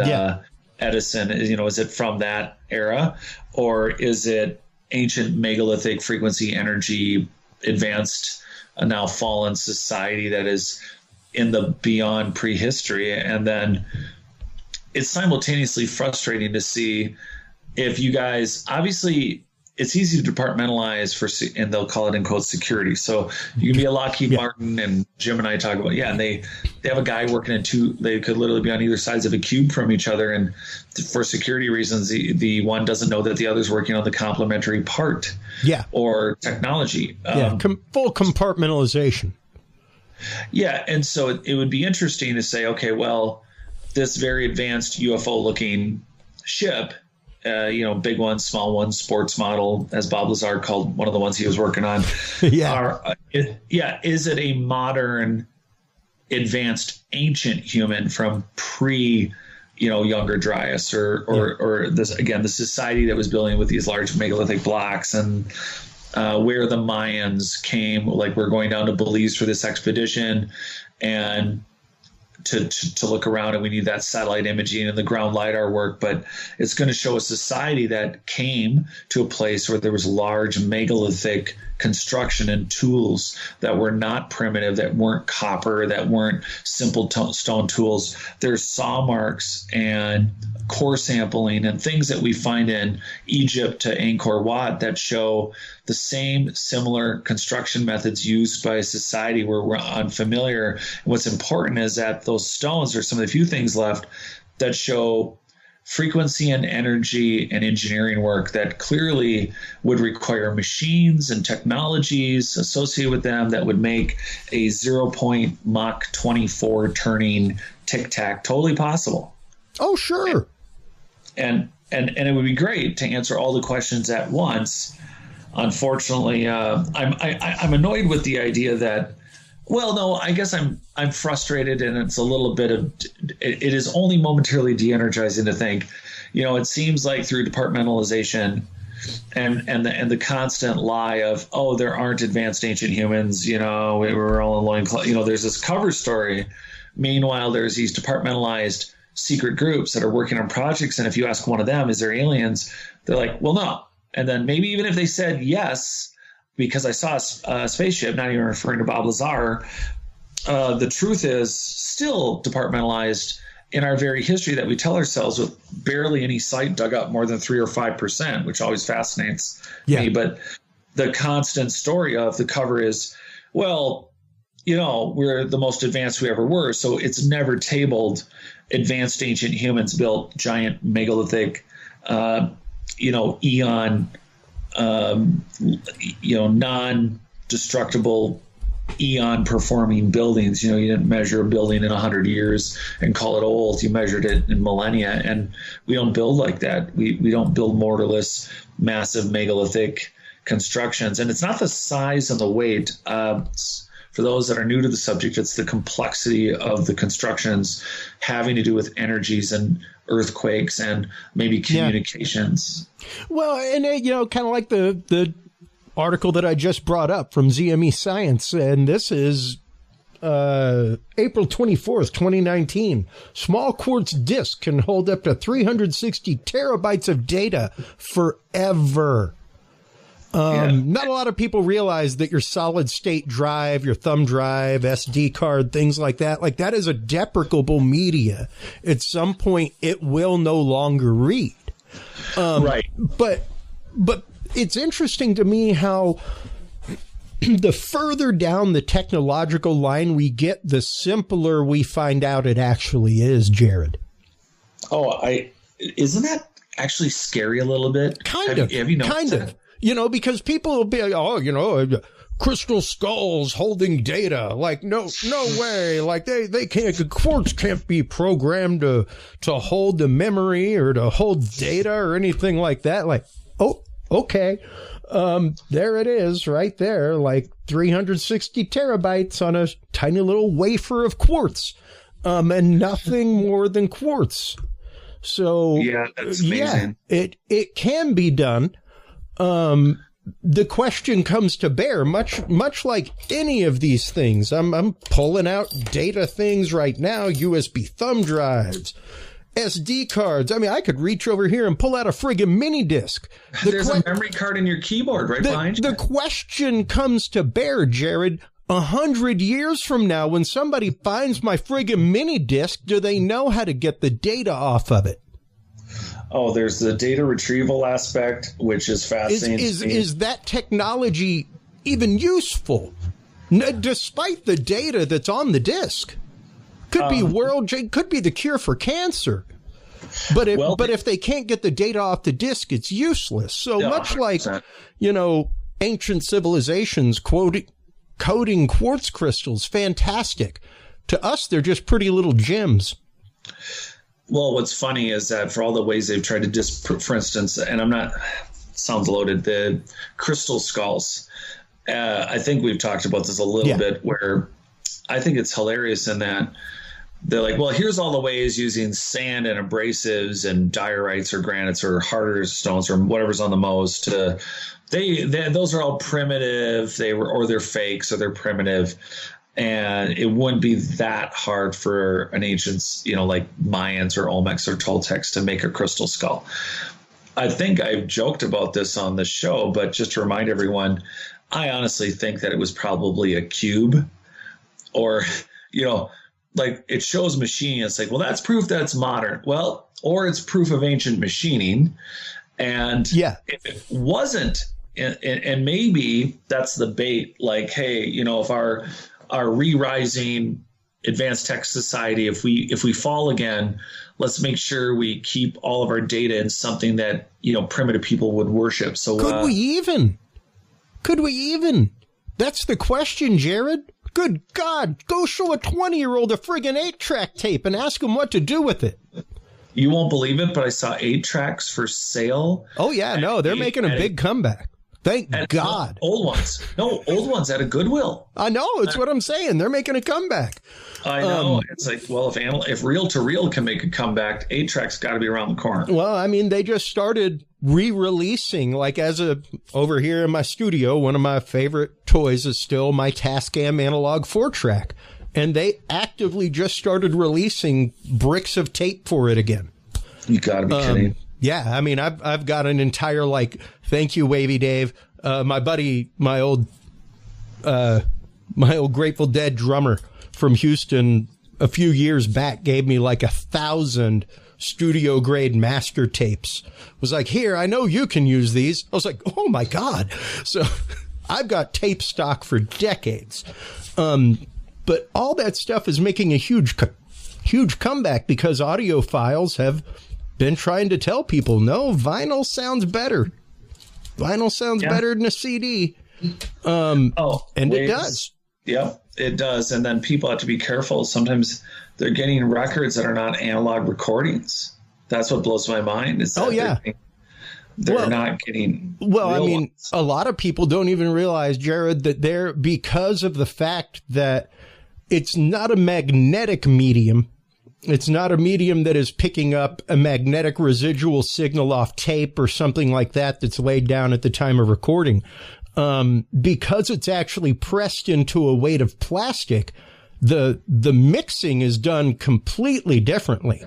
Edison, is it from that era, or is it ancient megalithic frequency energy advanced, now fallen society that is in the beyond prehistory? And then it's simultaneously frustrating to see if you guys, obviously it's easy to departmentalize and they'll call it in quotes security. So you can be a Lockheed Martin, and Jim and I talk about, and they have a guy working in they could literally be on either sides of a cube from each other. And for security reasons, the one doesn't know that the other's working on the complementary part or technology.
Full compartmentalization.
Yeah. And so it would be interesting to say, okay, well, this very advanced UFO looking ship, big one, small one, sports model, as Bob Lazar called one of the ones he was working on. Is it a modern, advanced, ancient human from Younger Dryas, or this, again, the society that was building with these large megalithic blocks, and where the Mayans came, like we're going down to Belize for this expedition, and to look around, and we need that satellite imaging and the ground LiDAR work, but it's going to show a society that came to a place where there was large megalithic construction and tools that were not primitive, that weren't copper, that weren't simple stone tools. There's saw marks and core sampling and things that we find in Egypt to Angkor Wat that show the same similar construction methods used by a society where we're unfamiliar. And what's important is that those stones are some of the few things left that show frequency and energy and engineering work that clearly would require machines and technologies associated with them that would make a 0. Mach 24 turning tic-tac totally possible.
Oh, sure.
And it would be great to answer all the questions at once. Unfortunately, I'm annoyed with the idea that, well, no, I guess I'm frustrated, and it's a little bit of, it is only momentarily de-energizing to think, it seems like through departmentalization and the constant lie of, oh, there aren't advanced ancient humans, we were all in loincloth, there's this cover story. Meanwhile, there's these departmentalized secret groups that are working on projects, and if you ask one of them, is there aliens? They're like, well, no. And then maybe even if they said yes, because I saw a spaceship, not even referring to Bob Lazar, the truth is still departmentalized in our very history that we tell ourselves, with barely any site dug up more than 3 or 5%, which always fascinates me. But the constant story of the cover is, well, we're the most advanced we ever were. So it's never tabled advanced ancient humans built giant megalithic, eon, non-destructible eon performing buildings. You didn't measure a building in 100 years and call it old. You measured it in millennia, and we don't build like that. We don't build mortarless, massive megalithic constructions. And it's not the size and the weight. For those that are new to the subject, it's the complexity of the constructions having to do with energies and earthquakes and maybe communications.
Well, and kind of like the article that I just brought up from ZME Science, and this is April 24th, 2019. Small quartz disk can hold up to 360 terabytes of data forever. Not a lot of people realize that your solid state drive, your thumb drive, SD card, things like that is a deprecable media. At some point, it will no longer read.
Right.
But it's interesting to me how the further down the technological line we get, the simpler we find out it actually is, Jared.
Isn't that actually scary a little bit?
Have you noticed that? Because people will be like, crystal skulls holding data. Like, no way. Like they can't, quartz can't be programmed to hold the memory or to hold data or anything like that. Like, oh, okay. There it is right there. Like 360 terabytes on a tiny little wafer of quartz. And nothing more than quartz. So
yeah, that's amazing.
Yeah, it can be done. The question comes to bear, much like any of these things. I'm pulling out data things right now, USB thumb drives, SD cards. I mean, I could reach over here and pull out a friggin' mini disc.
There's a memory card in your keyboard right behind you.
The question comes to bear, Jared, 100 years from now, when somebody finds my friggin' mini disc, do they know how to get the data off of it?
Oh, there's the data retrieval aspect, which is fascinating.
Is that technology even useful, despite the data that's on the disc? Could be the cure for cancer. But if they can't get the data off the disc, it's useless. So much like, ancient civilizations coding quartz crystals, fantastic. To us, they're just pretty little gems.
Well, what's funny is that for all the ways they've tried to for instance, and sounds loaded, the crystal skulls. I think we've talked about this a little bit, where I think it's hilarious in that they're like, well, here's all the ways using sand and abrasives and diorites or granites or harder stones or whatever's on the most. Those are all primitive. They're fake, so they're primitive. And it wouldn't be that hard for an ancient, like Mayans or Olmecs or Toltecs to make a crystal skull. I think I've joked about this on the show, but just to remind everyone, I honestly think that it was probably a cube, or, like it shows machining. It's like, well, that's proof that it's modern. Well, or it's proof of ancient machining. And if it wasn't, and maybe that's the bait, like, hey, if our re-rising advanced tech society, if we fall again, let's make sure we keep all of our data in something that primitive people would worship. So
could we even that's the question, Jared. Good God, go show a 20-year-old a friggin' 8-track tape and ask him what to do with it.
You won't believe it, but I saw 8 tracks for sale.
Oh yeah, no, they're making a big comeback. Thank God.
Old ones at a Goodwill.
I know. It's what I'm saying. They're making a comeback.
I know. It's like, well, if reel to reel can make a comeback, 8-track's got to be around the corner.
Well, I mean, they just started re-releasing, like over here in my studio, one of my favorite toys is still my Tascam analog 4-track. And they actively just started releasing bricks of tape for it again.
You got to be kidding.
Yeah, I mean, I've got an entire, thank you, Wavy Dave. My buddy, my old Grateful Dead drummer from Houston a few years back gave me 1,000 studio grade master tapes. Was like, here, I know you can use these. I was like, oh my God. So I've got tape stock for decades. But all that stuff is making a huge comeback because audiophiles have been trying to tell people, no, vinyl sounds better. Vinyl sounds better than a CD. And it does.
Yeah, it does. And then people have to be careful. Sometimes they're getting records that are not analog recordings. That's what blows my mind. Is that they're not getting.
Well, I mean, a lot of people don't even realize, Jared, that because of the fact that it's not a magnetic medium. It's not a medium that is picking up a magnetic residual signal off tape or something like that that's laid down at the time of recording. Because it's actually pressed into a weight of plastic, the mixing is done completely differently.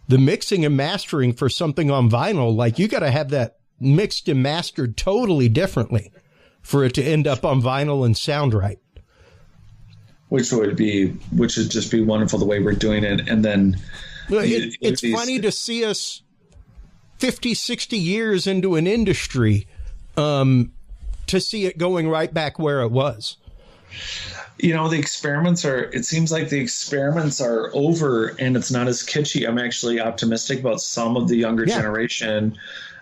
The mixing and mastering for something on vinyl, you got to have that mixed and mastered totally differently for it to end up on vinyl and sound right. Which would
just be wonderful the way we're doing it. And then
it's funny to see us 50, 60 years into an industry, to see it going right back where it was.
It seems like the experiments are over and it's not as kitschy. I'm actually optimistic about some of the younger generation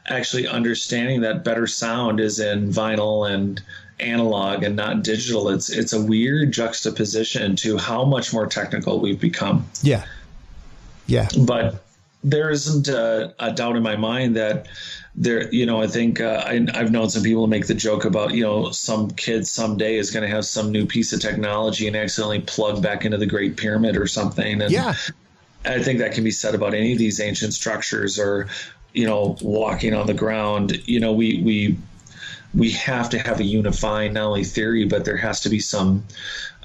actually understanding that better sound is in vinyl and analog and not digital. It's a weird juxtaposition to how much more technical we've become.
Yeah.
But there isn't a doubt in my mind that there, I think I've known some people make the joke about, some kid someday is going to have some new piece of technology and accidentally plug back into the Great Pyramid or something. And I think that can be said about any of these ancient structures or, walking on the ground. We have to have a unifying, not only theory, but there has to be some,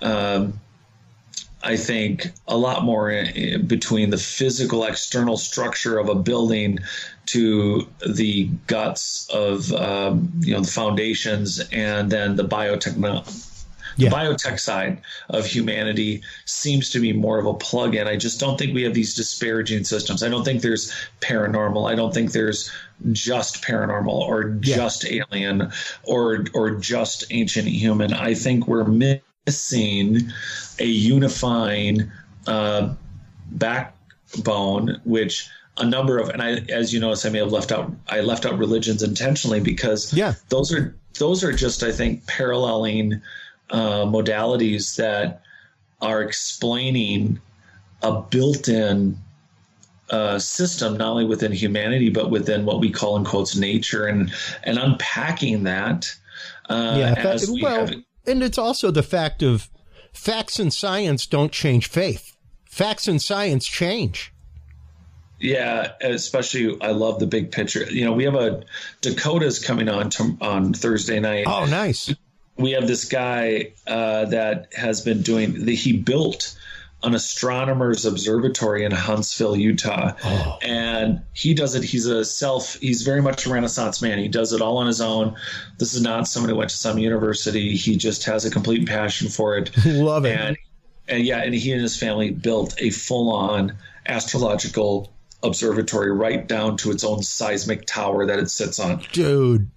I think, a lot more between the physical external structure of a building to the guts of, the foundations, and then the The biotech side of humanity seems to be more of a plug-in. I just don't think we have these disparaging systems. I don't think there's paranormal. I don't think there's just paranormal or just alien or just ancient human. I think we're missing a unifying backbone, which a number of, and as you notice, I left out religions intentionally because those are just, I think, paralleling modalities that are explaining a built-in system, not only within humanity, but within what we call, in quotes, nature, and unpacking that.
And it's also the fact of facts and science don't change faith. Facts and science change.
Yeah, especially I love the big picture. We have a Dakota's coming on Thursday night.
Oh, nice.
We have this guy that has been he built an astronomer's observatory in Huntsville, Utah. Oh. And he does it. He's very much a Renaissance man. He does it all on his own. This is not someone who went to some university. He just has a complete passion for it.
Love it.
And he and his family built a full-on astrological observatory right down to its own seismic tower that it sits on.
Dude,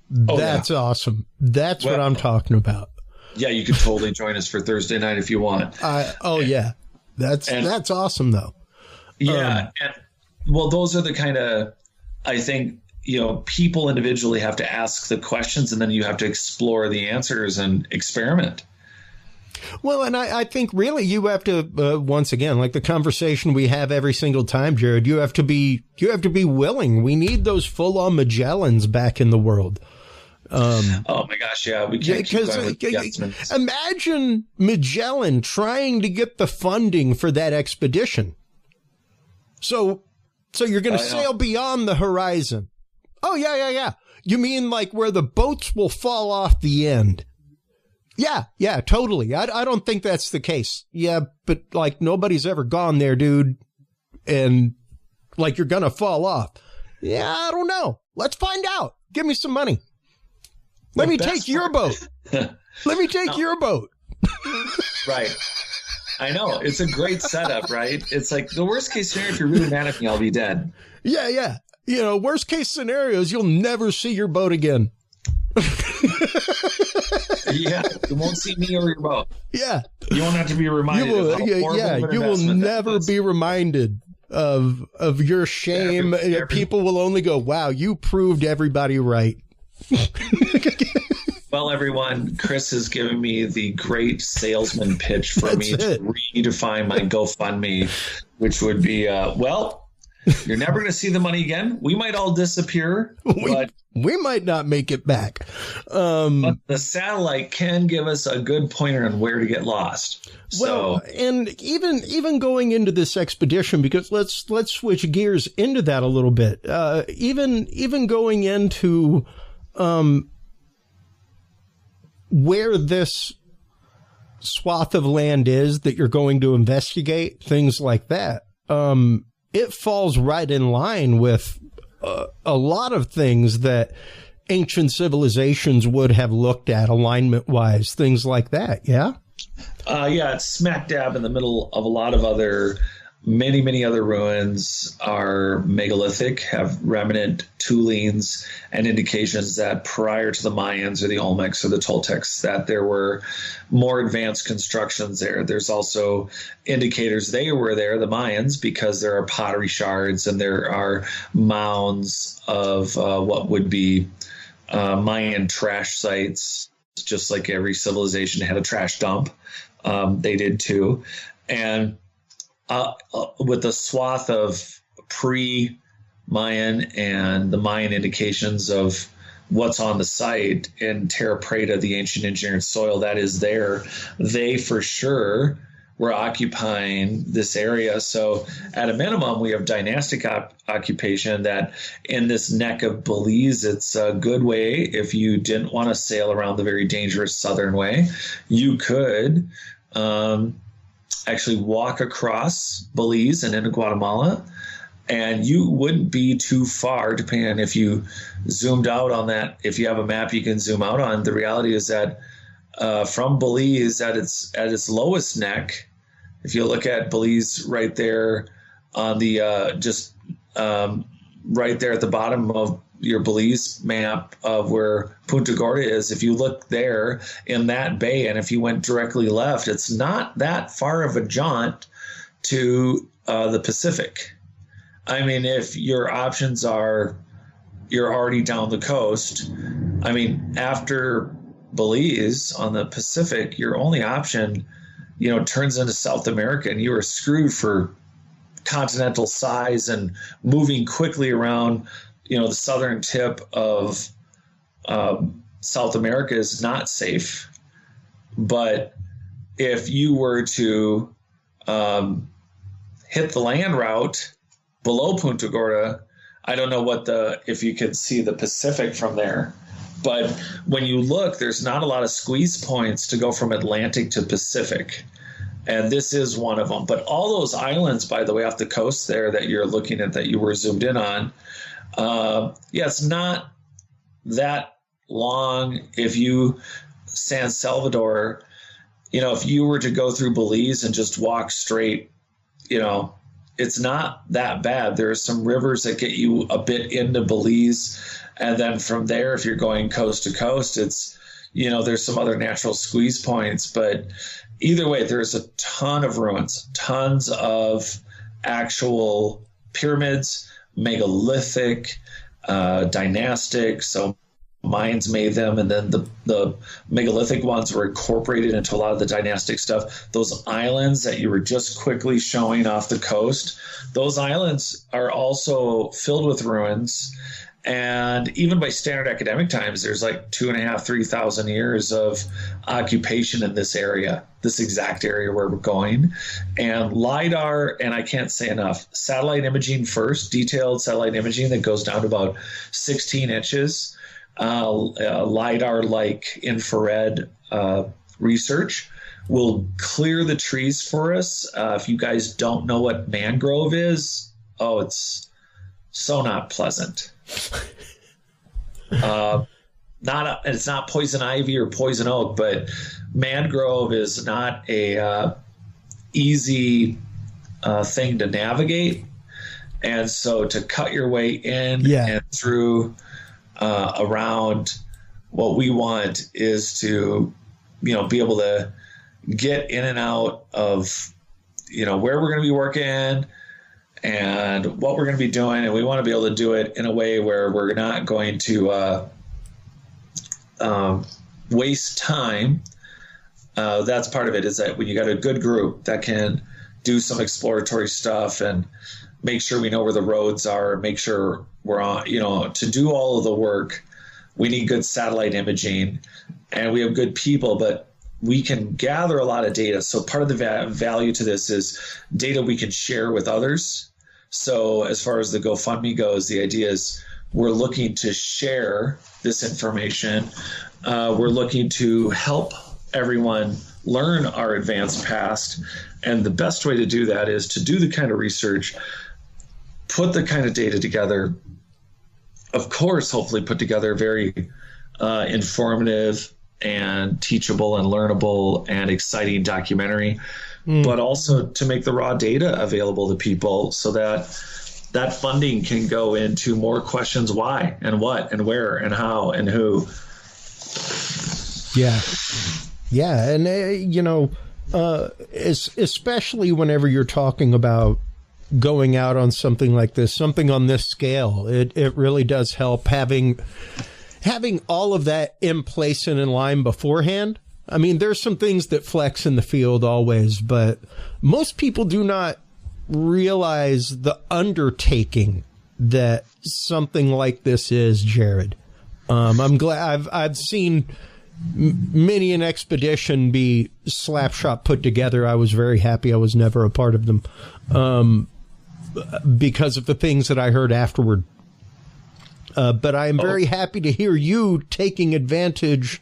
that's awesome. That's what I'm talking about.
Yeah, you could totally join us for Thursday night if you want.
That's awesome though.
Yeah. Those are the kind of, I think, people individually have to ask the questions and then you have to explore the answers and experiment.
Well, and I think really you have to, once again, like the conversation we have every single time, Jared, you have to be willing. We need those full-on Magellans back in the world.
Oh my gosh, yeah, we can't keep going with guesstimates.
Imagine Magellan trying to get the funding for that expedition. So you're going to sail beyond the horizon. Oh, yeah. You mean like where the boats will fall off the end? Yeah, totally. I don't think that's the case. Yeah, but like nobody's ever gone there, dude. And like you're going to fall off. Yeah, I don't know. Let's find out. Give me some money. Let me take your boat. Let me take your boat.
Right. I know. It's a great setup, right? It's like the worst case scenario, if you're really mad at me, I'll be dead.
Yeah. Worst case scenario is you'll never see your boat again.
Yeah, you won't see me or your boat.
Yeah.
You won't have to be reminded of how horrible
you will never be reminded of your shame. People will only go, wow, you proved everybody right.
Well, everyone, Chris has given me the great salesman pitch for me to redefine my GoFundMe, which would be, you're never going to see the money again. We might all disappear, but
we might not make it back.
But the satellite can give us a good pointer on where to get lost.
Well, and even going into this expedition, because let's switch gears into that a little bit. Even going into where this swath of land is that you're going to investigate, things like that. It falls right in line with a lot of things that ancient civilizations would have looked at alignment-wise, things like that, yeah?
Yeah, it's smack dab in the middle of a lot of other, many other ruins are megalithic, have remnant toolings and indications that prior to the Mayans or the Olmecs or the Toltecs that there were more advanced constructions there. There's also indicators they were there, the Mayans, because there are pottery shards and there are mounds of what would be Mayan trash sites, just like every civilization had a trash dump. They did too. And with the swath of pre-Mayan and the Mayan indications of what's on the site in Terra Preta, the ancient engineered soil that is there, they for sure were occupying this area. So at a minimum, we have dynastic occupation that in this neck of Belize, it's a good way. If you didn't want to sail around the very dangerous southern way, you could actually walk across Belize and into Guatemala, and you wouldn't be too far, depending on if you zoomed out on that. If you have a map you can zoom out on, the reality is that from Belize at its lowest neck, if you look at Belize right there on the right there at the bottom of your Belize map of where Punta Gorda is, if you look there in that bay, and if you went directly left, it's not that far of a jaunt to the Pacific. I mean, if your options are you're already down the coast, I mean, after Belize on the Pacific, your only option, turns into South America, and you are screwed for continental size and moving quickly around. The southern tip of South America is not safe. But if you were to hit the land route below Punta Gorda, I don't know if you could see the Pacific from there. But when you look, there's not a lot of squeeze points to go from Atlantic to Pacific. And this is one of them. But all those islands, by the way, off the coast there that you're looking at, that you were zoomed in on, it's not that long. If you, San Salvador, if you were to go through Belize and just walk straight, it's not that bad. There are some rivers that get you a bit into Belize. And then from there, if you're going coast to coast, it's, there's some other natural squeeze points. But either way, there's a ton of ruins, tons of actual pyramids, megalithic, dynastic. So Mayans made them, and then the megalithic ones were incorporated into a lot of the dynastic stuff. Those islands that you were just quickly showing off the coast, those islands are also filled with ruins. And even by standard academic times, there's like 2,500, 3,000 years of occupation in this area, this exact area where we're going. And LIDAR, and I can't say enough, satellite imaging first, detailed satellite imaging that goes down to about 16 inches, LIDAR-like infrared research will clear the trees for us. If you guys don't know what mangrove is, it's so not pleasant. It's not poison ivy or poison oak, but mangrove is not a easy thing to navigate. And so to cut your way in and through around, what we want is to, be able to get in and out of, where we're going to be working and what we're going to be doing. And we want to be able to do it in a way where we're not going to waste time. That's part of it, is that when you got a good group that can do some exploratory stuff and make sure we know where the roads are, make sure we're on, to do all of the work, we need good satellite imaging, and we have good people, but we can gather a lot of data. So part of the value to this is data we can share with others. So as far as the GoFundMe goes, the idea is we're looking to share this information. We're looking to help everyone learn our advanced past. And the best way to do that is to do the kind of research, put the kind of data together, of course, hopefully put together a very informative and teachable and learnable and exciting documentary, but also to make the raw data available to people so that that funding can go into more questions: why and what and where and how and who.
Yeah. Yeah. And, especially whenever you're talking about going out on something like this, something on this scale, it really does help having all of that in place and in line beforehand. I mean, there's some things that flex in the field always, but most people do not realize the undertaking that something like this is, Jared. I'm glad I've seen many an expedition be slapshot put together. I was very happy I was never a part of them, because of the things that I heard afterward. But I am very happy to hear you taking advantage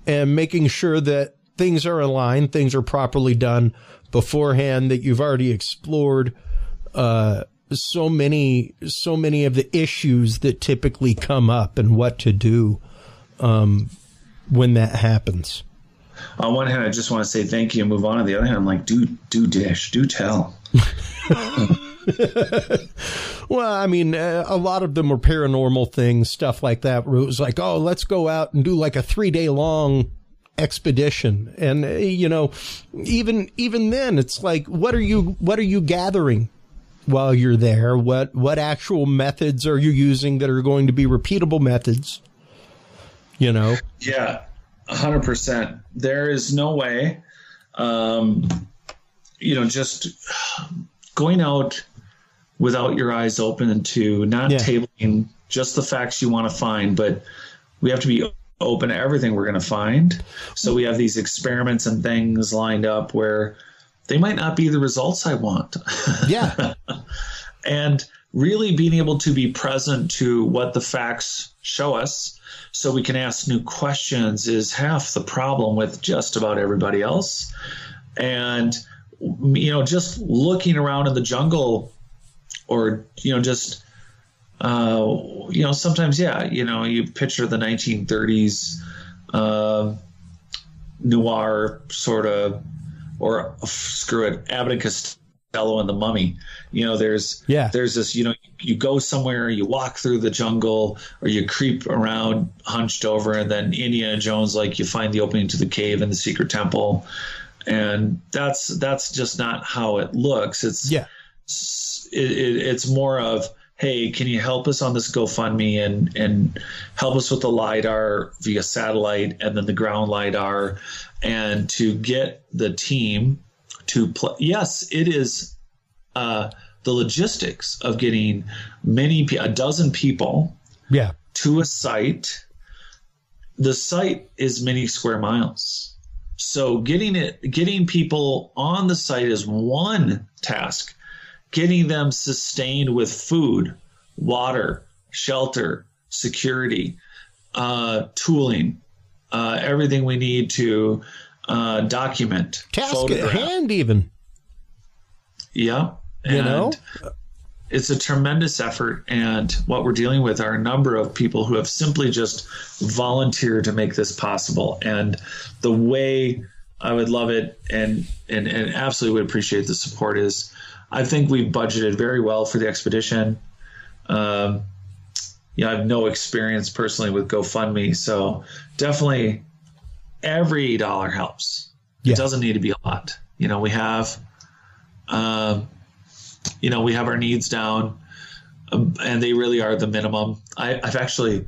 and making sure that things are aligned, things are properly done beforehand, that you've already explored so many of the issues that typically come up and what to do when that happens.
On one hand, I just want to say thank you and move on. On the other hand, I'm like, do dish, do tell.
Well, I mean, a lot of them were paranormal things, stuff like that, where it was like, oh, let's go out and do like a 3-day long expedition. And, even then it's like, what are you gathering while you're there? What actual methods are you using that are going to be repeatable methods? Yeah,
100%. There is no way, just going out without your eyes open to not tabling just the facts you want to find, but we have to be open to everything we're going to find. So we have these experiments and things lined up where they might not be the results I want.
Yeah.
And really being able to be present to what the facts show us so we can ask new questions is half the problem with just about everybody else. And, just looking around in the jungle or, sometimes, you picture the 1930s noir sort of, or screw it, Abbott and Costello and the Mummy. There's this, you go somewhere, you walk through the jungle, or you creep around hunched over, and then Indiana Jones, like you find the opening to the cave and the secret temple. And that's just not how it looks. It's more of, hey, can you help us on this GoFundMe and help us with the LiDAR via satellite and then the ground LiDAR, and to get the team to play. Yes, it is the logistics of getting a dozen people to a site. The site is many square miles. So getting people on the site is one task. Getting them sustained with food, water, shelter, security, tooling, everything we need to document.
Task at hand, even.
Yeah. And it's a tremendous effort. And what we're dealing with are a number of people who have simply just volunteered to make this possible. And the way I would love it and absolutely would appreciate the support is, I think we've budgeted very well for the expedition. I have no experience personally with GoFundMe, so definitely every dollar helps. It doesn't need to be a lot. We have, we have our needs down, and they really are the minimum. I've actually,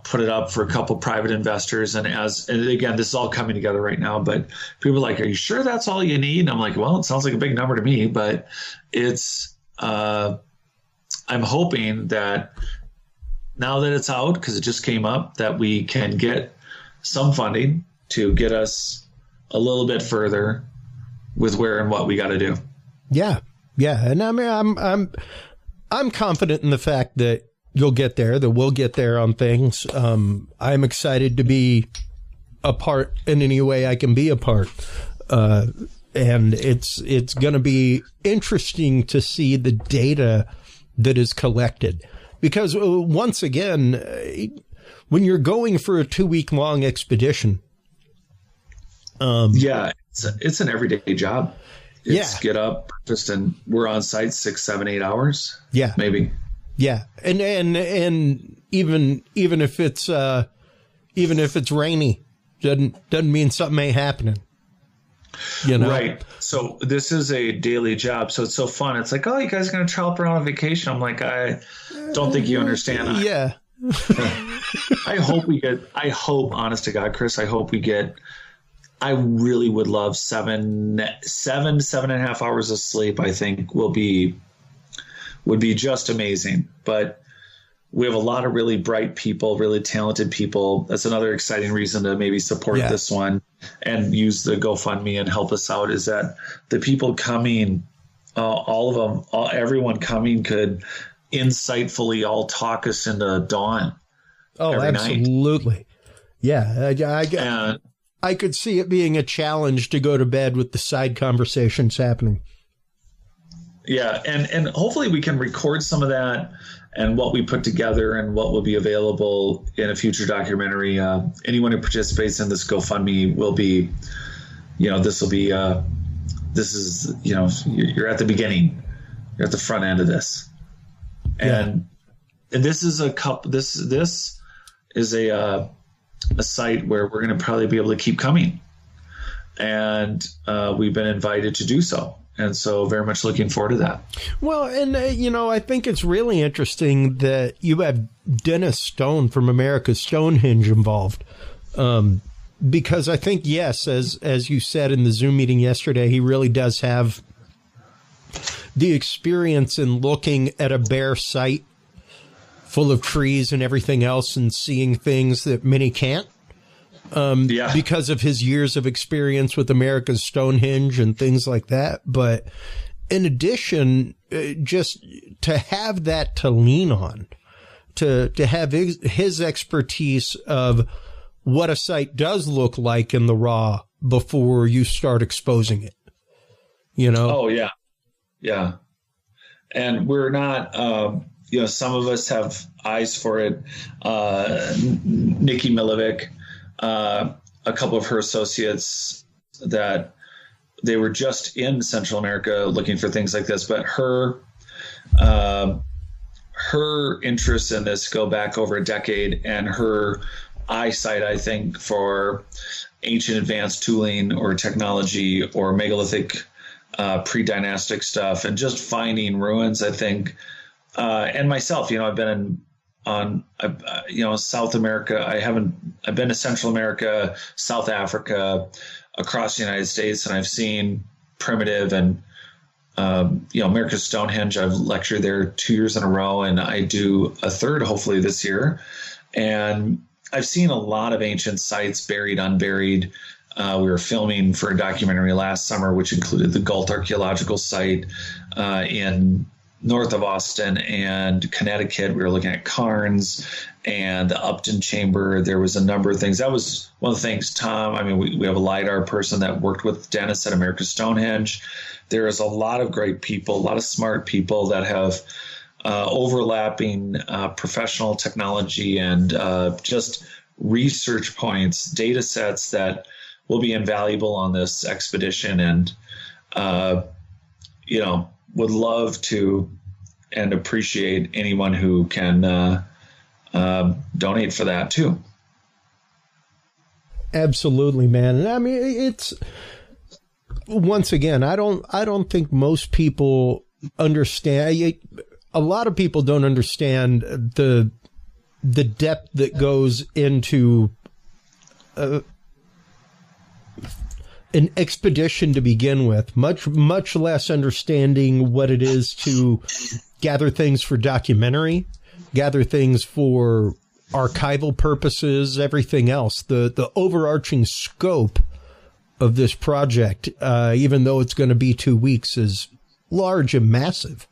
put it up for a couple private investors, and again, this is all coming together right now, but people are like, are you sure that's all you need? And I'm like, well, it sounds like a big number to me, but it's, I'm hoping that now that it's out, because it just came up, that we can get some funding to get us a little bit further with where and what we got to do.
Yeah. And I mean, I'm confident in the fact that you'll get there, that we'll get there on things. I'm excited to be a part in any way I can be a part. And it's going to be interesting to see the data that is collected, Because once again, when you're going for a 2-week-long expedition,
it's an everyday job. Get up, and we're on site 6, 7, 8 hours.
Yeah,
maybe.
Yeah, and even if it's rainy, doesn't mean something ain't happening.
Right. So this is a daily job. So it's so fun. It's like, oh, you guys are going to travel around on vacation. I'm like, I don't think you understand.
Yeah.
I hope, honest to God, Chris, I really would love 7.5 hours of sleep. I think would be just amazing. But we have a lot of really bright people, really talented people. That's another exciting reason to maybe support this one and use the GoFundMe and help us out, is that the people coming, all of them, everyone coming could insightfully all talk us into dawn.
Oh, absolutely. Night. Yeah. I could see it being a challenge to go to bed with the side conversations happening.
Yeah. And hopefully we can record some of that and what we put together and what will be available in a future documentary. Anyone who participates in this GoFundMe will be, this is, you're at the beginning, you're at the front end of this. And this is this is a site where we're going to probably be able to keep coming. And we've been invited to do so. And so very much looking forward to that. Well,
and, I think it's really interesting that you have Dennis Stone from America's Stonehenge involved. Because I think, yes, as you said in the Zoom meeting yesterday, he really does have the experience in looking at a bare site full of trees and everything else and seeing things that many can't. Because of his years of experience with America's Stonehenge and things like that. But in addition, just to have that to lean on, to have his expertise of what a site does look like in the raw before you start exposing it,
Oh, yeah. Yeah. And we're not, some of us have eyes for it. Nikki Milovic, a couple of her associates, that they were just in Central America looking for things like this, but her interests in this go back over a decade, and her eyesight, I think, for ancient advanced tooling or technology or megalithic pre-dynastic stuff and just finding ruins, I think, and myself, I've been South America. I've been to Central America, South Africa, across the United States, and I've seen primitive and, America's Stonehenge. I've lectured there 2 years in a row, and I do a third, hopefully this year. And I've seen a lot of ancient sites, buried, unburied. We were filming for a documentary last summer, which included the Galt Archaeological Site in north of Austin and Connecticut. We were looking at Cairns and the Upton Chamber. There was a number of things. That was one of the things, Tom. I mean, we have a LiDAR person that worked with Dennis at America's Stonehenge. There is a lot of great people, a lot of smart people that have overlapping professional technology and just research points, data sets that will be invaluable on this expedition. And, would love to and appreciate anyone who can donate for that too.
Absolutely, man. And I mean, it's, once again, I don't think most people understand. A lot of people don't understand the depth that goes into an expedition to begin with, much less understanding what it is to gather things for documentary, gather things for archival purposes, everything else. The overarching scope of this project, even though it's going to be 2 weeks, is large and massive.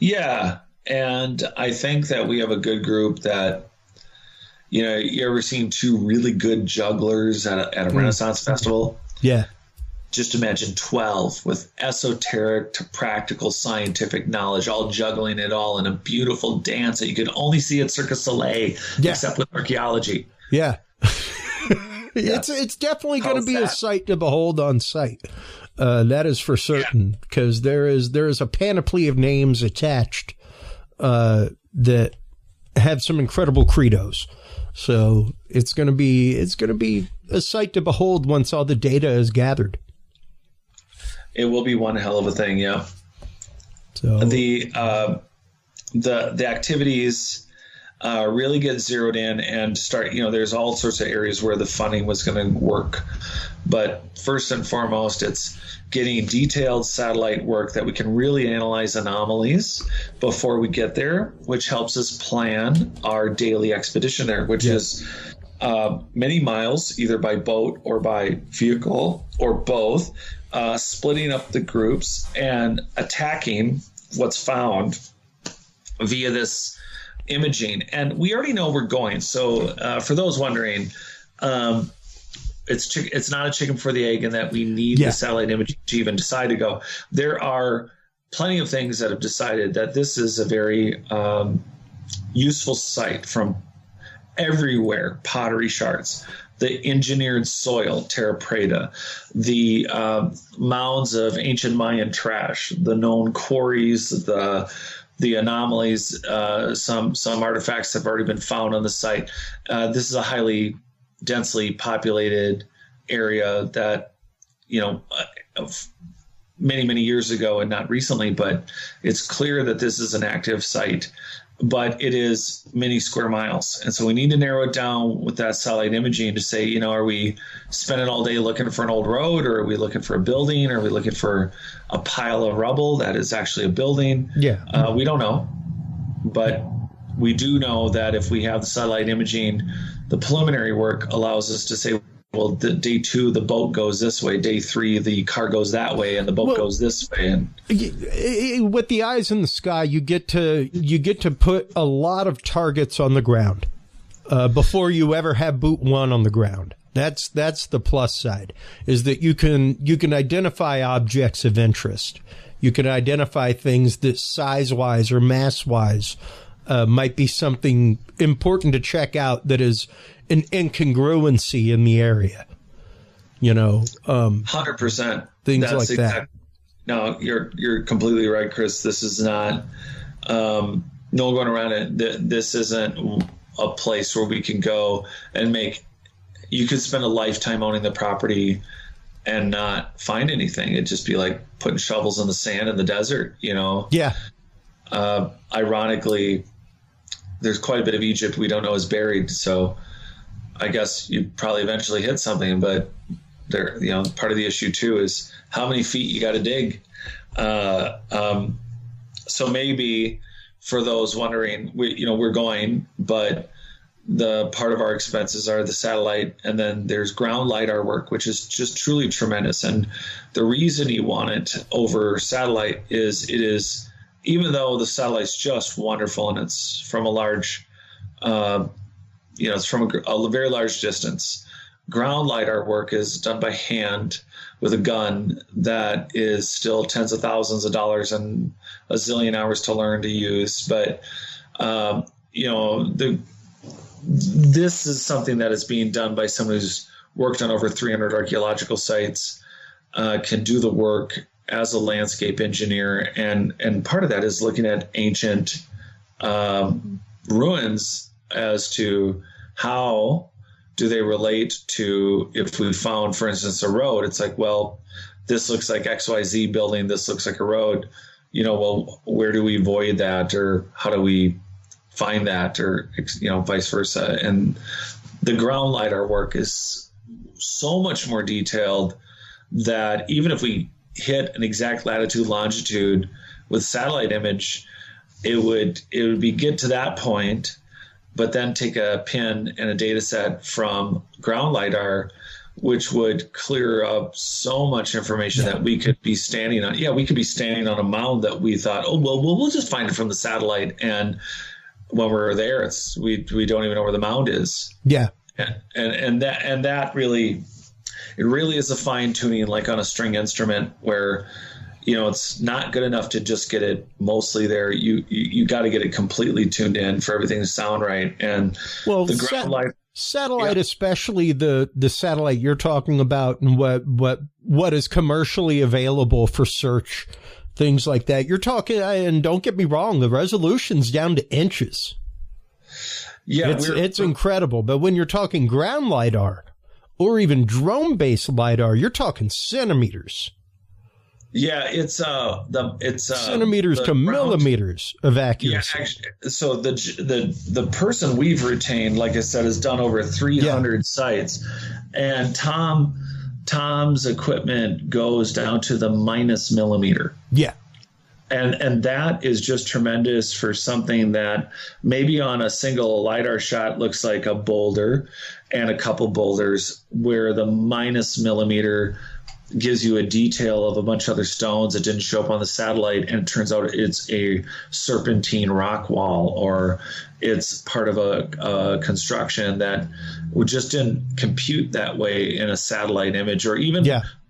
Yeah. And I think that we have a good group that, you ever seen two really good jugglers at a Renaissance festival?
Yeah.
just imagine 12 with esoteric to practical scientific knowledge, all juggling it all in a beautiful dance that you could only see at Cirque du Soleil, except with archaeology.
Yeah. It's definitely going to be a sight to behold on site. That is for certain, because there is a panoply of names attached that have some incredible credos. So it's going to be a sight to behold once all the data is gathered.
It will be one hell of a thing, yeah. So the activities really get zeroed in and start. There's all sorts of areas where the funding was going to work, but first and foremost, it's getting detailed satellite work that we can really analyze anomalies before we get there, which helps us plan our daily expedition there, which is many miles, either by boat or by vehicle or both, splitting up the groups and attacking what's found via this imaging. And we already know we're going. So for those wondering, it's not a chicken for the egg, and that we need the satellite imaging to even decide to go. There are plenty of things that have decided that this is a very useful site from everywhere. Pottery shards, the engineered soil, terra preta, the mounds of ancient Mayan trash, the known quarries, the anomalies, some artifacts have already been found on the site. This is a highly densely populated area that, many years ago and not recently, but it's clear that this is an active site, but it is many square miles. And so we need to narrow it down with that satellite imaging to say, are we spending all day looking for an old road, or are we looking for a building? Or are we looking for a pile of rubble that is actually a building? Yeah. We don't know, but we do know that if we have the satellite imaging, the preliminary work allows us to say, well, day 2, the boat goes this way. Day 3, the car goes that way, and the boat goes this way. And
with the eyes in the sky, you get to put a lot of targets on the ground before you ever have boot 1 on the ground. That's the plus side, is that you can identify objects of interest. You can identify things that size-wise or mass-wise might be something important to check out that is an incongruency in the area.
100%.
Things that's like that.
No, you're completely right, Chris. This is not no going around it. This isn't a place where we can go and you could spend a lifetime owning the property and not find anything. It'd just be like putting shovels in the sand in the desert, Yeah. Ironically, there's quite a bit of Egypt we don't know is buried. So I guess you'd probably eventually hit something, but there, part of the issue too is how many feet you got to dig. So maybe for those wondering, we're going, but the part of our expenses are the satellite, and then there's ground lidar work, which is just truly tremendous. And the reason you want it over satellite is it is, even though the satellite's just wonderful and it's from a large, it's from a very large distance, ground lidar work is done by hand with a gun that is still tens of thousands of dollars and a zillion hours to learn to use. But, this is something that is being done by someone who's worked on over 300 archaeological sites, can do the work as a landscape engineer. And part of that is looking at ancient ruins as to how do they relate to, if we found, for instance, a road, it's like, well, this looks like XYZ building, this looks like a road, well, where do we void that, or how do we find that, or, vice versa. And the ground lidar work is so much more detailed that even if we hit an exact latitude, longitude with satellite image, it would be get to that point, but then take a pin and a data set from ground lidar, which would clear up so much information that we could be standing on. Yeah, we could be standing on a mound that we thought, we'll just find it from the satellite. And when we're there, we don't even know where the mound is.
Yeah.
And that really, It really is a fine tuning, like on a string instrument, where it's not good enough to just get it mostly there. You got to get it completely tuned in for everything to sound right. And the ground light.
Satellite, especially the satellite you're talking about, and what is commercially available for search, things like that. You're talking, and don't get me wrong, the resolution's down to inches.
Yeah,
it's incredible. But when you're talking ground LiDAR or even drone-based LiDAR, you're talking centimeters.
Yeah, it's
centimeters to millimeters of accuracy.
Yeah, actually, so the person we've retained, like I said, has done over 300 sites, and Tom's equipment goes down to the minus millimeter.
Yeah.
And that is just tremendous for something that maybe on a single LiDAR shot looks like a boulder and a couple boulders, where the minus millimeter gives you a detail of a bunch of other stones that didn't show up on the satellite, and it turns out it's a serpentine rock wall, or it's part of a construction that we just didn't compute that way in a satellite image. Or even,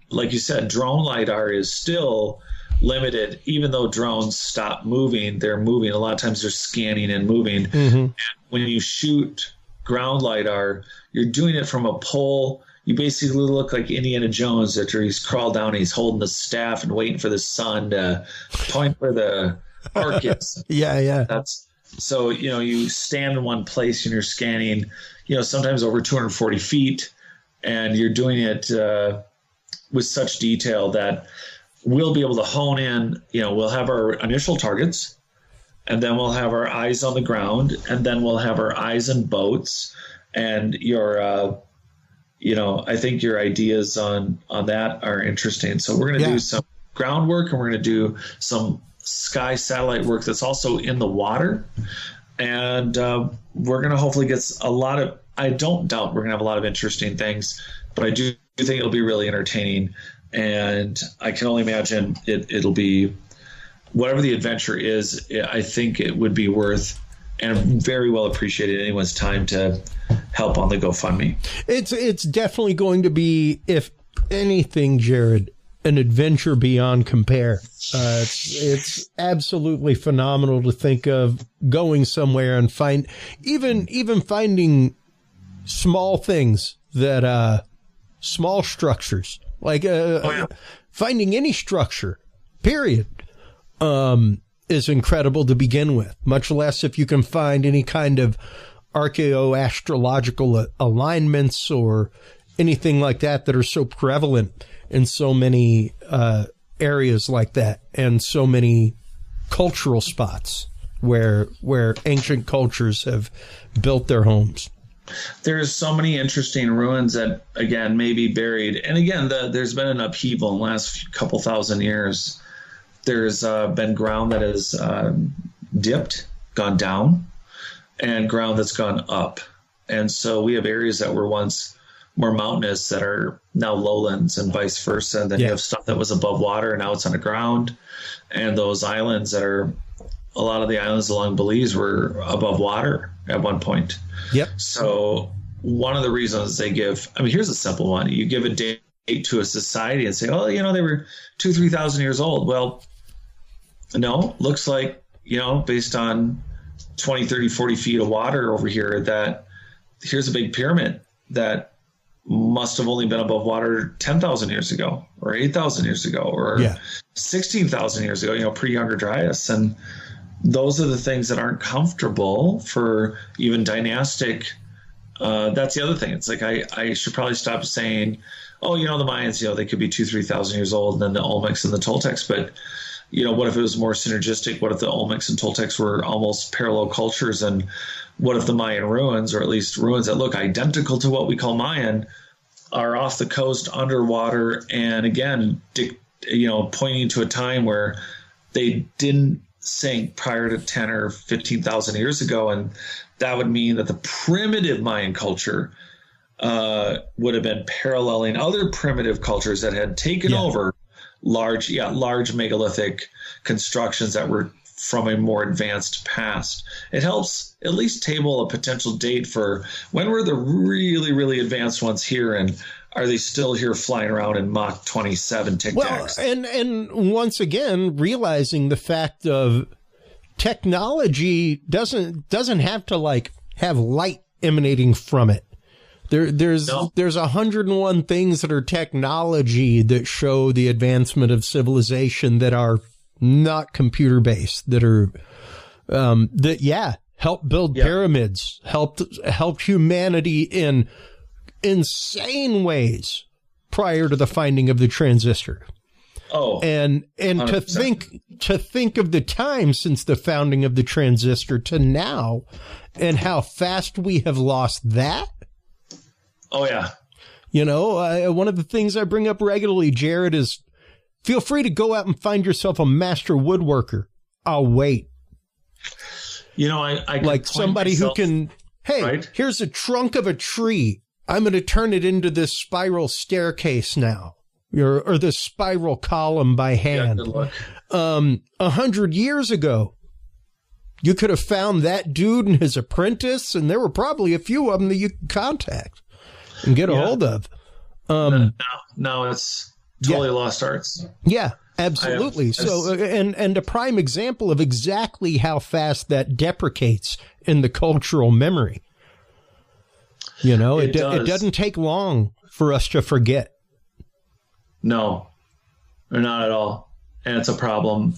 like you said, drone LiDAR is still limited. Even though drones stop moving, they're moving. A lot of times they're scanning and moving. Mm-hmm. And when you shoot ground LiDAR, you're doing it from a pole. You basically look like Indiana Jones after he's crawled down, he's holding the staff and waiting for the sun to point where the arc is.
Yeah.
So, you stand in one place and you're scanning, sometimes over 240 feet, and you're doing it with such detail that we'll be able to hone in. We'll have our initial targets, and then we'll have our eyes on the ground, and then we'll have our eyes in boats, and I think your ideas on that are interesting. So we're going to do some groundwork, and we're going to do some sky satellite work that's also in the water. And we're going to hopefully get I don't doubt we're going to have a lot of interesting things, but I do think it'll be really entertaining. And I can only imagine it'll be, whatever the adventure is, I think it would be worth and very well appreciated anyone's time to help on the GoFundMe.
It's definitely going to be, if anything, Jared, an adventure beyond compare. It's absolutely phenomenal to think of going somewhere and even finding small things that small structures, like finding any structure, period. Is incredible to begin with, much less if you can find any kind of archaeoastrological alignments or anything like that are so prevalent in so many areas like that, and so many cultural spots where ancient cultures have built their homes.
There's so many interesting ruins that, again, may be buried. And again, there's been an upheaval in the last couple thousand years. There's been ground that has dipped, gone down, and ground that's gone up. And so we have areas that were once more mountainous that are now lowlands, and vice versa. And then you have stuff that was above water and now it's underground. And those islands a lot of the islands along Belize were above water at one point.
Yep.
So one of the reasons they here's a simple one. You give a date to a society and say, oh, they were 2,000-3,000 years old. Well, no, looks like, based on 20, 30, 40 feet of water over here, that here's a big pyramid that must have only been above water 10,000 years ago, or 8,000 years ago, or 16,000 years ago, pre-Younger Dryas. And those are the things that aren't comfortable for even dynastic. That's the other thing. It's like I should probably stop saying, oh, the Mayans, they could be 2,000-3,000 years old, and then the Olmecs and the Toltecs. But what if it was more synergistic? What if the Olmecs and Toltecs were almost parallel cultures? And what if the Mayan ruins, or at least ruins that look identical to what we call Mayan, are off the coast underwater? And again, pointing to a time where they didn't sink prior to 10 or 15,000 years ago. And that would mean that the primitive Mayan culture would have been paralleling other primitive cultures that had taken over large megalithic constructions that were from a more advanced past. It helps at least table a potential date for when were the really, really advanced ones here, and are they still here flying around in Mach 27 Tic Tacs?
Well, and once again, realizing the fact of technology doesn't have to like have light emanating from it. There's 101 things that are technology that show the advancement of civilization that are not computer based, that are helped build pyramids, helped humanity in insane ways prior to the finding of the transistor.
Oh,
and 100%. to think of the time since the founding of the transistor to now, and how fast we have lost that.
Oh yeah.
You know, one of the things I bring up regularly, Jared, is feel free to go out and find yourself a master woodworker. I'll wait.
You know, I
like somebody who can, hey,
right?
Here's a trunk of a tree. I'm going to turn it into this spiral staircase now, or this spiral column by hand.
Yeah, good luck.
100 years ago, you could have found that dude and his apprentice, and there were probably a few of them that you could contact and get a hold of.
No, it's totally lost arts.
Yeah, absolutely. So, and a prime example of exactly how fast that deprecates in the cultural memory. You know, it doesn't take long for us to forget.
No, not at all. And it's a problem.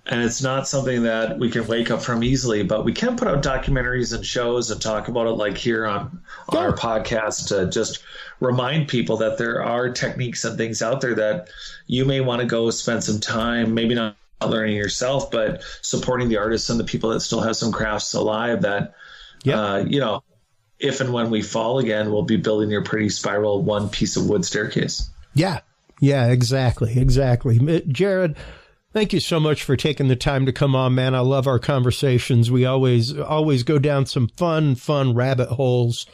And it's not something that we can wake up from easily, but we can put out documentaries and shows and talk about it like here on our podcast to just remind people that there are techniques and things out there that you may want to go spend some time, maybe not learning yourself, but supporting the artists and the people that still have some crafts alive that, you know, if and when we fall again, we'll be building your pretty spiral one piece of wood staircase. Yeah, exactly. Jared, thank you so much for taking the time to come on, man. I love our conversations. We always go down some fun rabbit holes.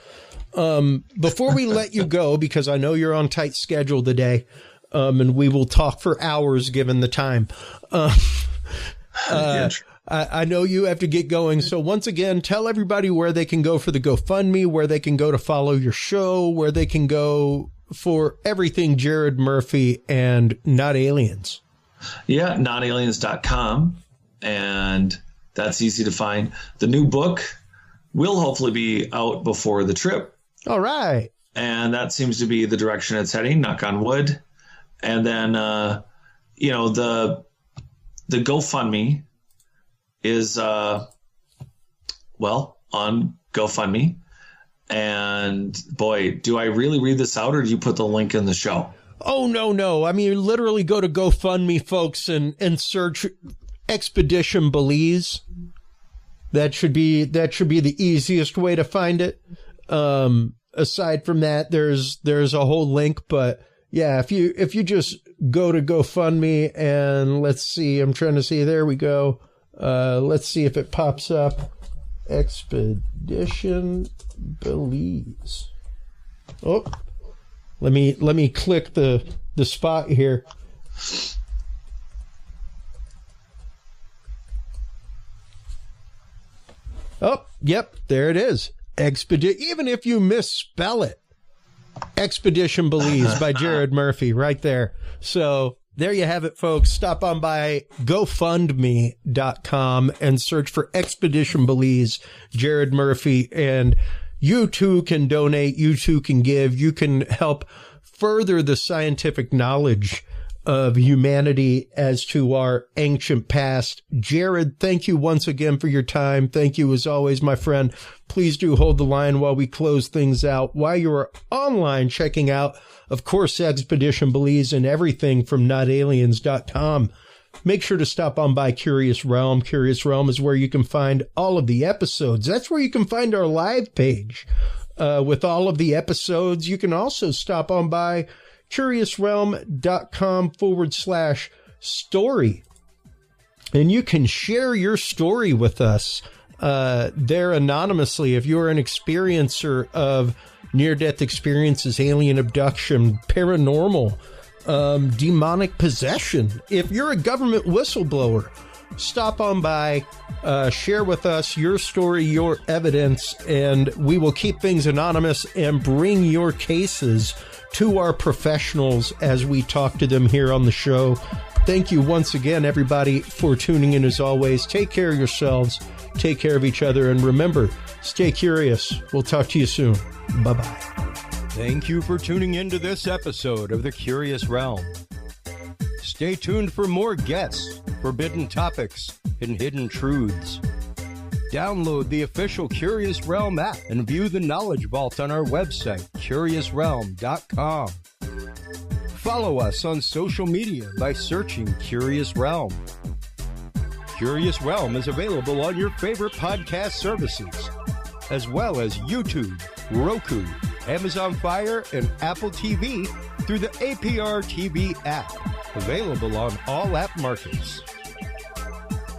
Before we let you go, because I know you're on tight schedule today, and we will talk for hours given the time. I know you have to get going. So once again, tell everybody where they can go for the GoFundMe, where they can go to follow your show, where they can go for everything Jared Murphy and Not Aliens. Yeah, notaliens.com. And that's easy to find. The new book will hopefully be out before the trip.
All right.
And that seems to be the direction it's heading, knock on wood. And then, you know, the GoFundMe is, on GoFundMe. And boy, do I really read this out, or do you put the link in the show?
Oh, no. I mean, literally go to GoFundMe, folks, and search Expedition Belize. That should be the easiest way to find it. Aside from that, there's a whole link, but yeah, if you just go to GoFundMe and let's see, I'm trying to see, there we go. Let's see if it pops up. Expedition Belize. Oh, let me click the spot here. Oh, yep, there it is. Even if you misspell it, Expedition Belize by Jared Murphy, right there. So there you have it, folks. Stop on by GoFundMe.com and search for Expedition Belize, Jared Murphy, and you too can donate. You too can give. You can help further the scientific knowledge of humanity as to our ancient past. Jared, thank you once again for your time. Thank you as always, my friend. Please do hold the line while we close things out. While you are online checking out, of course, Expedition Belize and everything from notaliens.com, make sure to stop on by Curious Realm. Curious Realm is where you can find all of the episodes. That's where you can find our live page with all of the episodes. You can also stop on by curiousrealm.com/story. And you can share your story with us there anonymously. If you're an experiencer of near-death experiences, alien abduction, paranormal, demonic possession, if you're a government whistleblower, stop on by, share with us your story, your evidence, and we will keep things anonymous and bring your cases to our professionals as we talk to them here on the show. Thank you once again, everybody, for tuning in as always. Take care of yourselves, take care of each other, and remember, stay curious. We'll talk to you soon. Bye-bye.
Thank you for tuning into this episode of The Curious Realm. Stay tuned for more guests, forbidden topics, and hidden truths. Download the official Curious Realm app and view the Knowledge Vault on our website, curiousrealm.com. Follow us on social media by searching Curious Realm. Curious Realm is available on your favorite podcast services, as well as YouTube, Roku, Amazon Fire, and Apple TV through the APR TV app, available on all app markets.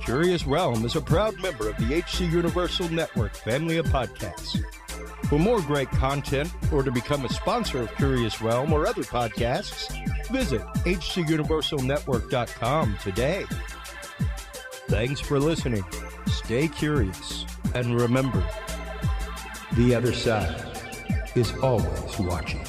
Curious Realm is a proud member of the HC Universal Network family of podcasts. For more great content or to become a sponsor of Curious Realm or other podcasts, visit hcuniversalnetwork.com today. Thanks for listening. Stay curious. And remember, the other side is always watching.